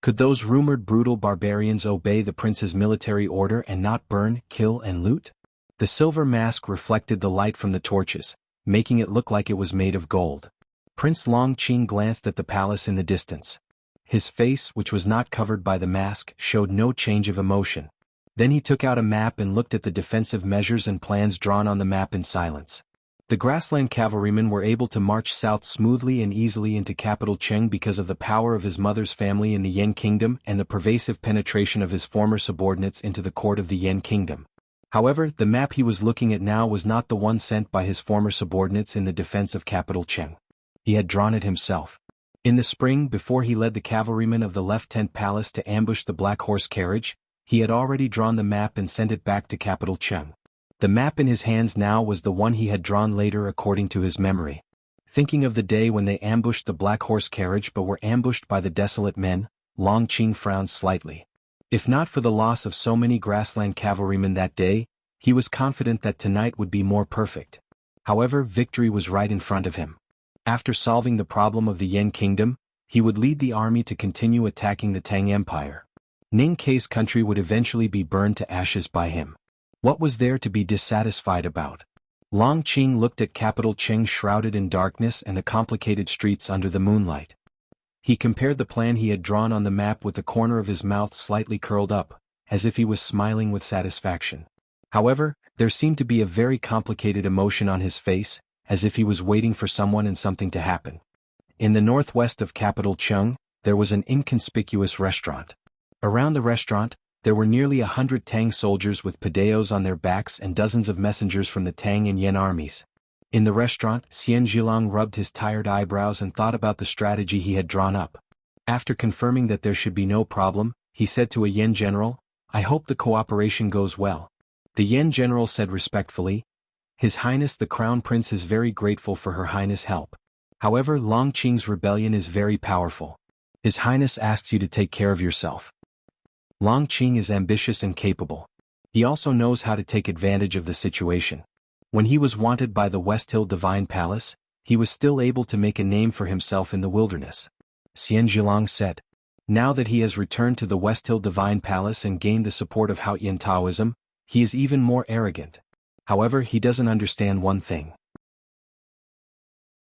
Could those rumored brutal barbarians obey the prince's military order and not burn, kill and loot? The silver mask reflected the light from the torches, making it look like it was made of gold. Prince Longqing glanced at the palace in the distance. His face, which was not covered by the mask, showed no change of emotion. Then he took out a map and looked at the defensive measures and plans drawn on the map in silence. The grassland cavalrymen were able to march south smoothly and easily into capital Qing because of the power of his mother's family in the Yan Kingdom and the pervasive penetration of his former subordinates into the court of the Yan Kingdom. However, the map he was looking at now was not the one sent by his former subordinates in the defense of capital Qing. He had drawn it himself. In the spring, before he led the cavalrymen of the left tent palace to ambush the black horse carriage, he had already drawn the map and sent it back to capital Qing. The map in his hands now was the one he had drawn later according to his memory. Thinking of the day when they ambushed the black horse carriage but were ambushed by the desolate men, Longqing frowned slightly. If not for the loss of so many grassland cavalrymen that day, he was confident that tonight would be more perfect. However, victory was right in front of him. After solving the problem of the Yan Kingdom, he would lead the army to continue attacking the Tang Empire. Ning Kei's country would eventually be burned to ashes by him. What was there to be dissatisfied about? Longqing looked at capital Qing shrouded in darkness and the complicated streets under the moonlight. He compared the plan he had drawn on the map with the corner of his mouth slightly curled up, as if he was smiling with satisfaction. However, there seemed to be a very complicated emotion on his face, as if he was waiting for someone and something to happen. In the northwest of capital Qing, there was an inconspicuous restaurant. Around the restaurant, there were nearly 100 Tang soldiers with padaos on their backs and dozens of messengers from the Tang and Yan armies. In the restaurant, Xian Zhilang rubbed his tired eyebrows and thought about the strategy he had drawn up. After confirming that there should be no problem, he said to a Yan general, "I hope the cooperation goes well." The Yan general said respectfully, "His Highness the Crown Prince is very grateful for Her Highness' help. However, Longqing's rebellion is very powerful. His Highness asks you to take care of yourself." Longqing is ambitious and capable. He also knows how to take advantage of the situation. When he was wanted by the West Hill Divine Palace, he was still able to make a name for himself in the wilderness. Xian Zhilang said. Now that he has returned to the West Hill Divine Palace and gained the support of Haoyan Taoism, he is even more arrogant. However, he doesn't understand one thing.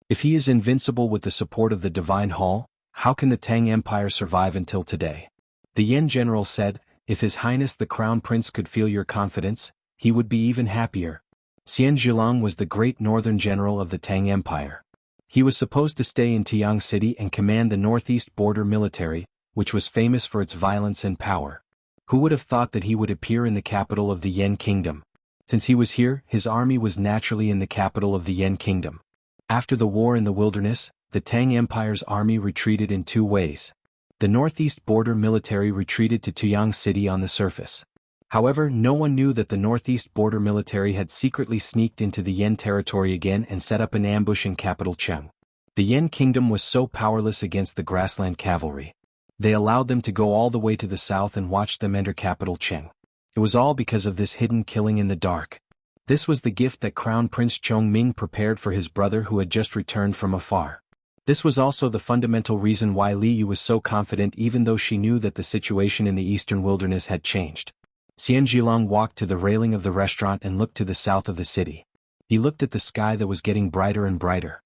If he is invincible with the support of the Divine Hall, how can the Tang Empire survive until today? The Yan general said, "If His Highness the Crown Prince could feel your confidence, he would be even happier." Xian Zhilang was the great northern general of the Tang Empire. He was supposed to stay in Tiang City and command the northeast border military, which was famous for its violence and power. Who would have thought that he would appear in the capital of the Yan Kingdom? Since he was here, his army was naturally in the capital of the Yan Kingdom. After the war in the wilderness, the Tang Empire's army retreated in two ways. The northeast border military retreated to Tiang City on the surface. However, no one knew that the northeast border military had secretly sneaked into the Yan territory again and set up an ambush in capital Qing. The Yan kingdom was so powerless against the grassland cavalry. They allowed them to go all the way to the south and watched them enter capital Qing. It was all because of this hidden killing in the dark. This was the gift that Crown Prince Chongming prepared for his brother who had just returned from afar. This was also the fundamental reason why Li Yu was so confident even though she knew that the situation in the eastern wilderness had changed. Xian Zhilong walked to the railing of the restaurant and looked to the south of the city. He looked at the sky that was getting brighter and brighter.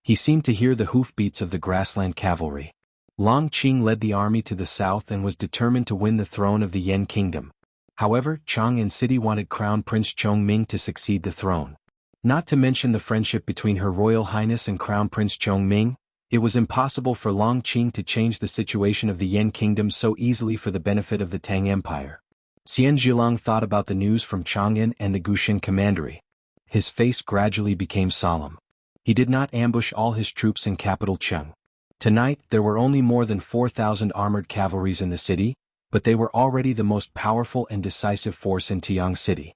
He seemed to hear the hoofbeats of the grassland cavalry. Long Qing led the army to the south and was determined to win the throne of the Yan kingdom. However, Chang'an City wanted Crown Prince Chongming to succeed the throne. Not to mention the friendship between Her Royal Highness and Crown Prince Chongming, it was impossible for Long Qing to change the situation of the Yan kingdom so easily for the benefit of the Tang Empire. Xian Zhilong thought about the news from Chang'an and the Gushin commandery. His face gradually became solemn. He did not ambush all his troops in capital Cheng. Tonight there were only more than 4,000 armored cavalries in the city, but they were already the most powerful and decisive force in Tiang City.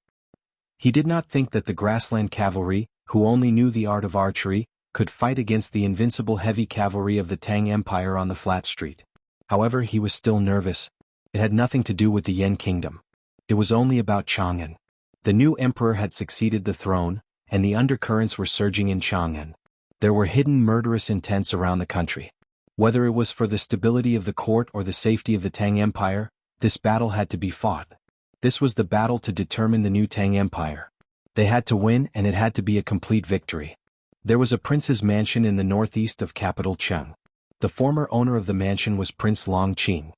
He did not think that the grassland cavalry, who only knew the art of archery, could fight against the invincible heavy cavalry of the Tang Empire on the flat street. However, he was still nervous. It had nothing to do with the Yan kingdom. It was only about Chang'an. The new emperor had succeeded the throne, and the undercurrents were surging in Chang'an. There were hidden murderous intents around the country. Whether it was for the stability of the court or the safety of the Tang Empire, this battle had to be fought. This was the battle to determine the new Tang Empire. They had to win, and it had to be a complete victory. There was a prince's mansion in the northeast of capital Cheng. The former owner of the mansion was Prince Long Qing.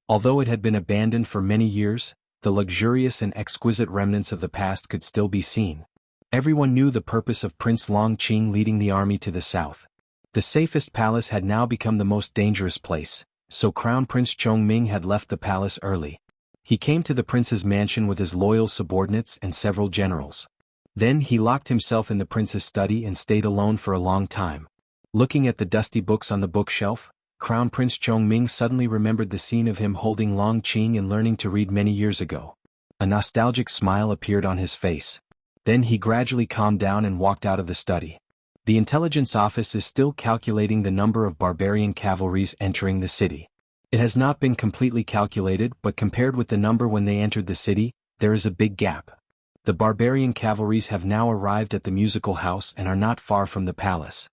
Although it had been abandoned for many years, the luxurious and exquisite remnants of the past could still be seen. Everyone knew the purpose of Prince Long Qing leading the army to the south. The safest palace had now become the most dangerous place, so Crown Prince Chongming had left the palace early. He came to the prince's mansion with his loyal subordinates and several generals. Then he locked himself in the prince's study and stayed alone for a long time. Looking at the dusty books on the bookshelf, Crown Prince Chongming suddenly remembered the scene of him holding Long Qing and learning to read many years ago. A nostalgic smile appeared on his face. Then he gradually calmed down and walked out of the study. The intelligence office is still calculating the number of barbarian cavalries entering the city. It has not been completely calculated, but compared with the number when they entered the city, there is a big gap. The barbarian cavalries have now arrived at the musical house and are not far from the palace.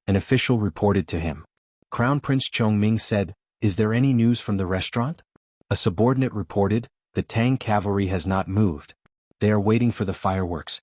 An official reported to him. Crown Prince Chongming said, "Is there any news from the restaurant?" A subordinate reported, "The Tang cavalry has not moved. They are waiting for the fireworks.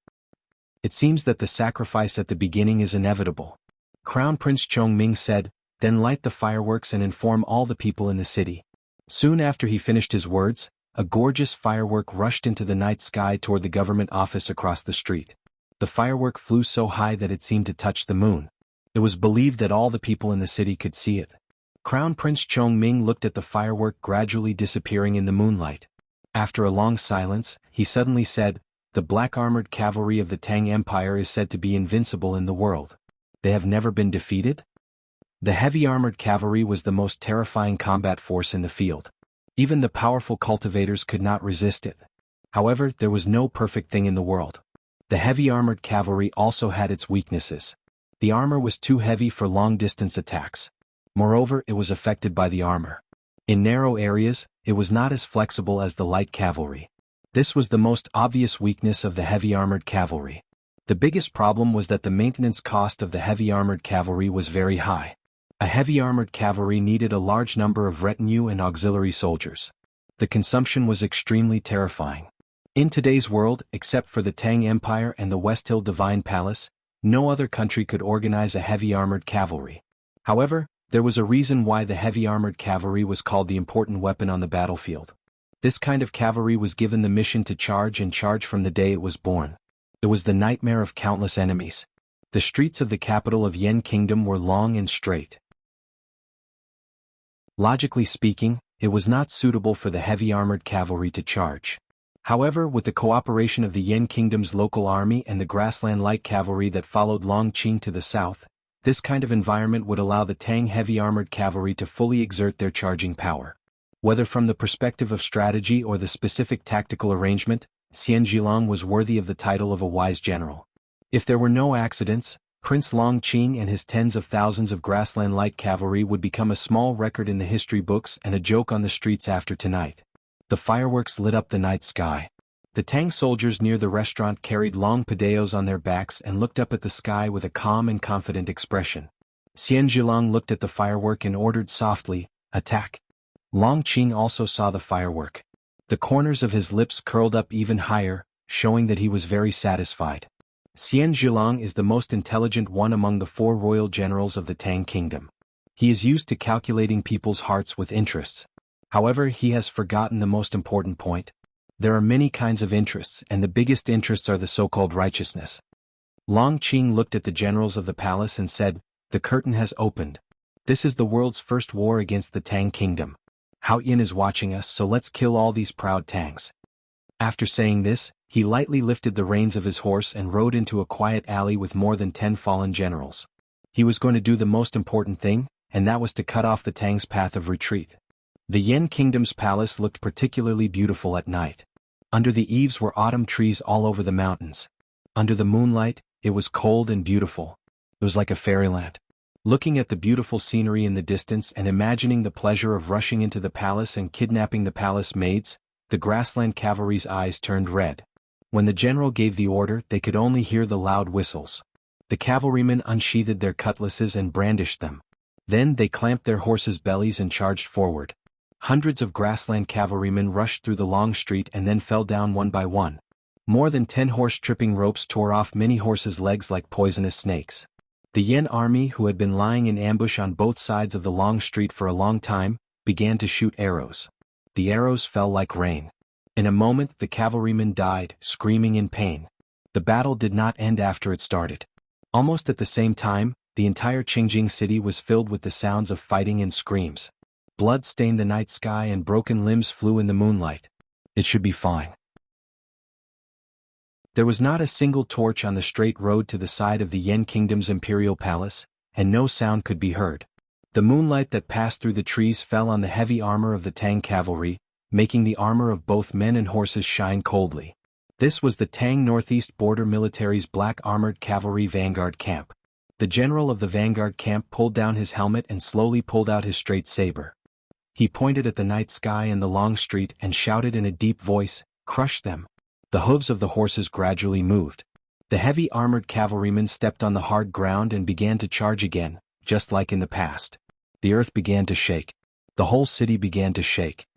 It seems that the sacrifice at the beginning is inevitable." Crown Prince Chongming said, "Then light the fireworks and inform all the people in the city." Soon after he finished his words, a gorgeous firework rushed into the night sky toward the government office across the street. The firework flew so high that it seemed to touch the moon. It was believed that all the people in the city could see it. Crown Prince Chongming looked at the firework gradually disappearing in the moonlight. After a long silence, he suddenly said, "The black armored cavalry of the Tang Empire is said to be invincible in the world. They have never been defeated?" The heavy armored cavalry was the most terrifying combat force in the field. Even the powerful cultivators could not resist it. However, there was no perfect thing in the world. The heavy armored cavalry also had its weaknesses. The armor was too heavy for long-distance attacks. Moreover, it was affected by the armor. In narrow areas, it was not as flexible as the light cavalry. This was the most obvious weakness of the heavy armored cavalry. The biggest problem was that the maintenance cost of the heavy armored cavalry was very high. A heavy armored cavalry needed a large number of retinue and auxiliary soldiers. The consumption was extremely terrifying. In today's world, except for the Tang Empire and the West Hill Divine Palace, no other country could organize a heavy armored cavalry. However, there was a reason why the heavy armored cavalry was called the important weapon on the battlefield. This kind of cavalry was given the mission to charge and charge from the day it was born. It was the nightmare of countless enemies. The streets of the capital of Yan Kingdom were long and straight. Logically speaking, it was not suitable for the heavy armored cavalry to charge. However, with the cooperation of the Yan Kingdom's local army and the grassland light cavalry that followed Long Qing to the south, this kind of environment would allow the Tang heavy armored cavalry to fully exert their charging power. Whether from the perspective of strategy or the specific tactical arrangement, Xian Zhilong was worthy of the title of a wise general. If there were no accidents, Prince Long Qing and his tens of thousands of grassland light cavalry would become a small record in the history books and a joke on the streets after tonight. The fireworks lit up the night sky. The Tang soldiers near the restaurant carried long padaos on their backs and looked up at the sky with a calm and confident expression. Xian Zhilang looked at the firework and ordered softly, "Attack." Long Qing also saw the firework. The corners of his lips curled up even higher, showing that he was very satisfied. Xian Zhilang is the most intelligent one among the 4 royal generals of the Tang kingdom. He is used to calculating people's hearts with interests. However, he has forgotten the most important point. There are many kinds of interests, and the biggest interests are the so-called righteousness. Long Qing looked at the generals of the palace and said, "The curtain has opened. This is the world's first war against the Tang kingdom. Hao Yin is watching us, so let's kill all these proud Tangs." After saying this, he lightly lifted the reins of his horse and rode into a quiet alley with more than 10 fallen generals. He was going to do the most important thing, and that was to cut off the Tang's path of retreat. The Yen kingdom's palace looked particularly beautiful at night. Under the eaves were autumn trees all over the mountains. Under the moonlight, it was cold and beautiful. It was like a fairyland. Looking at the beautiful scenery in the distance and imagining the pleasure of rushing into the palace and kidnapping the palace maids, the grassland cavalry's eyes turned red. When the general gave the order, they could only hear the loud whistles. The cavalrymen unsheathed their cutlasses and brandished them. Then they clamped their horses' bellies and charged forward. Hundreds of grassland cavalrymen rushed through the long street and then fell down one by one. More than 10 horse-tripping ropes tore off many horses' legs like poisonous snakes. The Yen army, who had been lying in ambush on both sides of the long street for a long time, began to shoot arrows. The arrows fell like rain. In a moment the cavalrymen died, screaming in pain. The battle did not end after it started. Almost at the same time, the entire Qingjing city was filled with the sounds of fighting and screams. Blood stained the night sky and broken limbs flew in the moonlight. It should be fine. There was not a single torch on the straight road to the side of the Yen kingdom's imperial palace, and no sound could be heard. The moonlight that passed through the trees fell on the heavy armor of the Tang cavalry, making the armor of both men and horses shine coldly. This was the Tang Northeast Border Military's black armored cavalry vanguard camp. The general of the vanguard camp pulled down his helmet and slowly pulled out his straight saber. He pointed at the night sky and the long street and shouted in a deep voice, "Crush them." The hooves of the horses gradually moved. The heavy armored cavalrymen stepped on the hard ground and began to charge again, just like in the past. The earth began to shake. The whole city began to shake.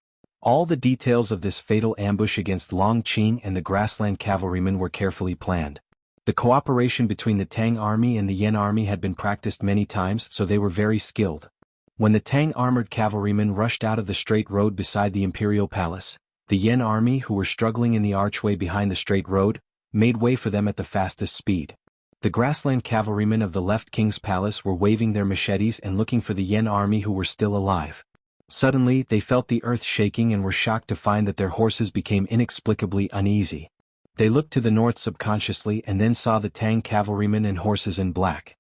All the details of this fatal ambush against Long Qing and the grassland cavalrymen were carefully planned. The cooperation between the Tang army and the Yen army had been practiced many times, so they were very skilled. When the Tang armored cavalrymen rushed out of the straight road beside the imperial palace, the Yen army, who were struggling in the archway behind the straight road, made way for them at the fastest speed. The grassland cavalrymen of the left king's palace were waving their machetes and looking for the Yen army who were still alive. Suddenly, they felt the earth shaking and were shocked to find that their horses became inexplicably uneasy. They looked to the north subconsciously and then saw the Tang cavalrymen and horses in black.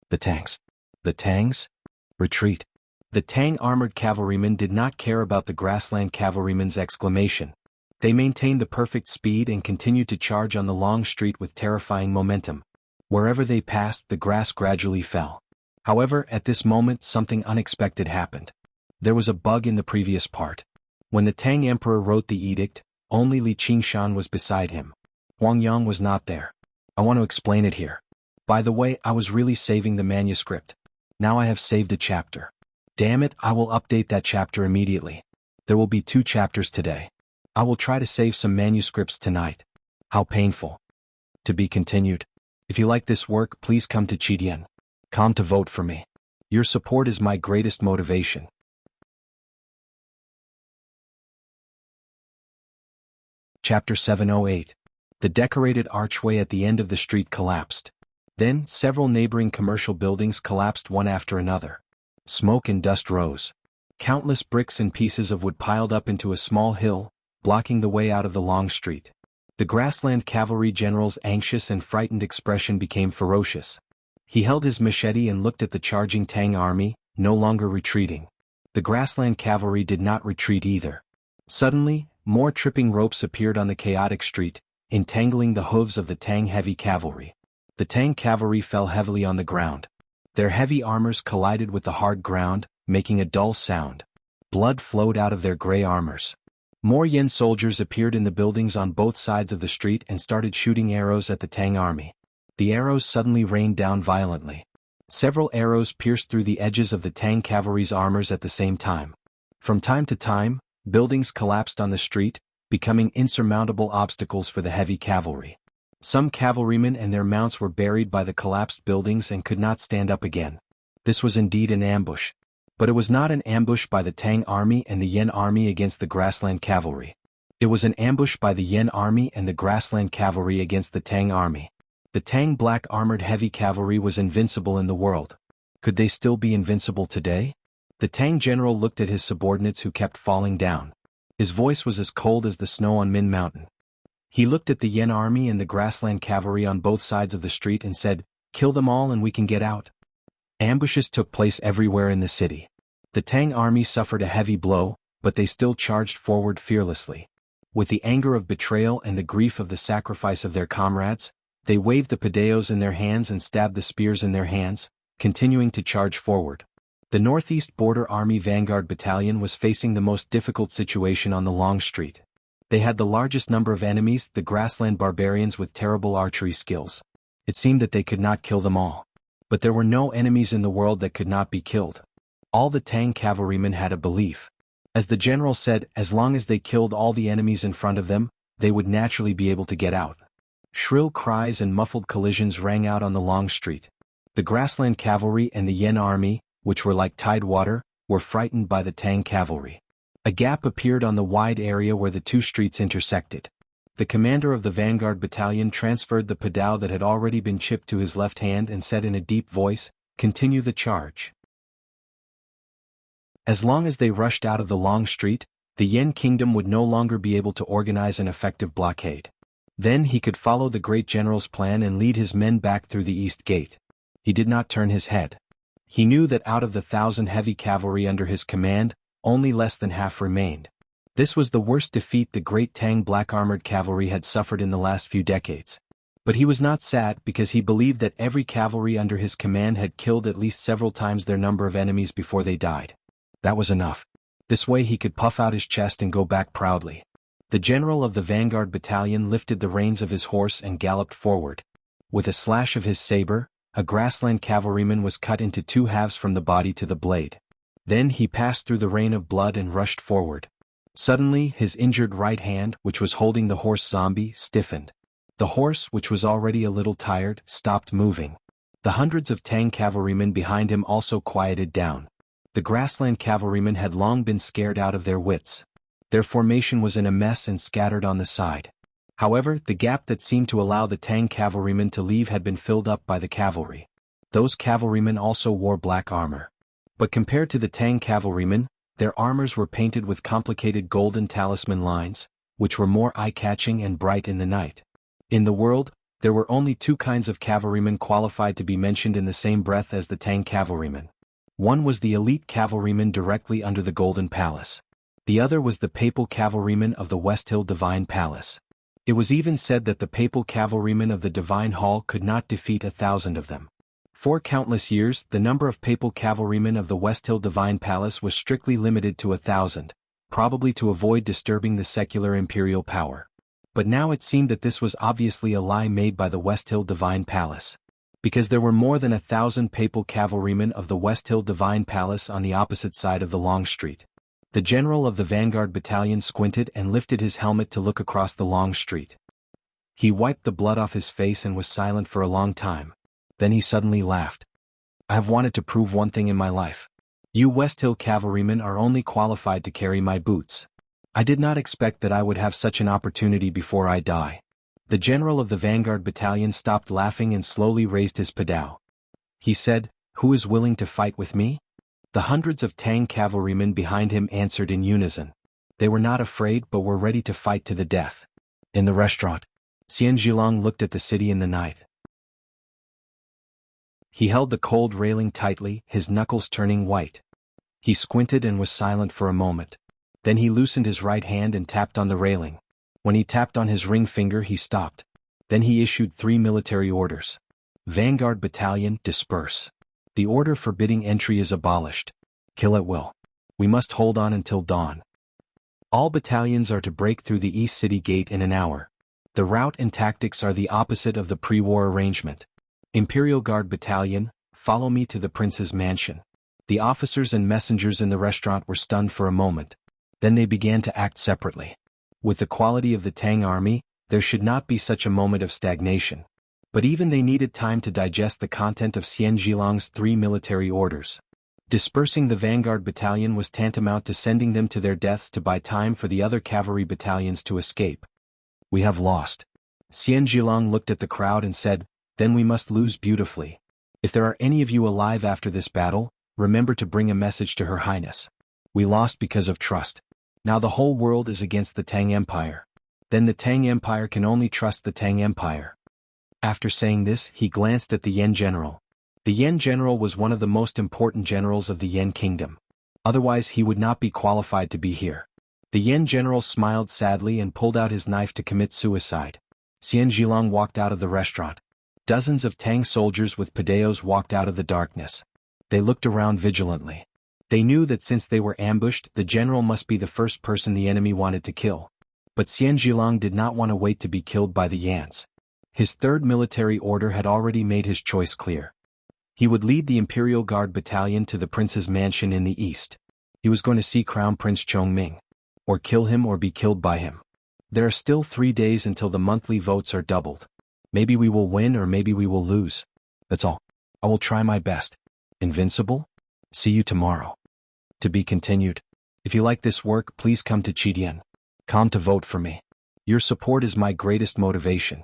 The Tangs. The Tangs? Retreat. The Tang armored cavalrymen did not care about the grassland cavalrymen's exclamation. They maintained the perfect speed and continued to charge on the long street with terrifying momentum. Wherever they passed, the grass gradually fell. However, at this moment something unexpected happened. There was a bug in the previous part. When the Tang emperor wrote the edict, only Li Qingshan was beside him. Huang Yang was not there. I want to explain it here. By the way, I was really saving the manuscript. Now I have saved a chapter. Damn it, I will update that chapter immediately. There will be 2 chapters today. I will try to save some manuscripts tonight. How painful. To be continued. If you like this work, please come to Chidian.com to vote for me. Your support is my greatest motivation. Chapter 708. The decorated archway at the end of the street collapsed. Then, several neighboring commercial buildings collapsed one after another. Smoke and dust rose. Countless bricks and pieces of wood piled up into a small hill, blocking the way out of the long street. The grassland cavalry general's anxious and frightened expression became ferocious. He held his machete and looked at the charging Tang army, no longer retreating. The grassland cavalry did not retreat either. Suddenly, more tripping ropes appeared on the chaotic street, entangling the hooves of the Tang heavy cavalry. The Tang cavalry fell heavily on the ground. Their heavy armors collided with the hard ground, making a dull sound. Blood flowed out of their gray armors. More Yen soldiers appeared in the buildings on both sides of the street and started shooting arrows at the Tang army. The arrows suddenly rained down violently. Several arrows pierced through the edges of the Tang cavalry's armors at the same time. From time to time, buildings collapsed on the street, becoming insurmountable obstacles for the heavy cavalry. Some cavalrymen and their mounts were buried by the collapsed buildings and could not stand up again. This was indeed an ambush. But it was not an ambush by the Tang army and the Yen army against the grassland cavalry. It was an ambush by the Yen army and the grassland cavalry against the Tang army. The Tang black armored heavy cavalry was invincible in the world. Could they still be invincible today? The Tang general looked at his subordinates who kept falling down. His voice was as cold as the snow on Min Mountain. He looked at the Yen army and the grassland cavalry on both sides of the street and said, "Kill them all and we can get out." Ambushes took place everywhere in the city. The Tang army suffered a heavy blow, but they still charged forward fearlessly. With the anger of betrayal and the grief of the sacrifice of their comrades, they waved the padaos in their hands and stabbed the spears in their hands, continuing to charge forward. The Northeast Border Army Vanguard Battalion was facing the most difficult situation on the long street. They had the largest number of enemies, the grassland barbarians with terrible archery skills. It seemed that they could not kill them all. But there were no enemies in the world that could not be killed. All the Tang cavalrymen had a belief. As the general said, as long as they killed all the enemies in front of them, they would naturally be able to get out. Shrill cries and muffled collisions rang out on the long street. The grassland cavalry and the Yen army, which were like tidewater, were frightened by the Tang cavalry. A gap appeared on the wide area where the two streets intersected. The commander of the vanguard battalion transferred the padao that had already been chipped to his left hand and said in a deep voice, "Continue the charge." As long as they rushed out of the long street, the Yen kingdom would no longer be able to organize an effective blockade. Then he could follow the great general's plan and lead his men back through the east gate. He did not turn his head. He knew that out of the 1,000 heavy cavalry under his command, only less than half remained. This was the worst defeat the great Tang black armored cavalry had suffered in the last few decades. But he was not sad because he believed that every cavalry under his command had killed at least several times their number of enemies before they died. That was enough. This way he could puff out his chest and go back proudly. The general of the vanguard battalion lifted the reins of his horse and galloped forward. With a slash of his saber, a grassland cavalryman was cut into two halves from the body to the blade. Then he passed through the rain of blood and rushed forward. Suddenly, his injured right hand, which was holding the horse zombie, stiffened. The horse, which was already a little tired, stopped moving. The hundreds of Tang cavalrymen behind him also quieted down. The grassland cavalrymen had long been scared out of their wits. Their formation was in a mess and scattered on the side. However, the gap that seemed to allow the Tang cavalrymen to leave had been filled up by the cavalry. Those cavalrymen also wore black armor. But compared to the Tang cavalrymen, their armors were painted with complicated golden talisman lines, which were more eye-catching and bright in the night. In the world, there were only two kinds of cavalrymen qualified to be mentioned in the same breath as the Tang cavalrymen. One was the elite cavalryman directly under the Golden Palace. The other was the papal cavalryman of the West Hill Divine Palace. It was even said that the papal cavalrymen of the Divine Hall could not defeat 1,000 of them. For countless years, the number of papal cavalrymen of the West Hill Divine Palace was strictly limited to 1,000, probably to avoid disturbing the secular imperial power. But now it seemed that this was obviously a lie made by the West Hill Divine Palace. Because there were more than 1,000 papal cavalrymen of the West Hill Divine Palace on the opposite side of the long street. The general of the vanguard battalion squinted and lifted his helmet to look across the long street. He wiped the blood off his face and was silent for a long time. Then he suddenly laughed. "I have wanted to prove one thing in my life. You West Hill cavalrymen are only qualified to carry my boots. I did not expect that I would have such an opportunity before I die." The general of the vanguard battalion stopped laughing and slowly raised his padao. He said, "Who is willing to fight with me?" The hundreds of Tang cavalrymen behind him answered in unison. They were not afraid but were ready to fight to the death. In the restaurant, Xian Zhilong looked at the city in the night. He held the cold railing tightly, his knuckles turning white. He squinted and was silent for a moment. Then he loosened his right hand and tapped on the railing. When he tapped on his ring finger, he stopped. Then he issued 3 military orders. Vanguard Battalion, disperse. The order forbidding entry is abolished. Kill at will. We must hold on until dawn. All battalions are to break through the East City Gate in an hour. The route and tactics are the opposite of the pre-war arrangement. Imperial Guard Battalion, follow me to the prince's mansion. The officers and messengers in the restaurant were stunned for a moment. Then they began to act separately. With the quality of the Tang army, there should not be such a moment of stagnation. But even they needed time to digest the content of Xian Zhilong's 3 military orders. Dispersing the vanguard battalion was tantamount to sending them to their deaths to buy time for the other cavalry battalions to escape. We have lost. Xian Zhilong looked at the crowd and said, then we must lose beautifully. If there are any of you alive after this battle, remember to bring a message to Her Highness. We lost because of trust. Now the whole world is against the Tang Empire. Then the Tang Empire can only trust the Tang Empire. After saying this, he glanced at the Yan general. The Yan general was one of the most important generals of the Yan kingdom. Otherwise he would not be qualified to be here. The Yan general smiled sadly and pulled out his knife to commit suicide. Xian Zhilong walked out of the restaurant. Dozens of Tang soldiers with padeos walked out of the darkness. They looked around vigilantly. They knew that since they were ambushed, the general must be the first person the enemy wanted to kill. But Xian Zhilong did not want to wait to be killed by the Yans. His 3rd military order had already made his choice clear. He would lead the Imperial Guard Battalion to the prince's mansion in the east. He was going to see Crown Prince Chongming. Or kill him or be killed by him. There are still 3 days until the monthly votes are doubled. Maybe we will win or maybe we will lose. That's all. I will try my best. Invincible? See you tomorrow. To be continued. If you like this work, please come to Chidian.com to vote for me. Your support is my greatest motivation.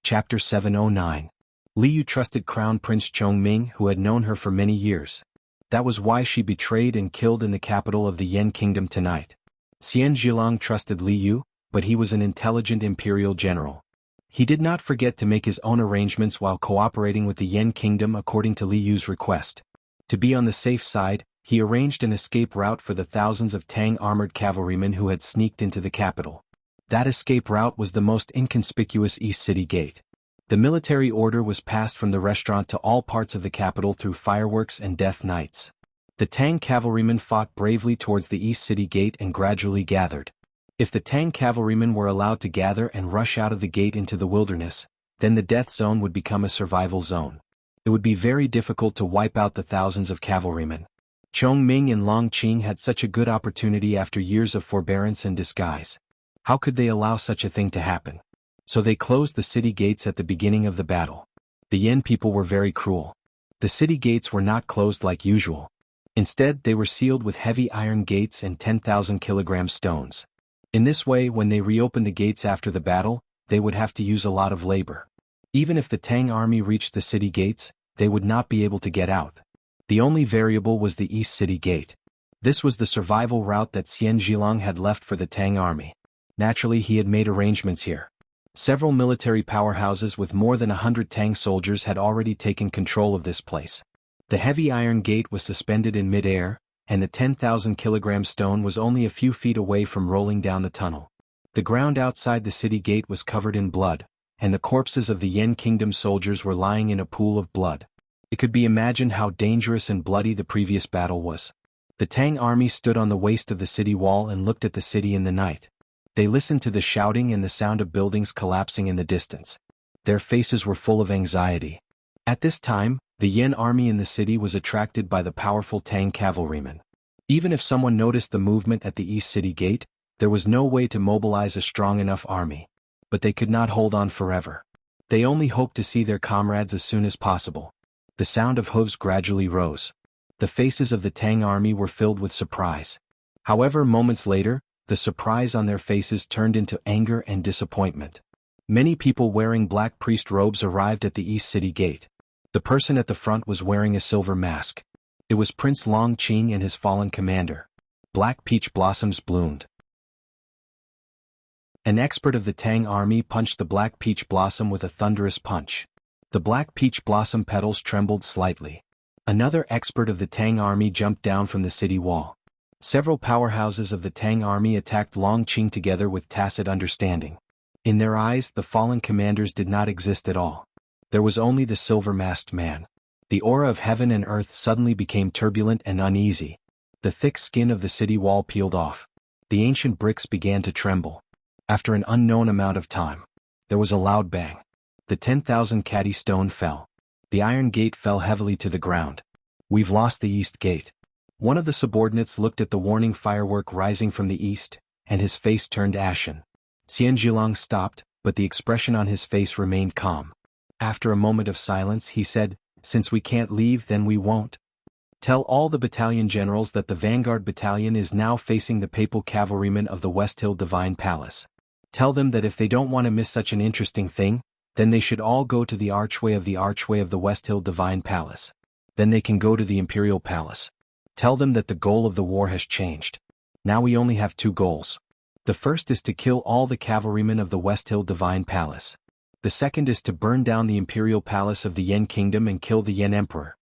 Chapter 709. Li Yu trusted Crown Prince Chongming, who had known her for many years. That was why she betrayed and killed in the capital of the Yan kingdom tonight. Xian Zhilong trusted Li Yu, but he was an intelligent imperial general. He did not forget to make his own arrangements while cooperating with the Yan kingdom according to Li Yu's request. To be on the safe side, he arranged an escape route for the thousands of Tang armored cavalrymen who had sneaked into the capital. That escape route was the most inconspicuous East City Gate. The military order was passed from the restaurant to all parts of the capital through fireworks and death knights. The Tang cavalrymen fought bravely towards the East City Gate and gradually gathered. If the Tang cavalrymen were allowed to gather and rush out of the gate into the wilderness, then the death zone would become a survival zone. It would be very difficult to wipe out the thousands of cavalrymen. Chongming and Long Qing had such a good opportunity after years of forbearance and disguise. How could they allow such a thing to happen? So they closed the city gates at the beginning of the battle. The Yan people were very cruel. The city gates were not closed like usual. Instead, they were sealed with heavy iron gates and 10,000-kilogram stones. In this way, when they reopened the gates after the battle, they would have to use a lot of labor. Even if the Tang army reached the city gates, they would not be able to get out. The only variable was the East City Gate. This was the survival route that Xian Zhilong had left for the Tang army. Naturally, he had made arrangements here. Several military powerhouses with more than 100 Tang soldiers had already taken control of this place. The heavy iron gate was suspended in mid-air, and the 10,000-kilogram stone was only a few feet away from rolling down the tunnel. The ground outside the city gate was covered in blood, and the corpses of the Yan Kingdom soldiers were lying in a pool of blood. It could be imagined how dangerous and bloody the previous battle was. The Tang army stood on the waist of the city wall and looked at the city in the night. They listened to the shouting and the sound of buildings collapsing in the distance. Their faces were full of anxiety. At this time, the Yan army in the city was attracted by the powerful Tang cavalrymen. Even if someone noticed the movement at the East City Gate, there was no way to mobilize a strong enough army. But they could not hold on forever. They only hoped to see their comrades as soon as possible. The sound of hooves gradually rose. The faces of the Tang army were filled with surprise. However, moments later, the surprise on their faces turned into anger and disappointment. Many people wearing black priest robes arrived at the East City Gate. The person at the front was wearing a silver mask. It was Prince Long Qing and his fallen commander. Black peach blossoms bloomed. An expert of the Tang army punched the black peach blossom with a thunderous punch. The black peach blossom petals trembled slightly. Another expert of the Tang army jumped down from the city wall. Several powerhouses of the Tang army attacked Long Qing together with tacit understanding. In their eyes, the fallen commanders did not exist at all. There was only the silver-masked man. The aura of heaven and earth suddenly became turbulent and uneasy. The thick skin of the city wall peeled off. The ancient bricks began to tremble. After an unknown amount of time, there was a loud bang. The 10,000 caddy stone fell. The iron gate fell heavily to the ground. We've lost the east gate. One of the subordinates looked at the warning firework rising from the east, and his face turned ashen. Xian Zhilang stopped, but the expression on his face remained calm. After a moment of silence, he said, "Since we can't leave, then we won't. Tell all the battalion generals that the vanguard battalion is now facing the papal cavalrymen of the West Hill Divine Palace. Tell them that if they don't want to miss such an interesting thing, then they should all go to the archway of the West Hill Divine Palace. Then they can go to the Imperial Palace. Tell them that the goal of the war has changed. Now we only have two goals. The first is to kill all the cavalrymen of the West Hill Divine Palace. The second is to burn down the Imperial Palace of the Yen Kingdom and kill the Yen Emperor."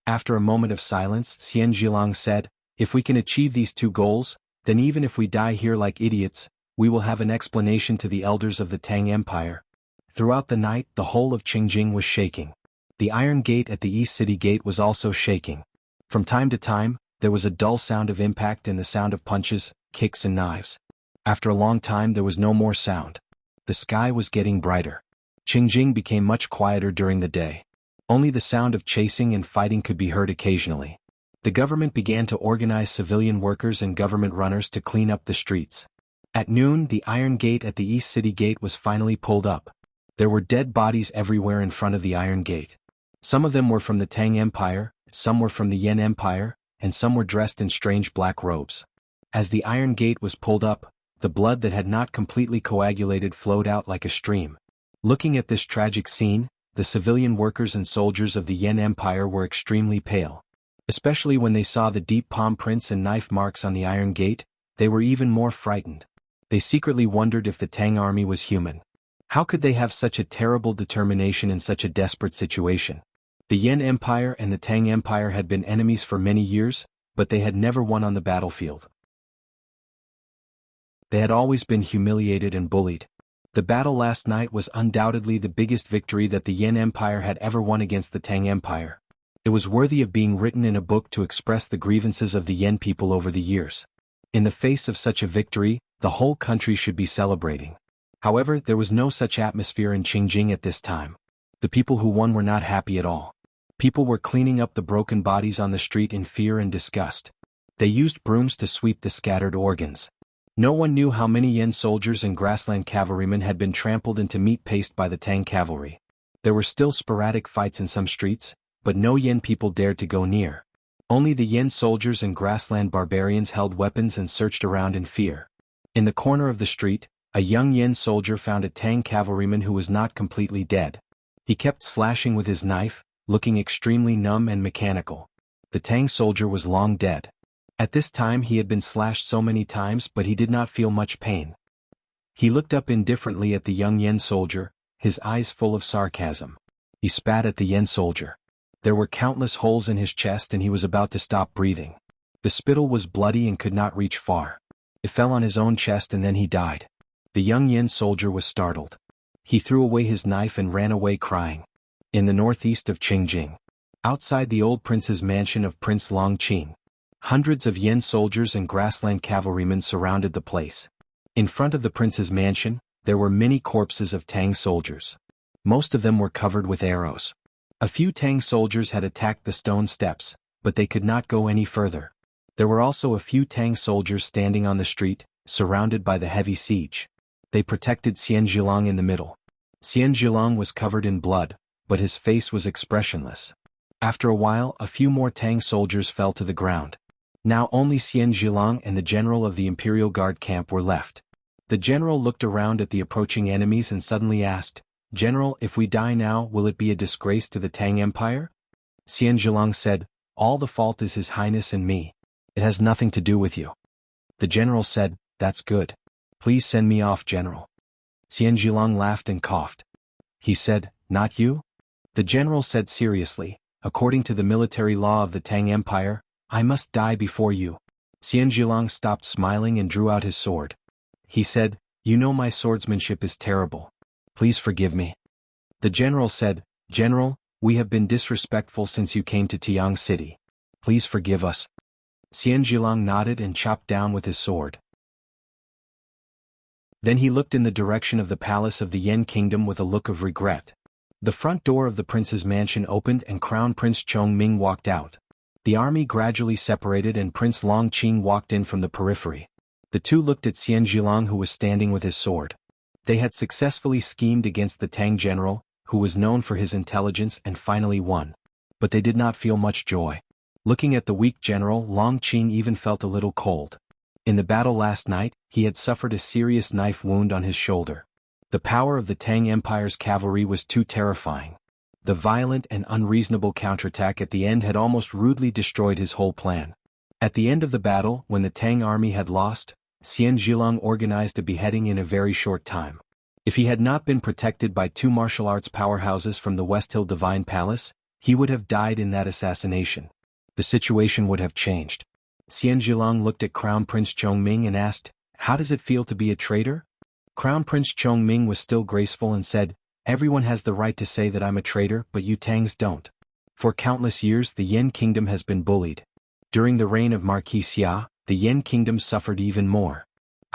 After a moment of silence, Xian Zhilang said, "If we can achieve these two goals, then even if we die here like idiots, we will have an explanation to the elders of the Tang Empire." Throughout the night, the whole of Qingjing was shaking. The iron gate at the East City Gate was also shaking. From time to time, there was a dull sound of impact and the sound of punches, kicks and knives. After a long time there was no more sound. The sky was getting brighter. Qingjing became much quieter during the day. Only the sound of chasing and fighting could be heard occasionally. The government began to organize civilian workers and government runners to clean up the streets. At noon, the iron gate at the East City Gate was finally pulled up. There were dead bodies everywhere in front of the iron gate. Some of them were from the Tang Empire, some were from the Yen Empire, and some were dressed in strange black robes. As the iron gate was pulled up, the blood that had not completely coagulated flowed out like a stream. Looking at this tragic scene, the civilian workers and soldiers of the Yen Empire were extremely pale. Especially when they saw the deep palm prints and knife marks on the iron gate, they were even more frightened. They secretly wondered if the Tang army was human. How could they have such a terrible determination in such a desperate situation? The Yen Empire and the Tang Empire had been enemies for many years, but they had never won on the battlefield. They had always been humiliated and bullied. The battle last night was undoubtedly the biggest victory that the Yen Empire had ever won against the Tang Empire. It was worthy of being written in a book to express the grievances of the Yen people over the years. In the face of such a victory, the whole country should be celebrating. However, there was no such atmosphere in Qingjing at this time. The people who won were not happy at all. People were cleaning up the broken bodies on the street in fear and disgust. They used brooms to sweep the scattered organs. No one knew how many Yen soldiers and grassland cavalrymen had been trampled into meat paste by the Tang cavalry. There were still sporadic fights in some streets, but no Yen people dared to go near. Only the Yen soldiers and grassland barbarians held weapons and searched around in fear. In the corner of the street, a young Yen soldier found a Tang cavalryman who was not completely dead. He kept slashing with his knife, looking extremely numb and mechanical. The Tang soldier was long dead. At this time he had been slashed so many times, but he did not feel much pain. He looked up indifferently at the young Yen soldier, his eyes full of sarcasm. He spat at the Yen soldier. There were countless holes in his chest and he was about to stop breathing. The spittle was bloody and could not reach far. It fell on his own chest and then he died. The young Yen soldier was startled. He threw away his knife and ran away crying. In the northeast of Qingjing, outside the old prince's mansion of Prince Longqing, hundreds of Yen soldiers and grassland cavalrymen surrounded the place. In front of the prince's mansion, there were many corpses of Tang soldiers. Most of them were covered with arrows. A few Tang soldiers had attacked the stone steps, but they could not go any further. There were also a few Tang soldiers standing on the street, surrounded by the heavy siege. They protected Xian Zhilang in the middle. Xian Zhilang was covered in blood, but his face was expressionless. After a while, a few more Tang soldiers fell to the ground. Now only Xian Zhilang and the general of the Imperial Guard camp were left. The general looked around at the approaching enemies and suddenly asked, "General, if we die now, will it be a disgrace to the Tang Empire?" Xian Zhilang said, "All the fault is His Highness and me. It has nothing to do with you." The general said, "That's good. Please send me off, General." Xian Zhilang laughed and coughed. He said, "Not you?" The general said seriously, "According to the military law of the Tang Empire, I must die before you." Xian Zhilang stopped smiling and drew out his sword. He said, "You know my swordsmanship is terrible. Please forgive me." The general said, "General, We have been disrespectful since you came to Tiang City. Please forgive us. Xian Zhilang nodded and chopped down with his sword. Then he looked in the direction of the palace of the Yan Kingdom with a look of regret. The front door of the prince's mansion opened and Crown Prince Chongming walked out. The army gradually separated and Prince Longqing walked in from the periphery. The two looked at Xian Zhilang, who was standing with his sword. They had successfully schemed against the Tang general, who was known for his intelligence, and finally won. But they did not feel much joy. Looking at the weak general, Longqing even felt a little cold. In the battle last night, he had suffered a serious knife wound on his shoulder. The power of the Tang Empire's cavalry was too terrifying. The violent and unreasonable counterattack at the end had almost rudely destroyed his whole plan. At the end of the battle, when the Tang army had lost, Xian Zhilang organized a beheading in a very short time. If he had not been protected by two martial arts powerhouses from the West Hill Divine Palace, he would have died in that assassination. The situation would have changed. Xian Zhilang looked at Crown Prince Chongming and asked, "How does it feel to be a traitor?" Crown Prince Chongming was still graceful and said, "Everyone has the right to say that I'm a traitor, but you Tangs don't. For countless years the Yan Kingdom has been bullied. During the reign of Marquis Xia, the Yan Kingdom suffered even more.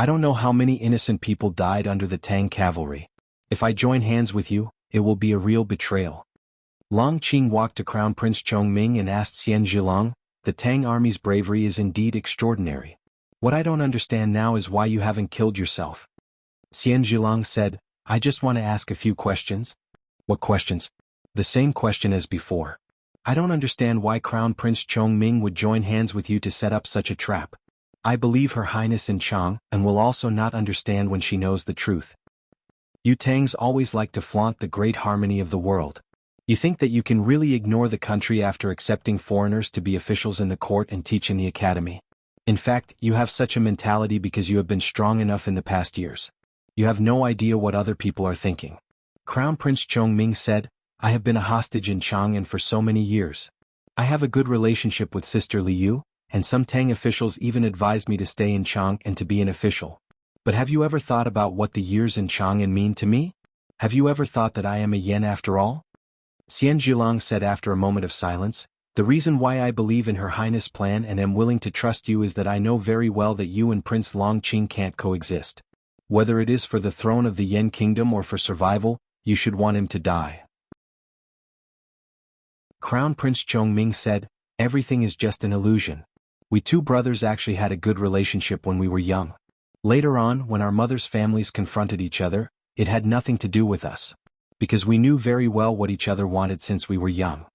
I don't know how many innocent people died under the Tang cavalry. If I join hands with you, it will be a real betrayal." Longqing walked to Crown Prince Chongming and asked Xian Zhilang, "The Tang army's bravery is indeed extraordinary. What I don't understand now is why you haven't killed yourself." Xian Zhilang said, "I just want to ask a few questions." "What questions?" "The same question as before. I don't understand why Crown Prince Chongming would join hands with you to set up such a trap. I believe Her Highness in Chang and will also not understand when she knows the truth. You Tangs always like to flaunt the great harmony of the world. You think that you can really ignore the country after accepting foreigners to be officials in the court and teach in the academy. In fact, you have such a mentality because you have been strong enough in the past years. You have no idea what other people are thinking." Crown Prince Chongming said, "I have been a hostage in Chang'an for so many years. I have a good relationship with Sister Liu, and some Tang officials even advised me to stay in Chang and to be an official. But have you ever thought about what the years in Chang'an mean to me? Have you ever thought that I am a Yen after all?" Xian Zhilang said after a moment of silence, "The reason why I believe in Her Highness' plan and am willing to trust you is that I know very well that you and Prince Longqing can't coexist. Whether it is for the throne of the Yan Kingdom or for survival, you should want him to die." Crown Prince Chongming said, "Everything is just an illusion. We two brothers actually had a good relationship when we were young. Later on, when our mothers' families confronted each other, it had nothing to do with us. Because we knew very well what each other wanted since we were young.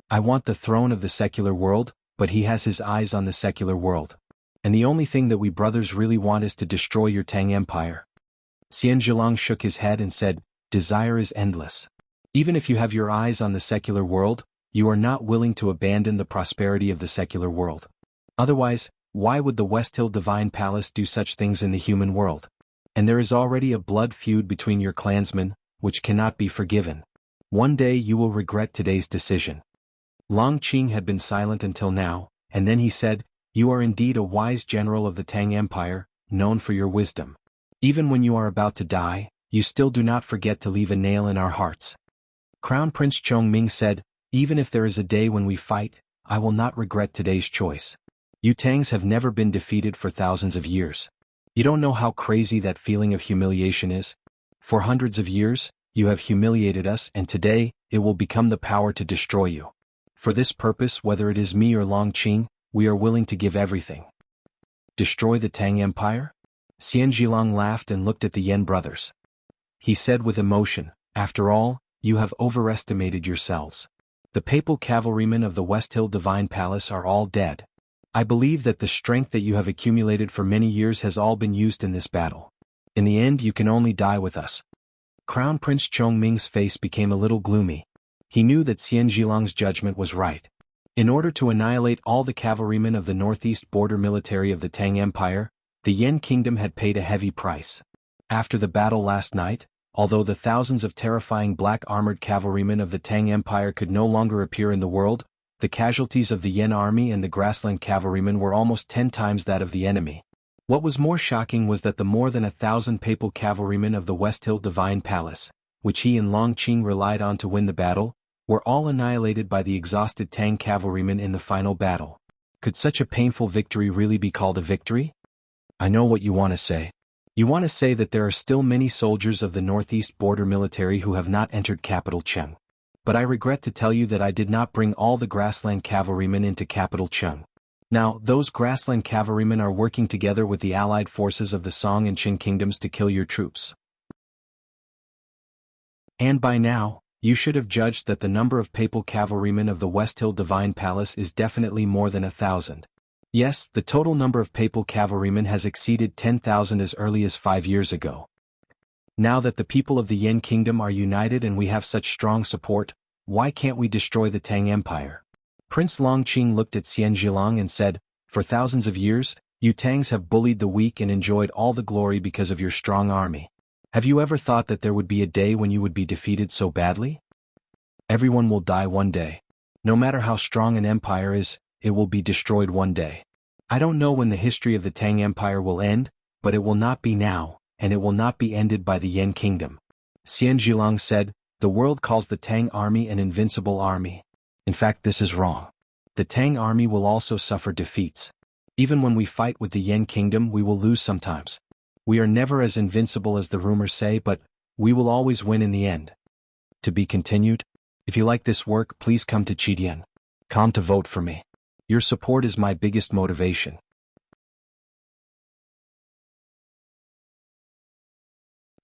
I want the throne of the secular world, but he has his eyes on the secular world. And the only thing that we brothers really want is to destroy your Tang Empire." Xian Zhilang shook his head and said, "Desire is endless. Even if you have your eyes on the secular world, you are not willing to abandon the prosperity of the secular world. Otherwise, why would the West Hill Divine Palace do such things in the human world? And there is already a blood feud between your clansmen, which cannot be forgiven. One day you will regret today's decision." Longqing had been silent until now, and then he said, "You are indeed a wise general of the Tang Empire, known for your wisdom. Even when you are about to die, you still do not forget to leave a nail in our hearts." Crown Prince Chongming said, "Even if there is a day when we fight, I will not regret today's choice. You Tangs have never been defeated for thousands of years. You don't know how crazy that feeling of humiliation is. For hundreds of years, you have humiliated us, and today, it will become the power to destroy you. For this purpose, whether it is me or Longqing, we are willing to give everything." "Destroy the Tang Empire?" Xian Zhilang laughed and looked at the Yan brothers. He said with emotion, "After all, you have overestimated yourselves. The papal cavalrymen of the West Hill Divine Palace are all dead. I believe that the strength that you have accumulated for many years has all been used in this battle. In the end, you can only die with us." Crown Prince Chongming's face became a little gloomy. He knew that Xian Zhilang's judgment was right. In order to annihilate all the cavalrymen of the northeast border military of the Tang Empire, the Yan Kingdom had paid a heavy price. After the battle last night, although the thousands of terrifying black armored cavalrymen of the Tang Empire could no longer appear in the world, the casualties of the Yan army and the grassland cavalrymen were almost 10 times that of the enemy. What was more shocking was that the more than 1,000 papal cavalrymen of the West Hill Divine Palace, which he and Longqing relied on to win the battle, were all annihilated by the exhausted Tang cavalrymen in the final battle. Could such a painful victory really be called a victory? I know what you want to say. You want to say that there are still many soldiers of the northeast border military who have not entered capital Cheng. But I regret to tell you that I did not bring all the grassland cavalrymen into capital Cheng. Now, those grassland cavalrymen are working together with the allied forces of the Song and Qin kingdoms to kill your troops. And by now, you should have judged that the number of papal cavalrymen of the West Hill Divine Palace is definitely more than 1,000. Yes, the total number of papal cavalrymen has exceeded 10,000 as early as 5 years ago. Now that the people of the Yan Kingdom are united and we have such strong support, why can't we destroy the Tang Empire? Prince Longqing looked at Xian Zhilong and said, "For thousands of years, you Tangs have bullied the weak and enjoyed all the glory because of your strong army. Have you ever thought that there would be a day when you would be defeated so badly? Everyone will die one day. No matter how strong an empire is, it will be destroyed one day. I don't know when the history of the Tang Empire will end, but it will not be now, and it will not be ended by the Yan Kingdom." Xian Zhilong said, "The world calls the Tang army an invincible army. In fact, this is wrong. The Tang army will also suffer defeats. Even when we fight with the Yan Kingdom, we will lose sometimes. We are never as invincible as the rumors say, but we will always win in the end." To be continued. If you like this work, please come to Chidian. Come to vote for me. Your support is my biggest motivation.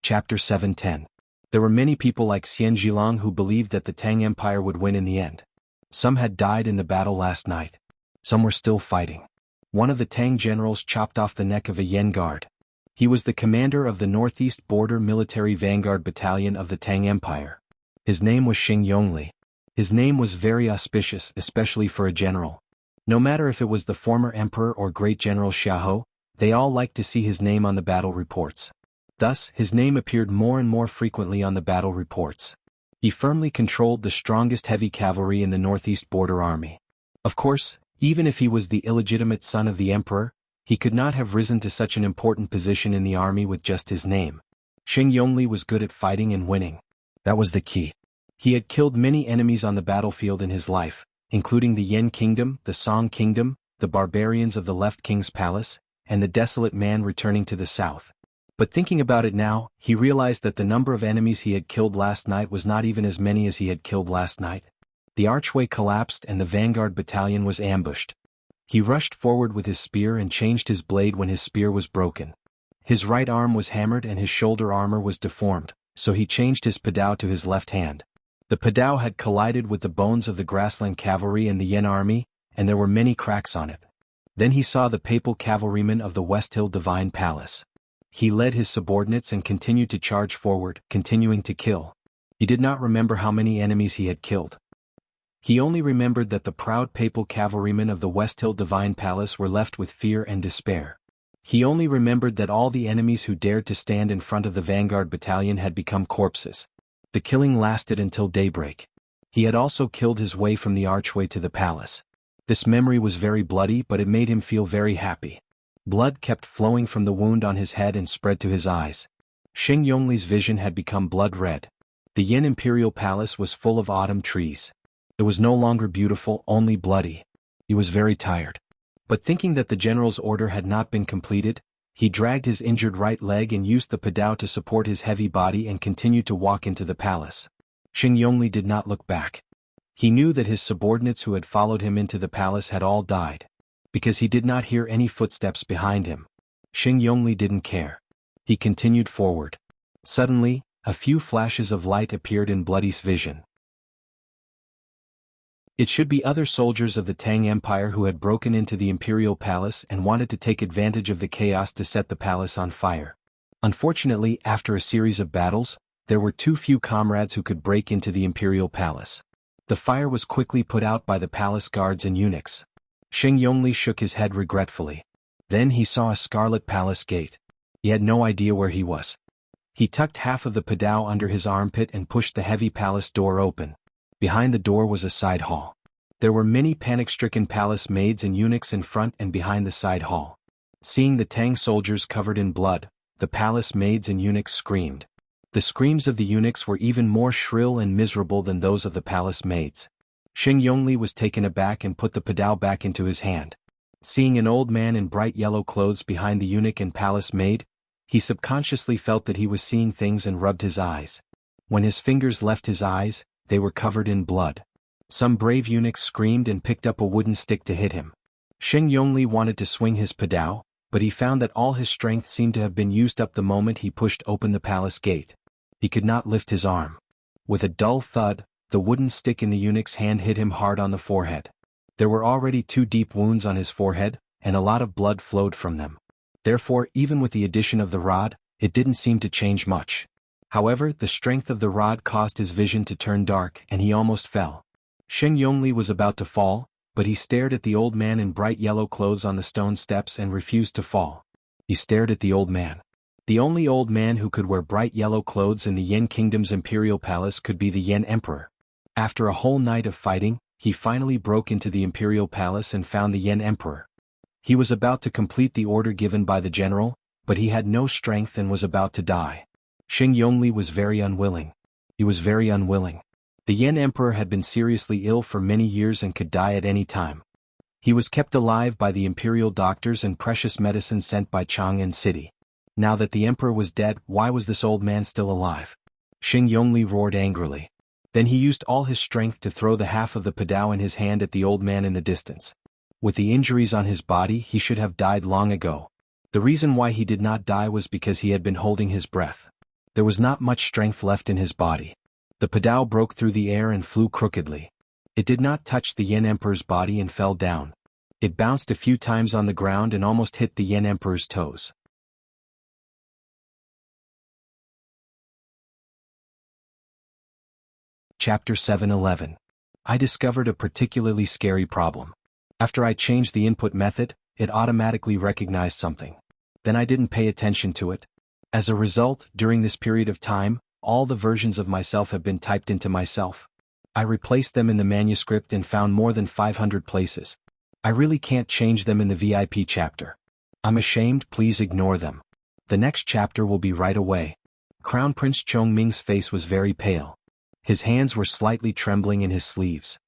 Chapter 710. There were many people like Xian Zhilong who believed that the Tang Empire would win in the end. Some had died in the battle last night. Some were still fighting. One of the Tang generals chopped off the neck of a Yan guard. He was the commander of the Northeast Border Military Vanguard Battalion of the Tang Empire. His name was Xing Yongli. His name was very auspicious, especially for a general. No matter if it was the former emperor or great general Xiahou, they all liked to see his name on the battle reports. Thus, his name appeared more and more frequently on the battle reports. He firmly controlled the strongest heavy cavalry in the Northeast Border Army. Of course, even if he was the illegitimate son of the emperor, he could not have risen to such an important position in the army with just his name. Xing Yongli was good at fighting and winning. That was the key. He had killed many enemies on the battlefield in his life, including the Yan Kingdom, the Song Kingdom, the barbarians of the Left King's Palace, and the desolate man returning to the south. But thinking about it now, he realized that the number of enemies he had killed last night was not even as many as he had killed last night. The archway collapsed and the vanguard battalion was ambushed. He rushed forward with his spear and changed his blade when his spear was broken. His right arm was hammered and his shoulder armor was deformed, so he changed his padao to his left hand. The padao had collided with the bones of the grassland cavalry and the Yan army, and there were many cracks on it. Then he saw the papal cavalrymen of the West Hill Divine Palace. He led his subordinates and continued to charge forward, continuing to kill. He did not remember how many enemies he had killed. He only remembered that the proud papal cavalrymen of the West Hill Divine Palace were left with fear and despair. He only remembered that all the enemies who dared to stand in front of the vanguard battalion had become corpses. The killing lasted until daybreak. He had also killed his way from the archway to the palace. This memory was very bloody, but it made him feel very happy. Blood kept flowing from the wound on his head and spread to his eyes. Xing Yongli's vision had become blood red. The Yan Imperial Palace was full of autumn trees. It was no longer beautiful, only bloody. He was very tired. But thinking that the general's order had not been completed, he dragged his injured right leg and used the padao to support his heavy body and continued to walk into the palace. Xing Yongli did not look back. He knew that his subordinates who had followed him into the palace had all died. Because he did not hear any footsteps behind him. Xing Yongli didn't care. He continued forward. Suddenly, a few flashes of light appeared in Bloody's vision. It should be other soldiers of the Tang Empire who had broken into the Imperial Palace and wanted to take advantage of the chaos to set the palace on fire. Unfortunately, after a series of battles, there were too few comrades who could break into the Imperial Palace. The fire was quickly put out by the palace guards and eunuchs. Xing Yongli shook his head regretfully. Then he saw a scarlet palace gate. He had no idea where he was. He tucked half of the padao under his armpit and pushed the heavy palace door open. Behind the door was a side hall. There were many panic-stricken palace maids and eunuchs in front and behind the side hall. Seeing the Tang soldiers covered in blood, the palace maids and eunuchs screamed. The screams of the eunuchs were even more shrill and miserable than those of the palace maids. Xing Yongli was taken aback and put the padao back into his hand. Seeing an old man in bright yellow clothes behind the eunuch and palace maid, he subconsciously felt that he was seeing things and rubbed his eyes. When his fingers left his eyes, they were covered in blood. Some brave eunuchs screamed and picked up a wooden stick to hit him. Xing Yongli wanted to swing his padao, but he found that all his strength seemed to have been used up the moment he pushed open the palace gate. He could not lift his arm. With a dull thud, the wooden stick in the eunuch's hand hit him hard on the forehead. There were already 2 deep wounds on his forehead, and a lot of blood flowed from them. Therefore, even with the addition of the rod, it didn't seem to change much. However, the strength of the rod caused his vision to turn dark and he almost fell. Xing Yongli was about to fall, but he stared at the old man in bright yellow clothes on the stone steps and refused to fall. He stared at the old man. The only old man who could wear bright yellow clothes in the Yen Kingdom's imperial palace could be the Yen Emperor. After a whole night of fighting, he finally broke into the imperial palace and found the Yen Emperor. He was about to complete the order given by the general, but he had no strength and was about to die. Xing Yongli was very unwilling. He was very unwilling. The Yen Emperor had been seriously ill for many years and could die at any time. He was kept alive by the imperial doctors and precious medicine sent by Chang'an City. Now that the emperor was dead, why was this old man still alive? Xing Yongli roared angrily. Then he used all his strength to throw the half of the padao in his hand at the old man in the distance. With the injuries on his body, he should have died long ago. The reason why he did not die was because he had been holding his breath. There was not much strength left in his body. The padao broke through the air and flew crookedly. It did not touch the Yen Emperor's body and fell down. It bounced a few times on the ground and almost hit the Yen Emperor's toes. Chapter 7:11. I discovered a particularly scary problem. After I changed the input method, it automatically recognized something. Then I didn't pay attention to it. As a result, during this period of time, all the versions of myself have been typed into myself. I replaced them in the manuscript and found more than 500 places. I really can't change them in the VIP chapter. I'm ashamed, please ignore them. The next chapter will be right away. Crown Prince Chongming's face was very pale. His hands were slightly trembling in his sleeves.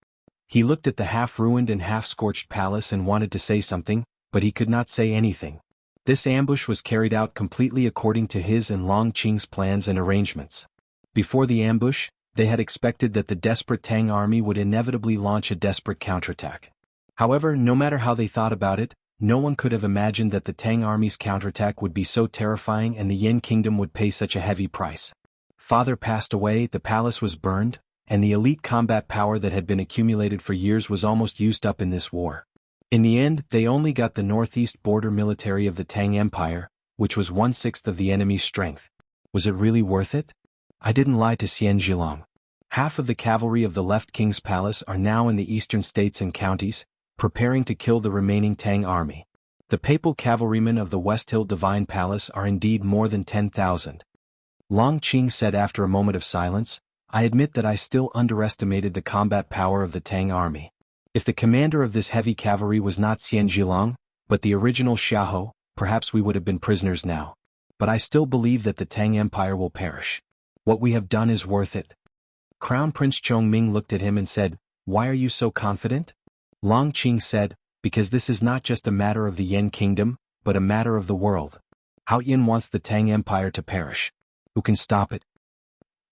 He looked at the half-ruined and half-scorched palace and wanted to say something, but he could not say anything. This ambush was carried out completely according to his and Long Qing's plans and arrangements. Before the ambush, they had expected that the desperate Tang army would inevitably launch a desperate counterattack. However, no matter how they thought about it, no one could have imagined that the Tang army's counterattack would be so terrifying and the Yen Kingdom would pay such a heavy price. Father passed away, the palace was burned, and the elite combat power that had been accumulated for years was almost used up in this war. In the end, they only got the northeast border military of the Tang Empire, which was 1/6 of the enemy's strength. Was it really worth it? I didn't lie to Xian Zhilong. Half of the cavalry of the left king's palace are now in the eastern states and counties, preparing to kill the remaining Tang army. The papal cavalrymen of the West Hill Divine Palace are indeed more than 10,000. Long Qing said after a moment of silence, I admit that I still underestimated the combat power of the Tang army. If the commander of this heavy cavalry was not Xian Zhilong, but the original Xiahou, perhaps we would have been prisoners now. But I still believe that the Tang Empire will perish. What we have done is worth it. Crown Prince Chongming looked at him and said, Why are you so confident? Long Qing said, Because this is not just a matter of the Yen Kingdom, but a matter of the world. Hao Yin wants the Tang Empire to perish. Who can stop it?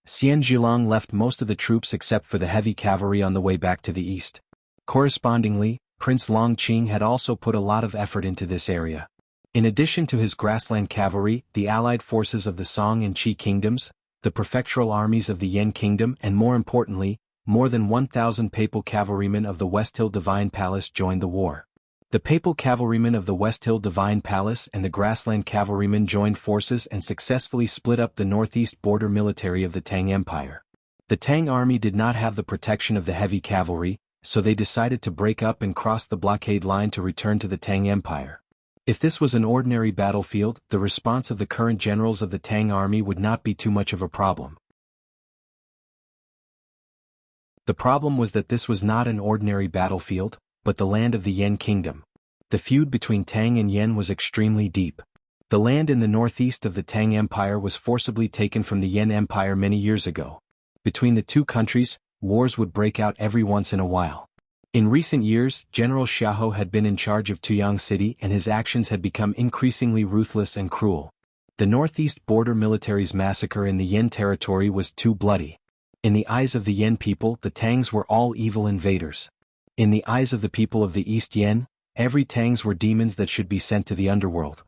Xian Zhilong left most of the troops except for the heavy cavalry on the way back to the east. Correspondingly, Prince Long Qing had also put a lot of effort into this area. In addition to his grassland cavalry, the allied forces of the Song and Qi kingdoms, the prefectural armies of the Yen Kingdom and more importantly, more than 1,000 papal cavalrymen of the West Hill Divine Palace joined the war. The papal cavalrymen of the West Hill Divine Palace and the grassland cavalrymen joined forces and successfully split up the northeast border military of the Tang Empire. The Tang army did not have the protection of the heavy cavalry, so they decided to break up and cross the blockade line to return to the Tang Empire. If this was an ordinary battlefield, the response of the current generals of the Tang army would not be too much of a problem. The problem was that this was not an ordinary battlefield, but the land of the Yen Kingdom. The feud between Tang and Yen was extremely deep. The land in the northeast of the Tang Empire was forcibly taken from the Yan Empire many years ago. Between the two countries, wars would break out every once in a while. In recent years, General Xiahou had been in charge of Tuyang City and his actions had become increasingly ruthless and cruel. The northeast border military's massacre in the Yan territory was too bloody. In the eyes of the Yan people, the Tangs were all evil invaders. In the eyes of the people of the East Yan, every Tangs were demons that should be sent to the underworld.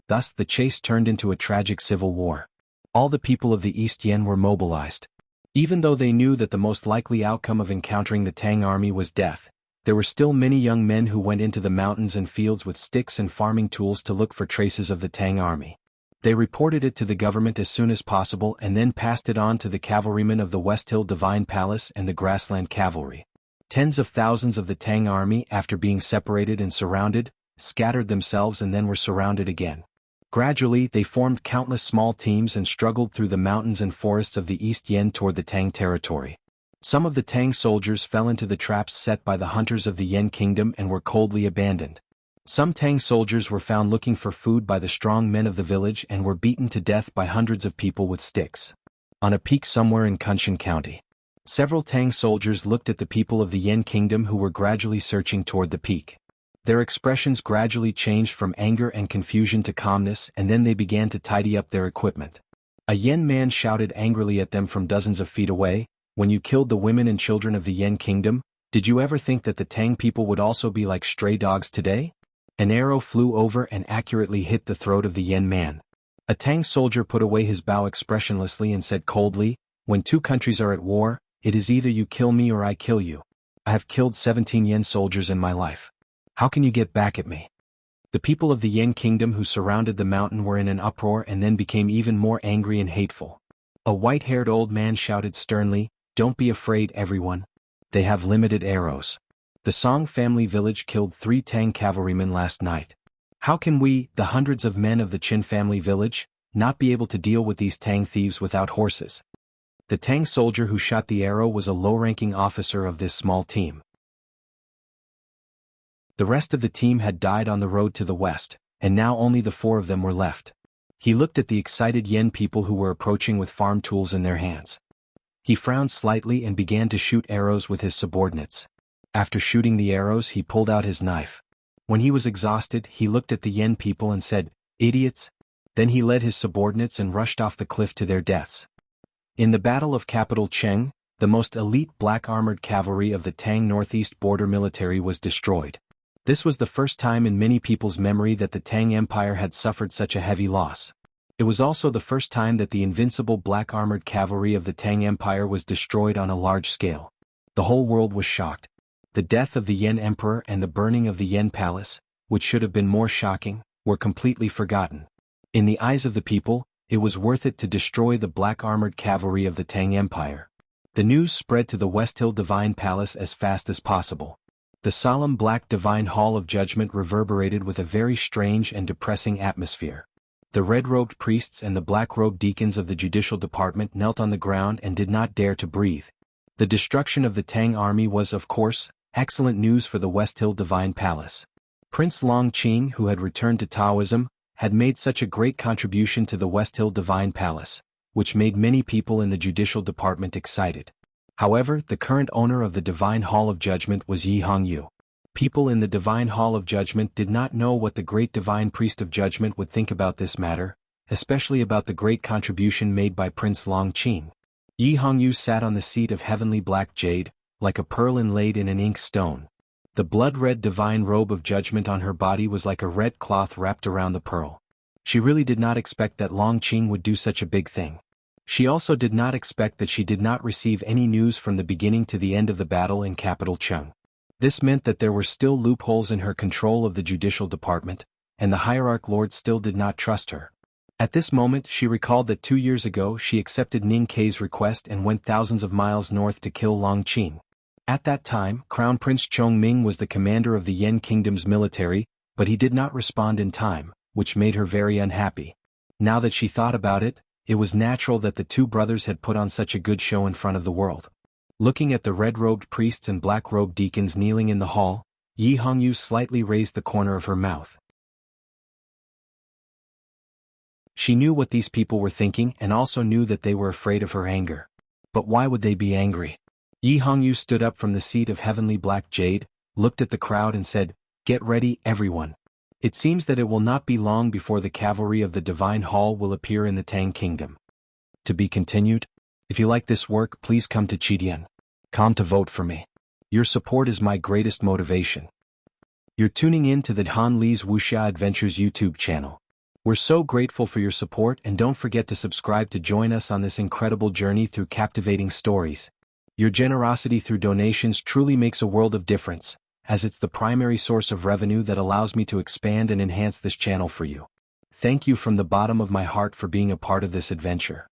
Thus the chase turned into a tragic civil war. All the people of the East Yan were mobilized. Even though they knew that the most likely outcome of encountering the Tang army was death, there were still many young men who went into the mountains and fields with sticks and farming tools to look for traces of the Tang army. They reported it to the government as soon as possible and then passed it on to the cavalrymen of the West Hill Divine Palace and the Grassland Cavalry. Tens of thousands of the Tang army, after being separated and surrounded, scattered themselves and then were surrounded again. Gradually, they formed countless small teams and struggled through the mountains and forests of the East Yan toward the Tang territory. Some of the Tang soldiers fell into the traps set by the hunters of the Yan kingdom and were coldly abandoned. Some Tang soldiers were found looking for food by the strong men of the village and were beaten to death by hundreds of people with sticks. On a peak somewhere in Kunshan County, several Tang soldiers looked at the people of the Yan kingdom who were gradually searching toward the peak. Their expressions gradually changed from anger and confusion to calmness, and then they began to tidy up their equipment. A Yan man shouted angrily at them from dozens of feet away, "When you killed the women and children of the Yan kingdom, did you ever think that the Tang people would also be like stray dogs today?" An arrow flew over and accurately hit the throat of the Yan man. A Tang soldier put away his bow expressionlessly and said coldly, "When two countries are at war, it is either you kill me or I kill you. I have killed 17 Yan soldiers in my life. How can you get back at me?" The people of the Yan kingdom who surrounded the mountain were in an uproar and then became even more angry and hateful. A white-haired old man shouted sternly, "Don't be afraid, everyone. They have limited arrows. The Song family village killed 3 Tang cavalrymen last night. How can we, the hundreds of men of the Qin family village, not be able to deal with these Tang thieves without horses?" The Tang soldier who shot the arrow was a low-ranking officer of this small team. The rest of the team had died on the road to the west, and now only the 4 of them were left. He looked at the excited Yan people who were approaching with farm tools in their hands. He frowned slightly and began to shoot arrows with his subordinates. After shooting the arrows, he pulled out his knife. When he was exhausted, he looked at the Yan people and said, "Idiots." Then he led his subordinates and rushed off the cliff to their deaths. In the Battle of Capital Cheng, the most elite black-armored cavalry of the Tang Northeast border military was destroyed. This was the first time in many people's memory that the Tang Empire had suffered such a heavy loss. It was also the first time that the invincible black-armored cavalry of the Tang Empire was destroyed on a large scale. The whole world was shocked. The death of the Yan Emperor and the burning of the Yan Palace, which should have been more shocking, were completely forgotten. In the eyes of the people, it was worth it to destroy the black-armored cavalry of the Tang Empire. The news spread to the West Hill Divine Palace as fast as possible. The solemn black divine hall of judgment reverberated with a very strange and depressing atmosphere. The red-robed priests and the black-robed deacons of the judicial department knelt on the ground and did not dare to breathe. The destruction of the Tang army was, of course, excellent news for the West Hill Divine Palace. Prince Longqing, who had returned to Taoism, had made such a great contribution to the West Hill Divine Palace, which made many people in the judicial department excited. However, the current owner of the Divine Hall of Judgment was Yi Hongyu. People in the Divine Hall of Judgment did not know what the great Divine Priest of Judgment would think about this matter, especially about the great contribution made by Prince Longqing. Yi Hongyu sat on the seat of heavenly black jade, like a pearl inlaid in an ink stone. The blood-red divine robe of judgment on her body was like a red cloth wrapped around the pearl. She really did not expect that Longqing would do such a big thing. She also did not expect that she did not receive any news from the beginning to the end of the battle in capital Cheng. This meant that there were still loopholes in her control of the judicial department, and the hierarch lord still did not trust her. At this moment she recalled that 2 years ago she accepted Ning Kei's request and went thousands of miles north to kill Longqing. At that time, Crown Prince Chongming was the commander of the Yan Kingdom's military, but he did not respond in time, which made her very unhappy. Now that she thought about it, it was natural that the 2 brothers had put on such a good show in front of the world. Looking at the red-robed priests and black-robed deacons kneeling in the hall, Yi Hongyu slightly raised the corner of her mouth. She knew what these people were thinking and also knew that they were afraid of her anger. But why would they be angry? Yi Hongyu stood up from the seat of heavenly black jade, looked at the crowd and said, "Get ready, everyone. It seems that it will not be long before the cavalry of the Divine Hall will appear in the Tang Kingdom." To be continued? If you like this work, please come to Chidian.com to vote for me. Your support is my greatest motivation. You're tuning in to the Han Li's Wuxia Adventures YouTube channel. We're so grateful for your support, and don't forget to subscribe to join us on this incredible journey through captivating stories. Your generosity through donations truly makes a world of difference, as it's the primary source of revenue that allows me to expand and enhance this channel for you. Thank you from the bottom of my heart for being a part of this adventure.